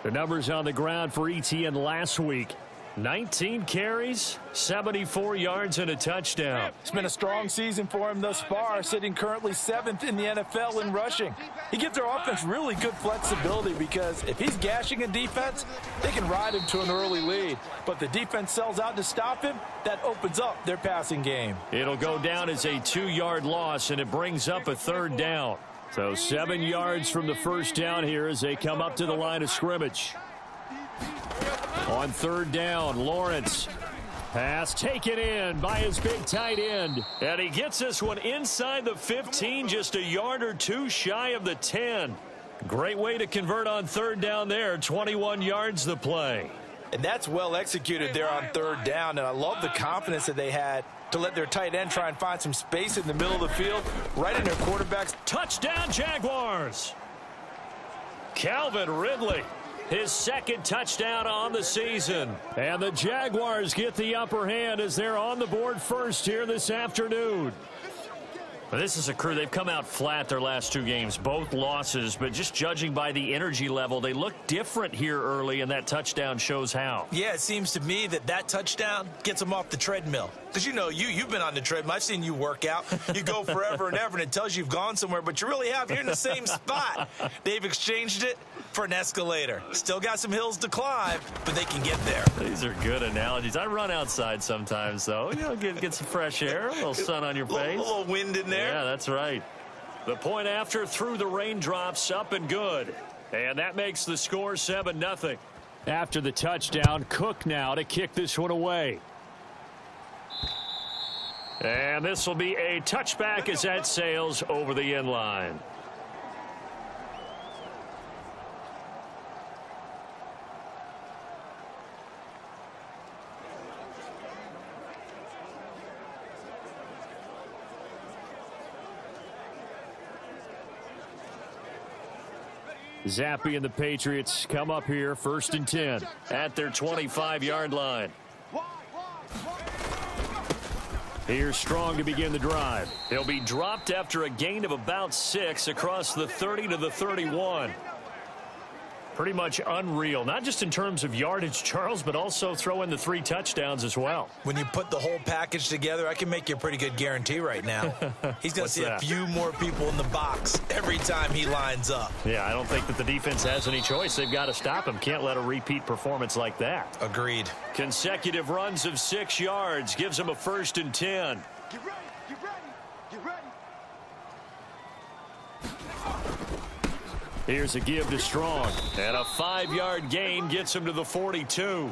The numbers on the ground for ETN last week. 19 carries, 74 yards, and a touchdown. It's been a strong season for him thus far, sitting currently 7th in the NFL in rushing. He gives their offense really good flexibility because if he's gashing a defense, they can ride him to an early lead. But the defense sells out to stop him, that opens up their passing game. It'll go down as a 2-yard loss, and it brings up a third down. So 7 yards from the first down here as they come up to the line of scrimmage. On third down, Lawrence. Pass taken in by his big tight end. And he gets this one inside the 15, just a yard or two shy of the 10. Great way to convert on third down there. 21 yards the play. And that's well executed there on third down. And I love the confidence that they had to let their tight end try and find some space in the middle of the field, right in their quarterback's. Touchdown, Jaguars. Calvin Ridley. his second touchdown on the season. And the Jaguars get the upper hand as they're on the board first here this afternoon. Well, this is a crew. They've come out flat their last two games, both losses, but just judging by the energy level, they look different here early, and that touchdown shows how. Yeah, it seems to me that touchdown gets them off the treadmill. Because, you know, you've been on the treadmill. I've seen you work out. You go forever and ever, and it tells you you've gone somewhere, but you really have. You're in the same spot. They've exchanged it for an escalator. Still got some hills to climb, but they can get there. These are good analogies. I run outside sometimes, though. You know, get some fresh air, a little sun on your face. A little wind in there. Yeah, that's right. The point after through the raindrops, up and good. And that makes the score 7-0. After the touchdown, Cook now to kick this one away. And this will be a touchback as that sails over the end line. Zappe and the Patriots come up here 1st and 10 at their 25-yard line. Here's Strong to begin the drive. He'll be dropped after a gain of about 6 across the 30 to the 31. Pretty much unreal, not just in terms of yardage, Charles, but also throw in the 3 touchdowns as well. When you put the whole package together, I can make you a pretty good guarantee right now. He's going to see a few more people in the box every time he lines up. Yeah, I don't think that the defense has any choice. They've got to stop him. Can't let a repeat performance like that. Agreed. Consecutive runs of 6 yards gives him a 1st and 10. Get ready, get ready, get ready. Here's a give to Strong. And a 5-yard gain gets him to the 42.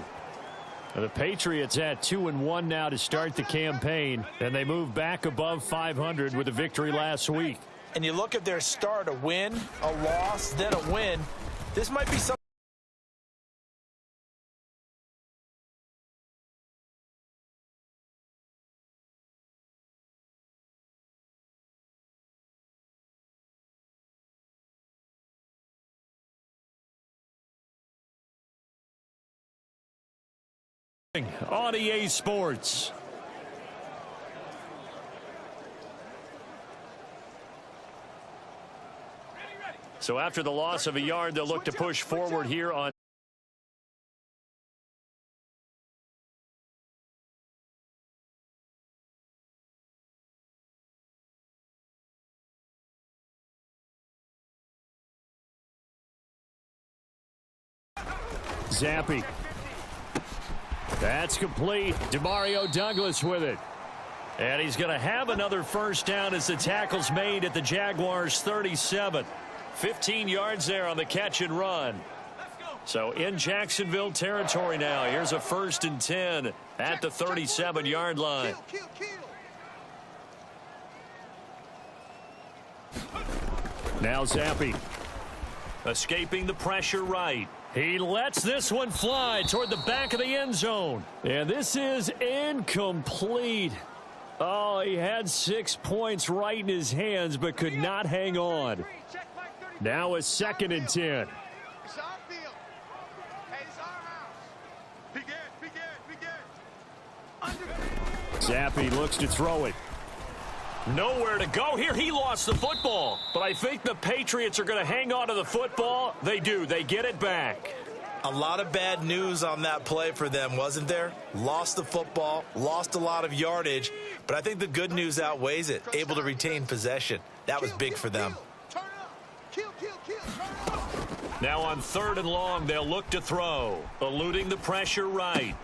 The Patriots at 2-1 now to start the campaign. And they move back above 500 with a victory last week. And you look at their start, a win, a loss, then a win. This might be something. On EA Sports. So after the loss of a yard, they'll look to push forward here on Zappe. That's complete. Demario Douglas with it. And he's going to have another 1st down as the tackle's made at the Jaguars' 37. 15 yards there on the catch and run. So in Jacksonville territory now. Here's a 1st and 10 at the 37-yard line. Now Zappe. Escaping the pressure right. He lets this one fly toward the back of the end zone. And this is incomplete. Oh, he had 6 points right in his hands, but could not hang on. Now a 2nd and 10. It's our field. Hey, it's our house. Big Ed, big Ed, big Ed. Zappe looks to throw it. Nowhere to go here. He lost the football. But I think the Patriots are going to hang on to the football. They do. They get it back. A lot of bad news on that play for them, wasn't there? Lost the football, lost a lot of yardage, but I think the good news outweighs it. Able to retain possession. That was big for them. Now on 3rd and long, they'll look to throw. Eluding the pressure right.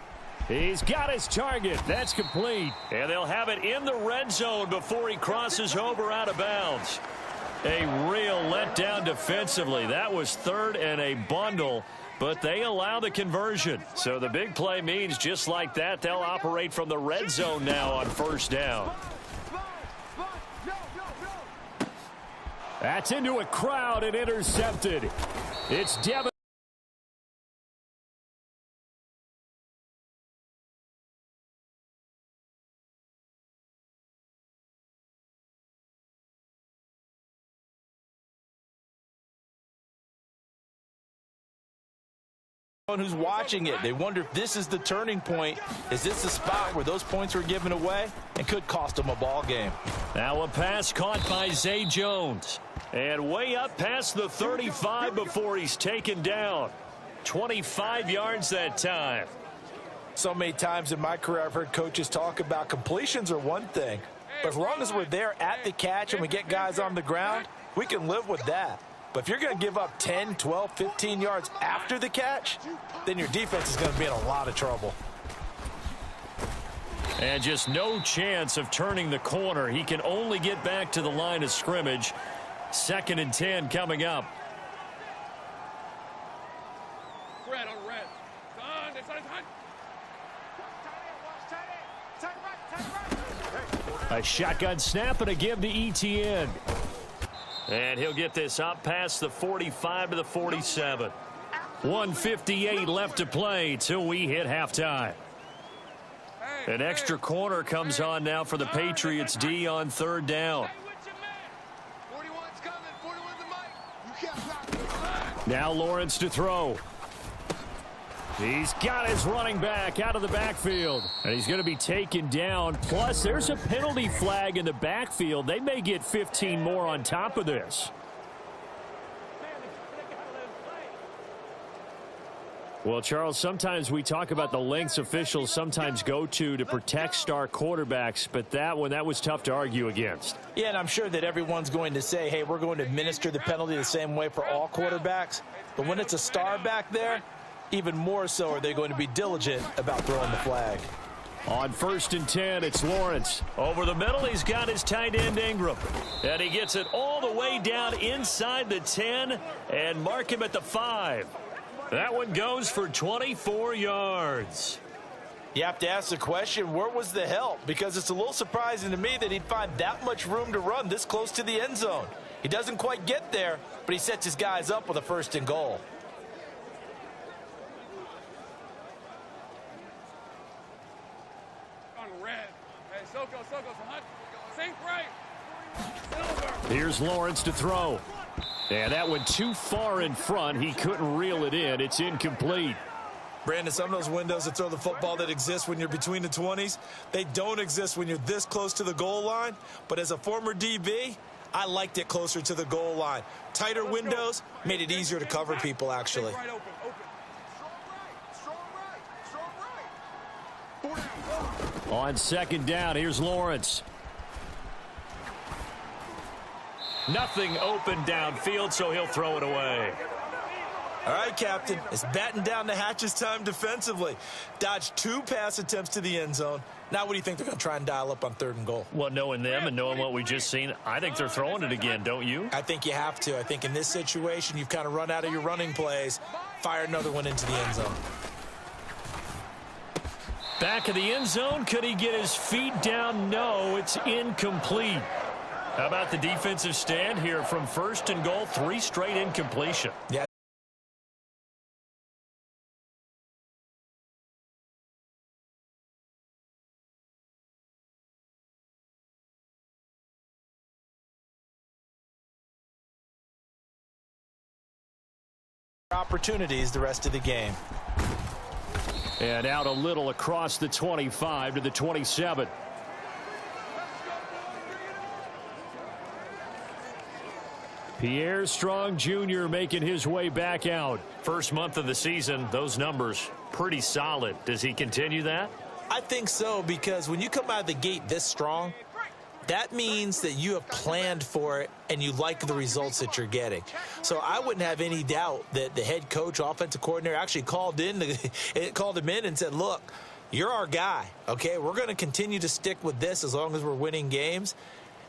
He's got his target. That's complete. And they'll have it in the red zone before he crosses over out of bounds. A real letdown defensively. That was 3rd and a bundle, but they allow the conversion. So the big play means just like that, they'll operate from the red zone now on 1st down. That's into a crowd and intercepted. It's Devin. Who's watching it, they wonder if this is the turning point. Is this the spot where those points were given away and could cost them a ball game? Now a pass caught by Zay Jones. And way up past the 35 before he's taken down. 25 yards that time. So many times in my career I've heard coaches talk about completions are one thing, but as long as we're there at the catch and we get guys on the ground, we can live with that. But if you're going to give up 10, 12, 15 yards after the catch, then your defense is going to be in a lot of trouble. And just no chance of turning the corner. He can only get back to the line of scrimmage. 2nd and 10 coming up. Red on red. A shotgun snap and a give to ETN. And he'll get this up past the 45 to the 47. 1:58 left to play till we hit halftime. An extra corner comes on now for the Patriots D on 3rd down. Now Lawrence to throw. He's got his running back out of the backfield. And he's going to be taken down. Plus, there's a penalty flag in the backfield. They may get 15 more on top of this. Well, Charles, sometimes we talk about the lengths officials sometimes go to protect star quarterbacks, but that one, that was tough to argue against. Yeah, and I'm sure that everyone's going to say, hey, we're going to administer the penalty the same way for all quarterbacks. But when it's a star back there, even more so are they going to be diligent about throwing the flag. On 1st and 10, it's Lawrence. Over the middle, he's got his tight end Ingram. And he gets it all the way down inside the 10 and mark him at the 5. That one goes for 24 yards. You have to ask the question, where was the help? Because it's a little surprising to me that he'd find that much room to run this close to the end zone. He doesn't quite get there, but he sets his guys up with a 1st and goal. Here's Lawrence to throw. And that went too far in front. He couldn't reel it in. It's incomplete. Brandon, some of those windows to throw the football that exist when you're between the 20s, they don't exist when you're this close to the goal line. But as a former DB, I liked it closer to the goal line. Tighter windows made it easier to cover people, actually. On 2nd down, here's Lawrence. Nothing open downfield, so he'll throw it away. All right, Captain, it's batten down the hatches time defensively. Dodged 2 pass attempts to the end zone. Now what do you think they're going to try and dial up on 3rd and goal? Well, knowing them and knowing what we just seen, I think they're throwing it again, don't you? I think you have to. I think in this situation, you've kind of run out of your running plays. Fire another one into the end zone. Back of the end zone. Could he get his feet down? No, it's incomplete. How about the defensive stand here from 1st and goal? 3 straight incompletion. Yeah. Opportunities the rest of the game. And out a little across the 25 to the 27. Pierre Strong Jr. making his way back out. First month of the season, those numbers pretty solid. Does he continue that? I think so, because when you come out of the gate this strong, that means that you have planned for it and you like the results that you're getting. So I wouldn't have any doubt that the head coach, offensive coordinator actually called him in and said, look, you're our guy, okay? We're going to continue to stick with this as long as we're winning games.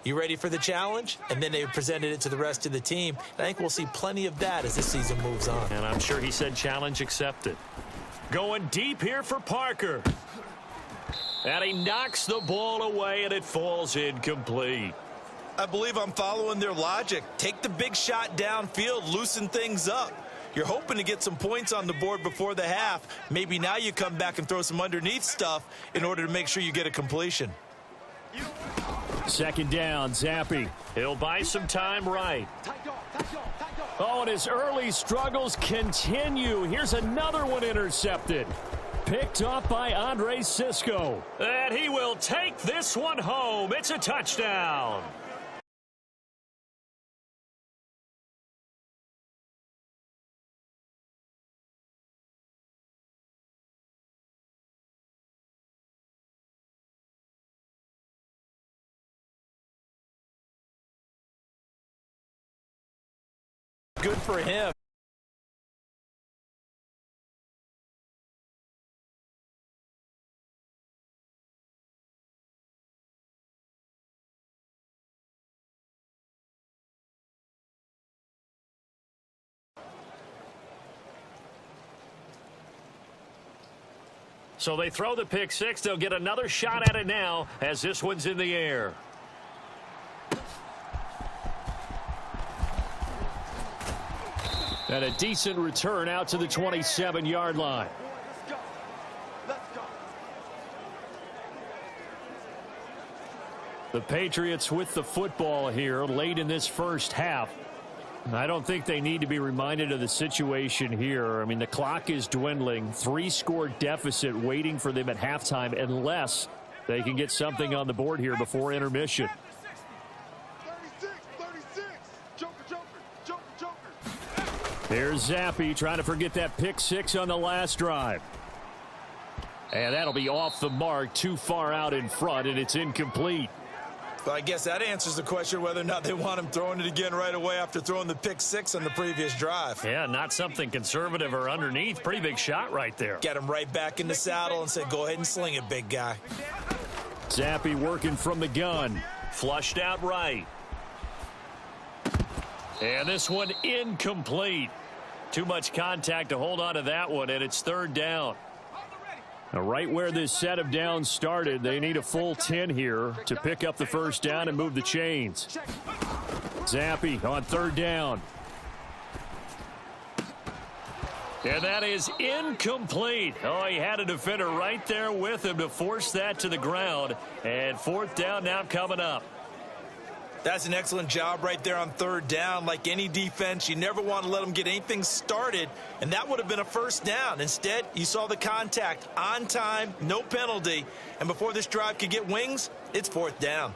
You ready for the challenge? And then they presented it to the rest of the team. And I think we'll see plenty of that as this season moves on. And I'm sure he said challenge accepted. Going deep here for Parker. And he knocks the ball away, and it falls incomplete. I believe I'm following their logic. Take the big shot downfield, loosen things up. You're hoping to get some points on the board before the half. Maybe now you come back and throw some underneath stuff in order to make sure you get a completion. 2nd down, Zappi. He'll buy some time right. Oh, and his early struggles continue. Here's another one intercepted. Picked off by Andre Sisco. And he will take this one home. It's a touchdown. Good for him. So they throw the pick six. They'll get another shot at it now as this one's in the air. And a decent return out to the 27-yard line. The Patriots with the football here late in this first half. I don't think they need to be reminded of the situation here. I mean, the clock is dwindling. 3-score deficit waiting for them at halftime unless they can get something on the board here before intermission. 36. Joker. Here's Zappi trying to forget that pick six on the last drive. And that'll be off the mark, too far out in front, and it's incomplete. Well, I guess that answers the question whether or not they want him throwing it again right away after throwing the pick six on the previous drive. Yeah, not something conservative or underneath. Pretty big shot right there. Get him right back in the saddle and say, go ahead and sling it, big guy. Zappi working from the gun. Flushed out right. And this one incomplete. Too much contact to hold on to that one, and it's third down. Now, right where this set of downs started, they need a full 10 here to pick up the first down and move the chains. Zappi on third down. And that is incomplete. Oh, he had a defender right there with him to force that to the ground. And fourth down now coming up. That's an excellent job right there on third down. Like any defense, you never want to let them get anything started, and that would have been a first down. Instead, you saw the contact on time, no penalty, and before this drive could get wings, it's fourth down.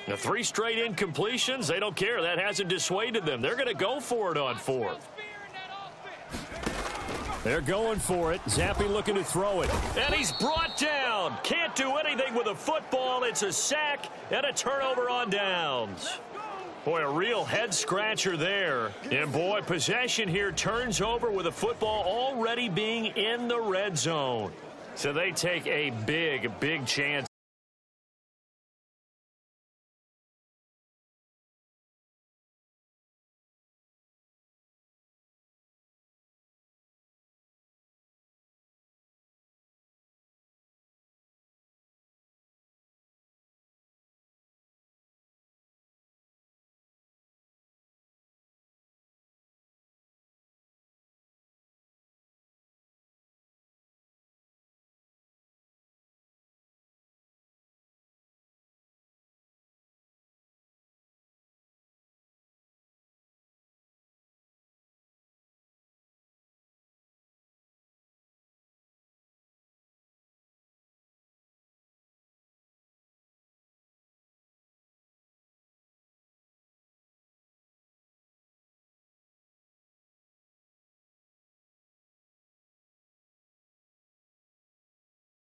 The 3 straight incompletions, they don't care. That hasn't dissuaded them. They're going to go for it on fourth. They're going for it. Zappi looking to throw it. And he's brought down. Can't do anything with a football. It's a sack and a turnover on downs. Boy, a real head-scratcher there. And, boy, possession here turns over with a football already being in the red zone. So they take a big chance.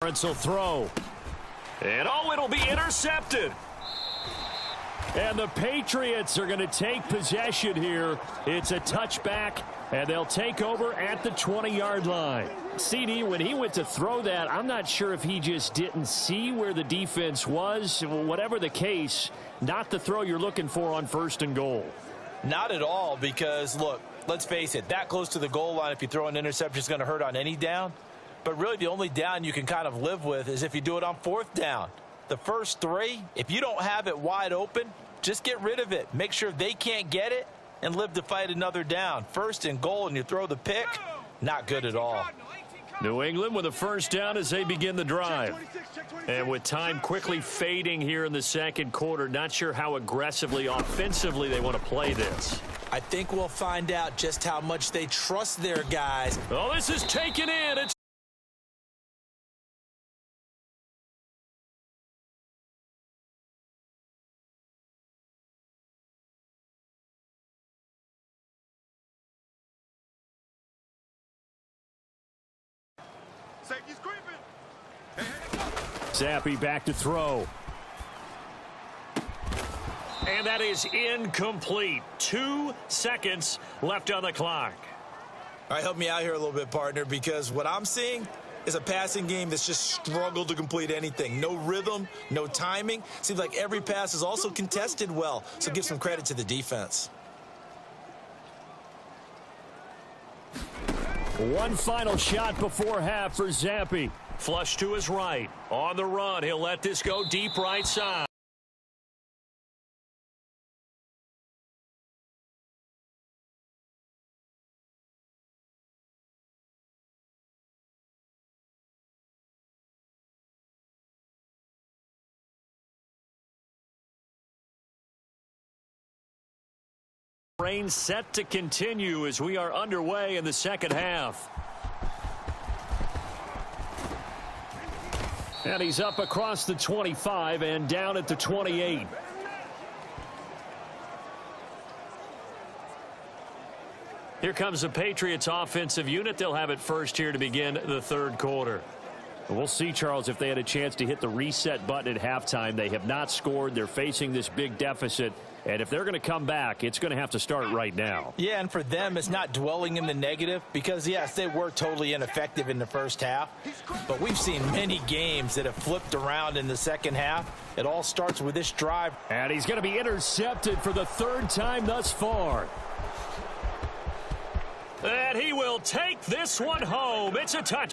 Will throw. And it'll be intercepted. And the Patriots are going to take possession here. It's a touchback, and they'll take over at the 20-yard line. CD, when he went to throw that, I'm not sure if he just didn't see where the defense was. Whatever the case, not the throw you're looking for on first and goal. Not at all, because, look, let's face it, that close to the goal line, if you throw an interception, is going to hurt on any down. But really the only down you can kind of live with is if you do it on fourth down. The first 3, if you don't have it wide open, just get rid of it. Make sure they can't get it and live to fight another down. First and goal and you throw the pick, not good at all. New England with a first down as they begin the drive. And with time quickly fading here in the second quarter, not sure how aggressively, offensively they want to play this. I think we'll find out just how much they trust their guys. Oh, this is taken in. It's Safety's creeping. Zappe back to throw. And that is incomplete. 2 seconds left on the clock. All right, help me out here a little bit, partner, because what I'm seeing is a passing game that's just struggled to complete anything. No rhythm, no timing. Seems like every pass is also contested well, so give some credit to the defense. One final shot before half for Zappe. Flush to his right. On the run, he'll let this go deep right side. Rain set to continue as we are underway in the second half. And he's up across the 25 and down at the 28. Here comes the Patriots offensive unit. They'll have it first here to begin the third quarter. We'll see, Charles, if they had a chance to hit the reset button at halftime. They have not scored. They're facing this big deficit. And if they're going to come back, it's going to have to start right now. Yeah, and for them, it's not dwelling in the negative because, yes, they were totally ineffective in the first half. But we've seen many games that have flipped around in the second half. It all starts with this drive. And he's going to be intercepted for the third time thus far. And he will take this one home. It's a touch.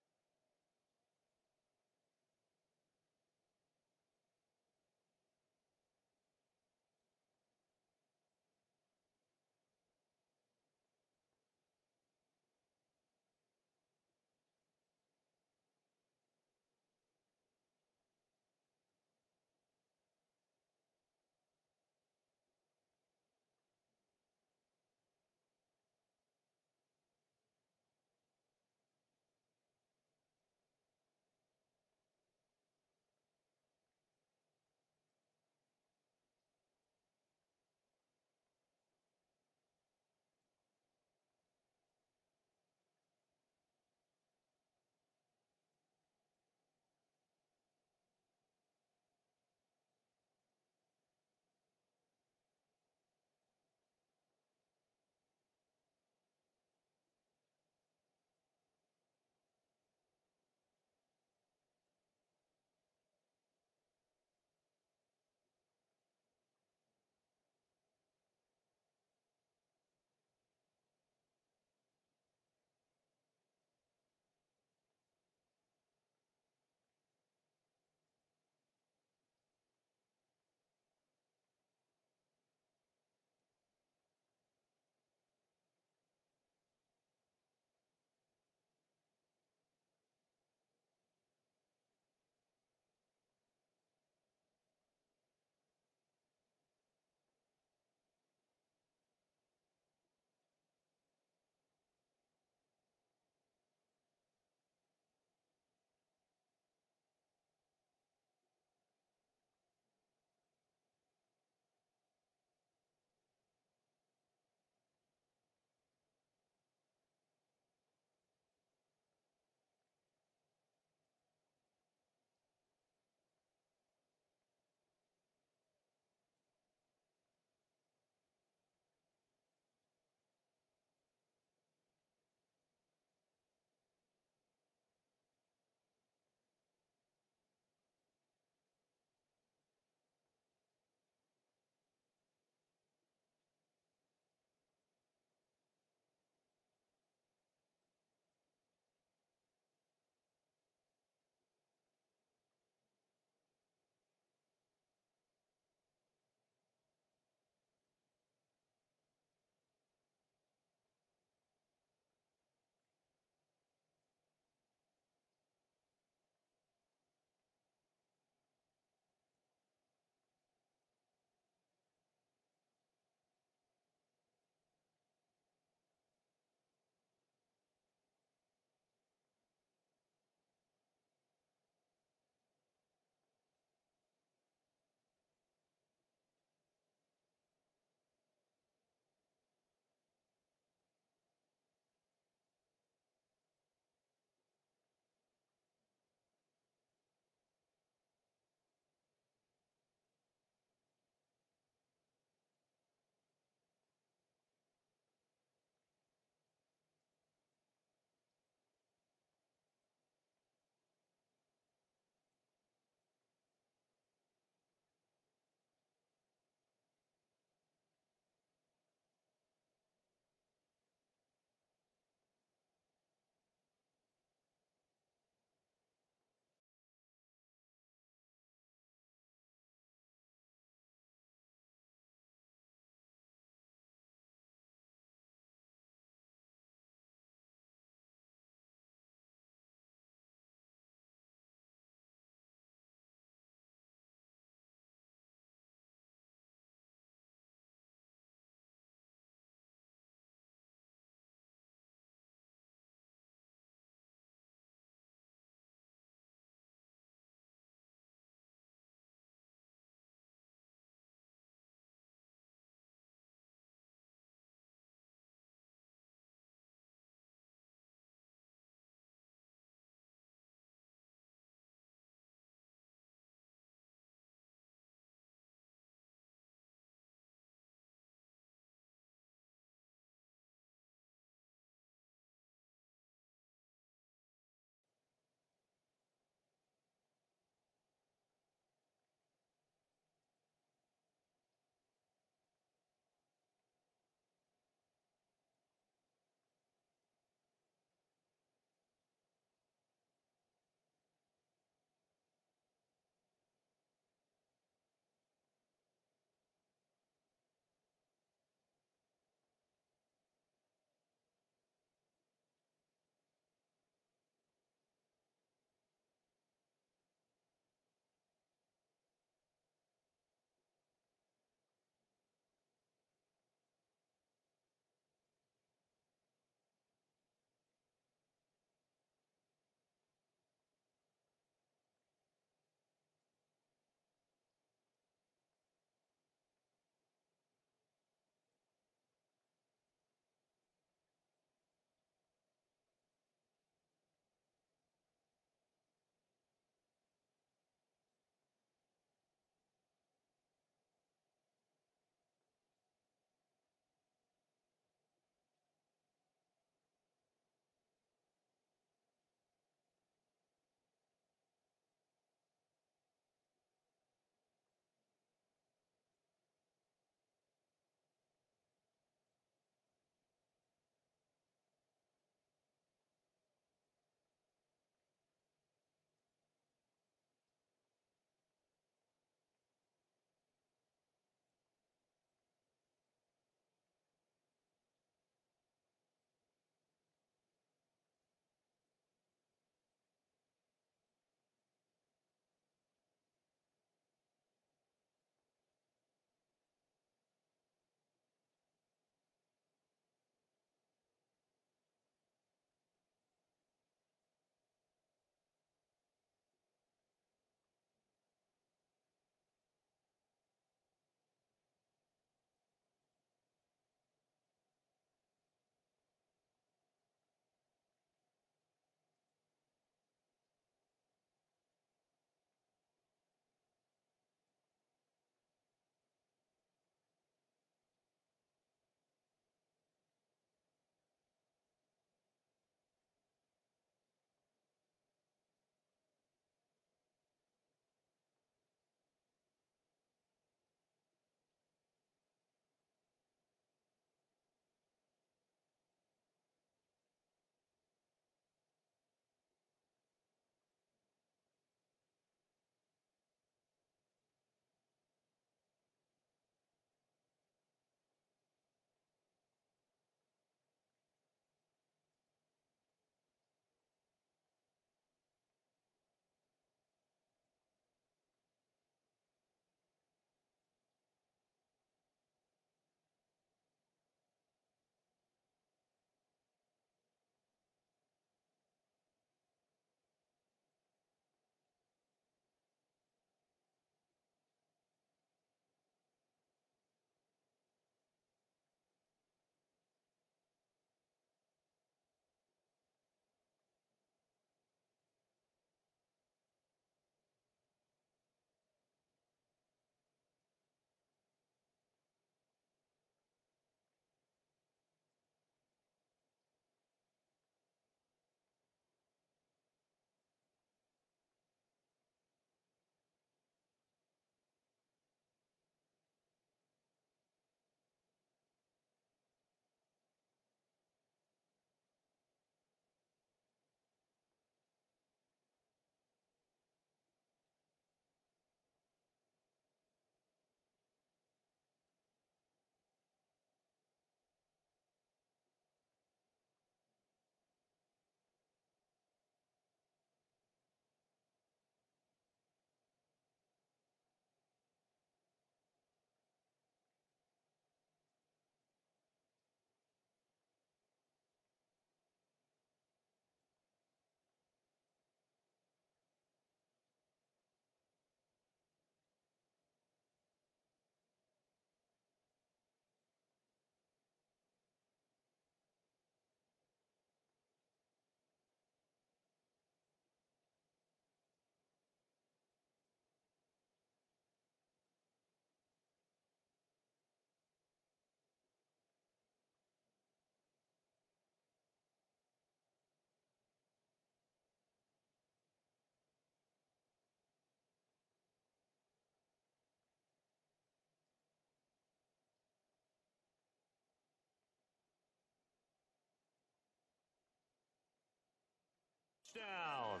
Touchdown.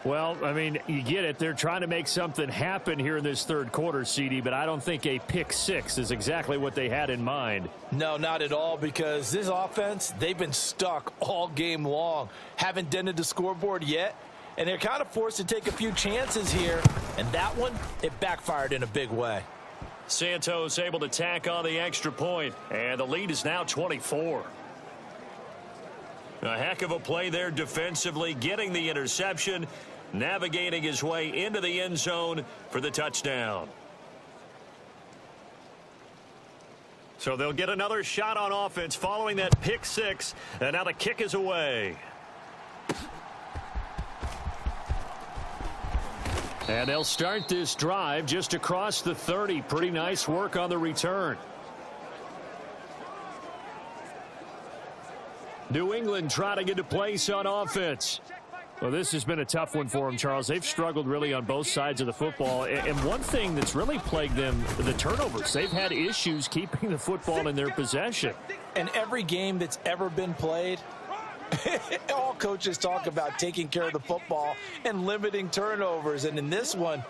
Well, I mean, you get it. They're trying to make something happen here in this third quarter, CD, but I don't think a pick six is exactly what they had in mind. No, not at all, because this offense, they've been stuck all game long. Haven't dented the scoreboard yet, and they're kind of forced to take a few chances here, and that one, it backfired in a big way. Santos able to tack on the extra point, and the lead is now 24. A heck of a play there defensively, getting the interception, navigating his way into the end zone for the touchdown. So they'll get another shot on offense following that pick six, and now the kick is away. And they'll start this drive just across the 30. Pretty nice work on the return. New England trying to get a place on offense. Well, this has been a tough one for them, Charles. They've struggled really on both sides of the football. And one thing that's really plagued them, the turnovers. They've had issues keeping the football in their possession. And every game that's ever been played, all coaches talk about taking care of the football and limiting turnovers. And in this one,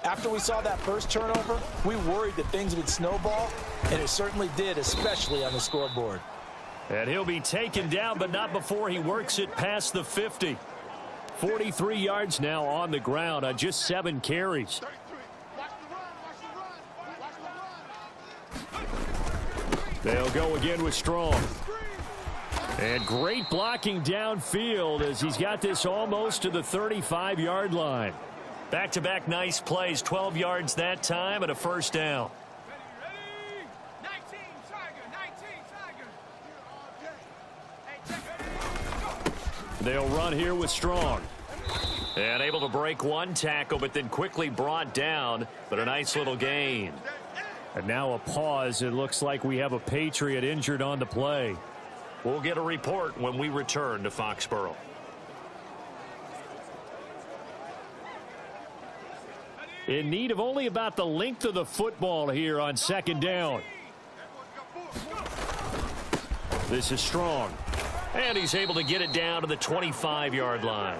after we saw that first turnover, we worried that things would snowball, and it certainly did, especially on the scoreboard. And he'll be taken down, but not before he works it past the 50. 43 yards now on the ground on just 7 carries. They'll go again with Strong. And great blocking downfield as he's got this almost to the 35-yard line. Back-to-back nice plays, 12 yards that time and a first down. They'll run here with Strong. And able to break one tackle, but then quickly brought down, but a nice little gain. And now a pause. It looks like we have a Patriot injured on the play. We'll get a report when we return to Foxborough. In need of only about the length of the football here on second down. This is Strong. And he's able to get it down to the 25-yard line.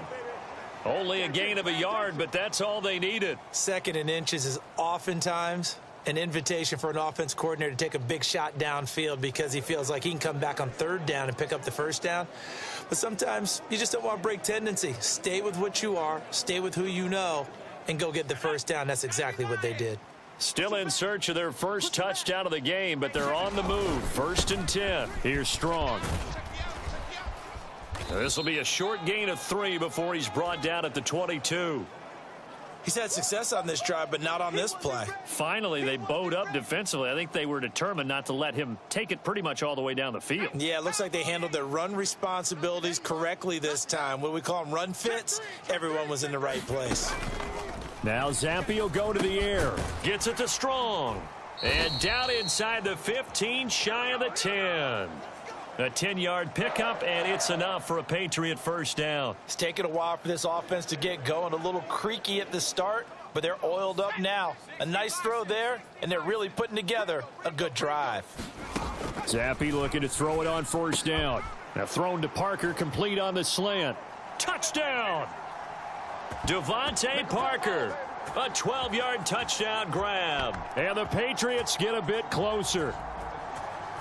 Only a gain of a yard, but that's all they needed. Second and inches is oftentimes an invitation for an offense coordinator to take a big shot downfield because he feels like he can come back on third down and pick up the first down. But sometimes you just don't want to break tendency. Stay with what you are, stay with who you know, and go get the first down. That's exactly what they did. Still in search of their first touchdown of the game, but they're on the move. 1st and 10. Here's Strong. This will be a short gain of 3 before he's brought down at the 22. He's had success on this drive, but not on this play. Finally, they bowed up defensively. I think they were determined not to let him take it pretty much all the way down the field. Yeah, it looks like they handled their run responsibilities correctly this time. What we call them run fits, everyone was in the right place. Now Zampi will go to the air. Gets it to Strong. And down inside the 15, shy of the 10. A 10-yard pickup, and it's enough for a Patriot first down. It's taken a while for this offense to get going. A little creaky at the start, but they're oiled up now. A nice throw there, and they're really putting together a good drive. Zampi looking to throw it on 1st down. Now thrown to Parker, complete on the slant. Touchdown! Devontae Parker, a 12-yard touchdown grab. And the Patriots get a bit closer.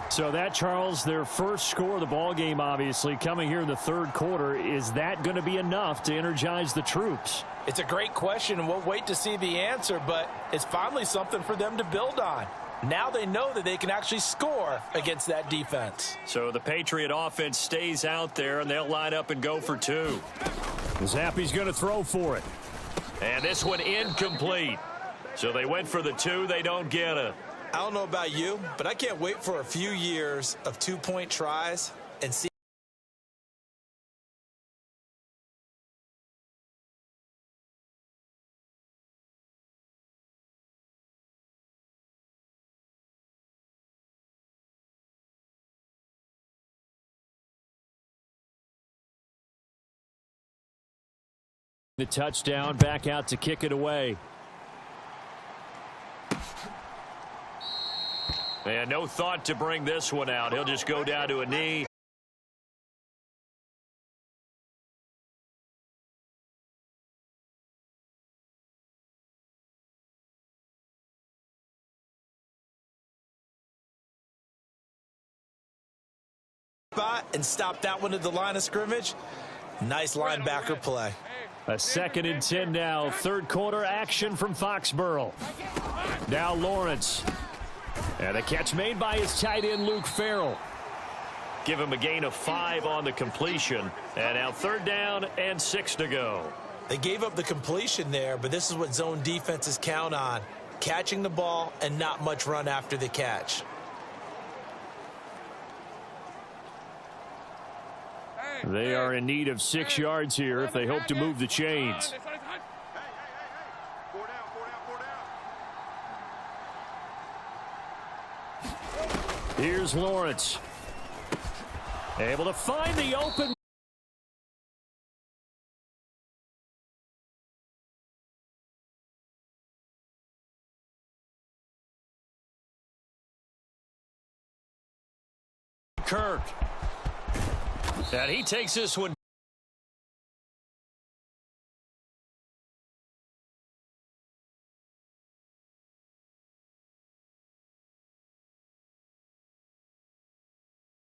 So that, Charles, their first score of the ball game, obviously, coming here in the third quarter. Is that going to be enough to energize the troops? It's a great question, and we'll wait to see the answer, but it's finally something for them to build on. Now they know that they can actually score against that defense. So the Patriot offense stays out there, and they'll line up and go for 2. Zappi's going to throw for it. And this one incomplete. So they went for the 2. They don't get it. I don't know about you, but I can't wait for a few years of 2-point tries and see the touchdown, back out to kick it away. And no thought to bring this one out. He'll just go down to a knee. spot and stop that one at the line of scrimmage. Nice linebacker play. A 2nd and 10 now. Third quarter action from Foxborough. Now Lawrence. And a catch made by his tight end, Luke Farrell. Give him a gain of 5 on the completion. And now 3rd down and 6 to go. They gave up the completion there, but this is what zone defenses count on. Catching the ball and not much run after the catch. They are in need of 6 yards here if they hope to move the chains. Here's Lawrence. Able to find the open. Kirk. And he takes this one